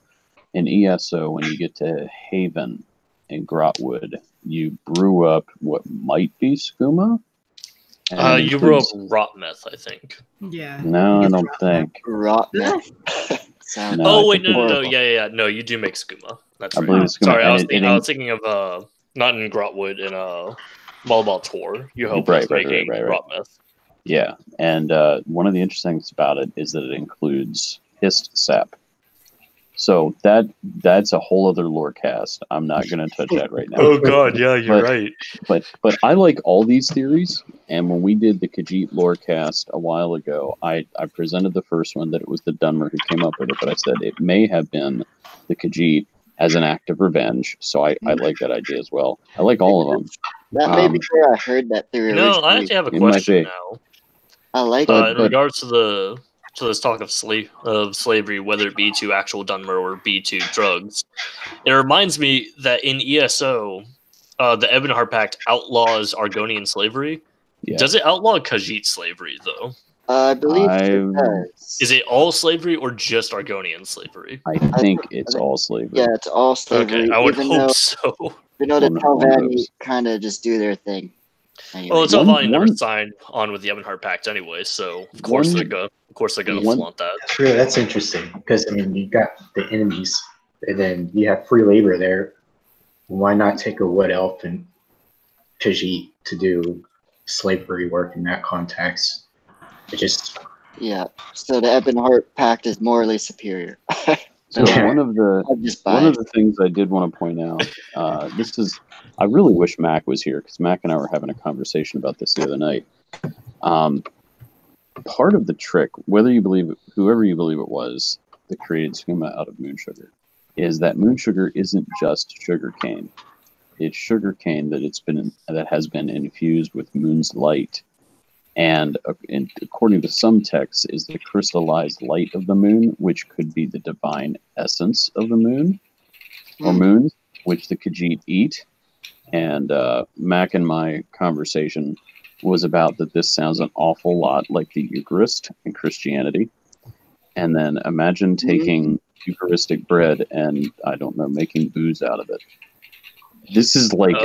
an ESO when you get to Haven in Grotwood. You brew up what might be skooma. You brew up rot meth, I think. Yeah. No, I don't think. Rot meth. No, yeah. No, you do make skooma. That's right. Sorry, I was thinking of not in Grotwood, in Malbal Tor. You hope it's making rot meth. Yeah, and one of the interesting things about it is that it includes hist sap. So that's a whole other lore cast. I'm not going to touch that right now. Oh God, yeah, you're right. But I like all these theories. And when we did the Khajiit lore cast a while ago, I presented the first one that it was the Dunmer who came up with it. But I said it may have been the Khajiit as an act of revenge. So I like that idea as well. I like all of them. That may be where I heard that theory. No, I actually have a question now. I like in regards to this talk of slavery, whether it be to actual Dunmer or be to drugs. It reminds me that in ESO, the Ebonheart Pact outlaws Argonian slavery. Yeah. Does it outlaw Khajiit slavery, though? I believe it does. Is it all slavery or just Argonian slavery? I think it's all slavery. Yeah, it's all slavery. Okay, I would hope so. We know that Telvanni kind of just do their thing. Anyway. Well, Telvanni never signed on with the Ebonheart Pact anyway, so of course they're gonna flaunt that. That's interesting because I mean you got the enemies, and then you have free labor there. Why not take a wood elf and Khajiit to do slavery work in that context? Yeah. So the Ebonheart Pact is morally superior. So one of the things I did want to point out, I really wish Mac was here because Mac and I were having a conversation about this the other night. Part of the trick, whoever you believe it was that created skooma out of moon sugar, is that moon sugar isn't just sugar cane. It's sugar cane that has been infused with moon's light And according to some texts, is the crystallized light of the moon, which could be the divine essence of the moon or moons, which the Khajiit eat. And Mac and my conversation was about that this sounds an awful lot like the Eucharist in Christianity. And then imagine taking Eucharistic bread and, I don't know, making booze out of it. This is like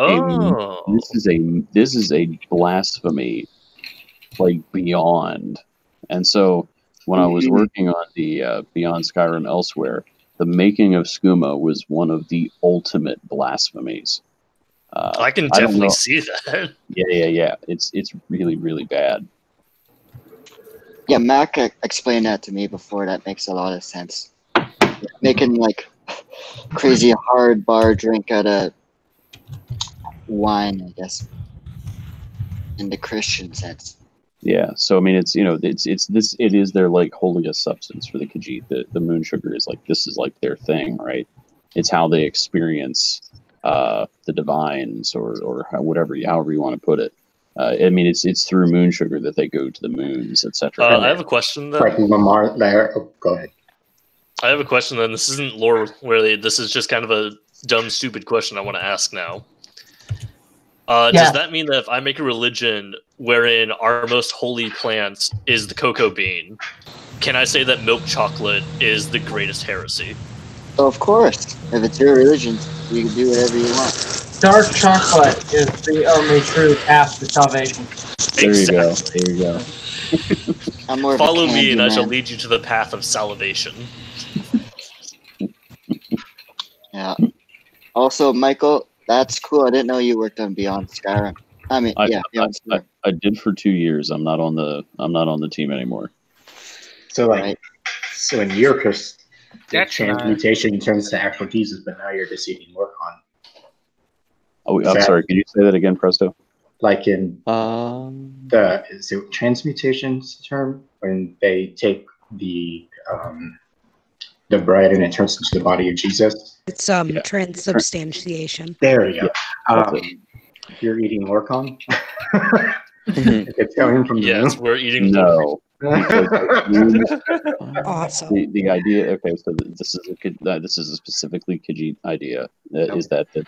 this is a blasphemy, like beyond. And so when I was working on the Beyond Skyrim Elsewhere, the making of skooma was one of the ultimate blasphemies. I can definitely see that. Yeah. It's really, really bad. Yeah, Mac explained that to me before. That makes a lot of sense. Making like crazy hard bar drink out of wine, I guess, in the Christian sense. Yeah, so I mean, it's it is their like holiest substance for the Khajiit. The moon sugar is like this is like their thing, right? It's how they experience the divines or however you want to put it. I mean, it's through moon sugar that they go to the moons, etc. I have a question then. Like Lamar there. Oh, go ahead. I have a question then. This isn't lore really. This is just kind of a dumb, stupid question I want to ask now. Does that mean that if I make a religion wherein our most holy plant is the cocoa bean, can I say that milk chocolate is the greatest heresy? Of course. If it's your religion, you can do whatever you want. Dark chocolate is the only true path to salvation. There you go. There you go. I'm more Follow me and I shall man. lead you to the path of salvation. Yeah. Also, Michael, that's cool. I didn't know you worked on Beyond Skyrim. I mean, Beyond Skyrim. I did for 2 years. I'm not on the team anymore. So so in your case, the That's transmutation turns to actual Jesus, but now you're just eating Lorcan. Oh, I'm sorry. Can you say that again, Presto? Like in is it transmutation's term when they take the bread and it turns into the body of Jesus? It's transubstantiation. There you go. You're eating Lorcan. It's coming from the moon? We're eating. No. Awesome. The idea. Okay, so this is a specifically Khajiit idea. Is that the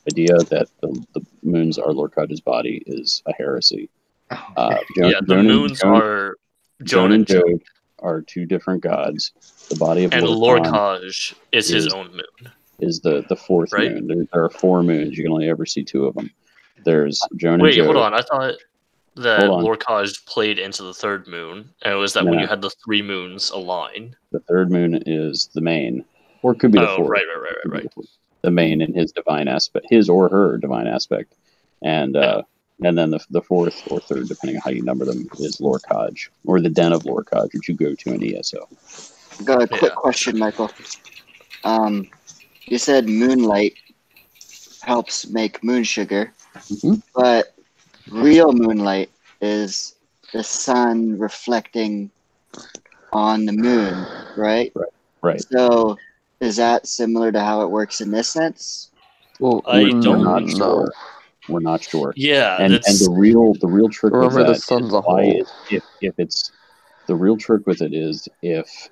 idea that the moons are Lorcat's body is a heresy. The moons are Joan and Jode are two different gods. The body of and Lorcaj is his own moon. Is the fourth moon. There are 4 moons. You can only ever see 2 of them. There's Joan and Jode. Wait, hold on. I thought that Lorcaj played into the 3rd moon, and it was that when you had the 3 moons align. The 3rd moon is the main, or it could be the 4th. Right. The main in his divine aspect, his or her divine aspect, and then the 4th or 3rd, depending on how you number them, is Lorcaj, or the Den of Lorcaj, which you go to in ESO. Got a quick question, Michael. You said moonlight helps make moon sugar, but real moonlight is the sun reflecting on the moon, right? Right. So is that similar to how it works in this sense? Well, I don't know. We're not sure. Yeah, and the real trick with that the sun's a hole. If it's the real trick with it is if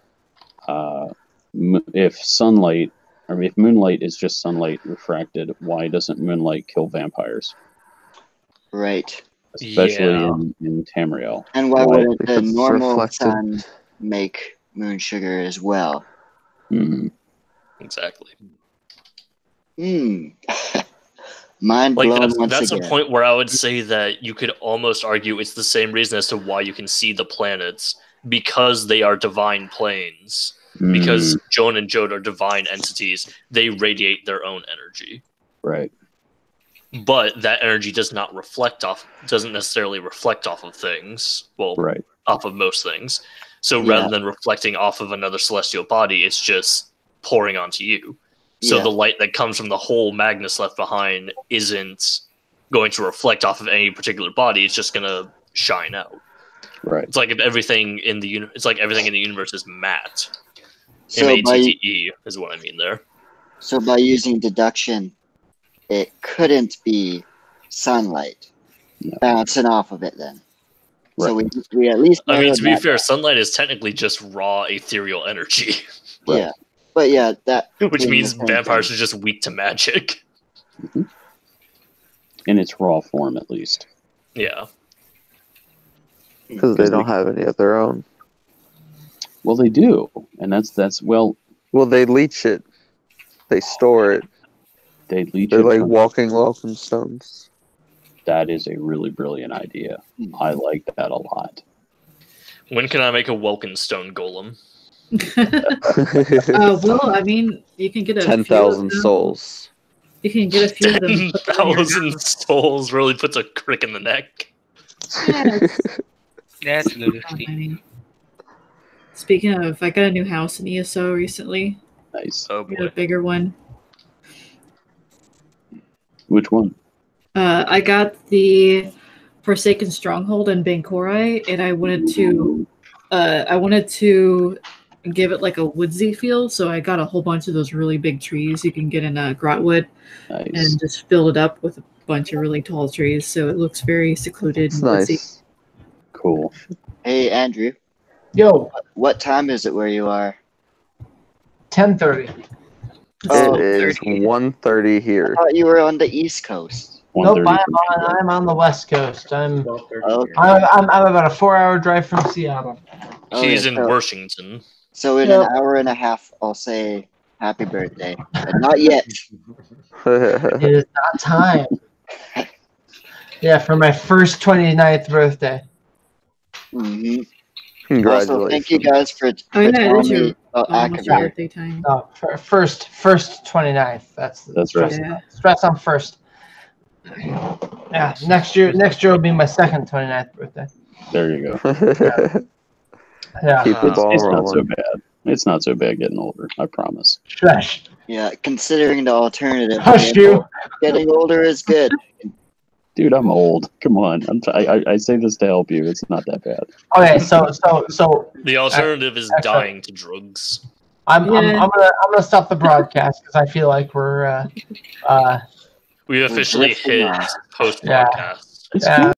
sunlight, or if moonlight is just sunlight refracted, why doesn't moonlight kill vampires? Right. Especially in Tamriel. And why wouldn't the normal sun make moon sugar as well? Exactly. Mind blown once that's again. a point where I would say that you could almost argue it's the same reason as to why you can see the planets, because they are divine planes. Because Joan and Jode are divine entities, they radiate their own energy. Right. But that energy doesn't necessarily reflect off of things. Well, off of most things. So rather than reflecting off of another celestial body, it's just pouring onto you. So the light that comes from the whole Magnus left behind isn't going to reflect off of any particular body. It's just going to shine out. Right. It's like if everything in the universe is matte. So MATTE is what I mean there. So by using deduction, it couldn't be sunlight bouncing off of it then. So we at least. I mean, to be fair, sunlight is technically just raw ethereal energy. Right. Yeah, but yeah, that. Which means vampires are just weak to magic. Mm-hmm. In its raw form, at least. Yeah. Because they don't have any of their own. Well, they do, and that's well. Well, they leech it. They store it. They leech. They're like walking welcome stones. That is a really brilliant idea. I like that a lot. When can I make a welcome stone golem? Well, I mean, you can get 10,000 souls. You can get a few of them. 10,000 souls really puts a crick in the neck. That's a little steep. Speaking of, I got a new house in ESO recently. Nice. Oh boy. A bigger one. Which one? I got the Forsaken Stronghold in Bankorai, and I wanted to give it like a woodsy feel, so I got a whole bunch of those really big trees you can get in Grotwood, and just filled it up with a bunch of really tall trees, so it looks very secluded and woodsy. Nice. Cool. Hey, Andrew. Yo. What time is it where you are? 10:30. Oh, It is 1:30 here. I thought you were on the East Coast. Nope, I'm on the West Coast. I'm Okay. I'm about a 4-hour drive from Seattle. He's in Washington. So in an hour and a half, I'll say happy birthday. But not yet. It is not time. Yeah, for my first 29th birthday. Mm-hmm. Congratulations. Also, thank you guys for telling me about Academy. No, first 29th. That's right. Yeah. Stress on first. Yeah, next year will be my second 29th birthday. There you go. Yeah. Keep the ball it's rolling. not so bad. It's not so bad getting older. I promise. Shush. Yeah, considering the alternative, Hush you. Getting older is good. Dude, I'm old. Come on. I say this to help you. It's not that bad. Okay, so the alternative is dying to drugs. I'm gonna stop the broadcast because I feel like we're we officially hit post podcast. It's cool.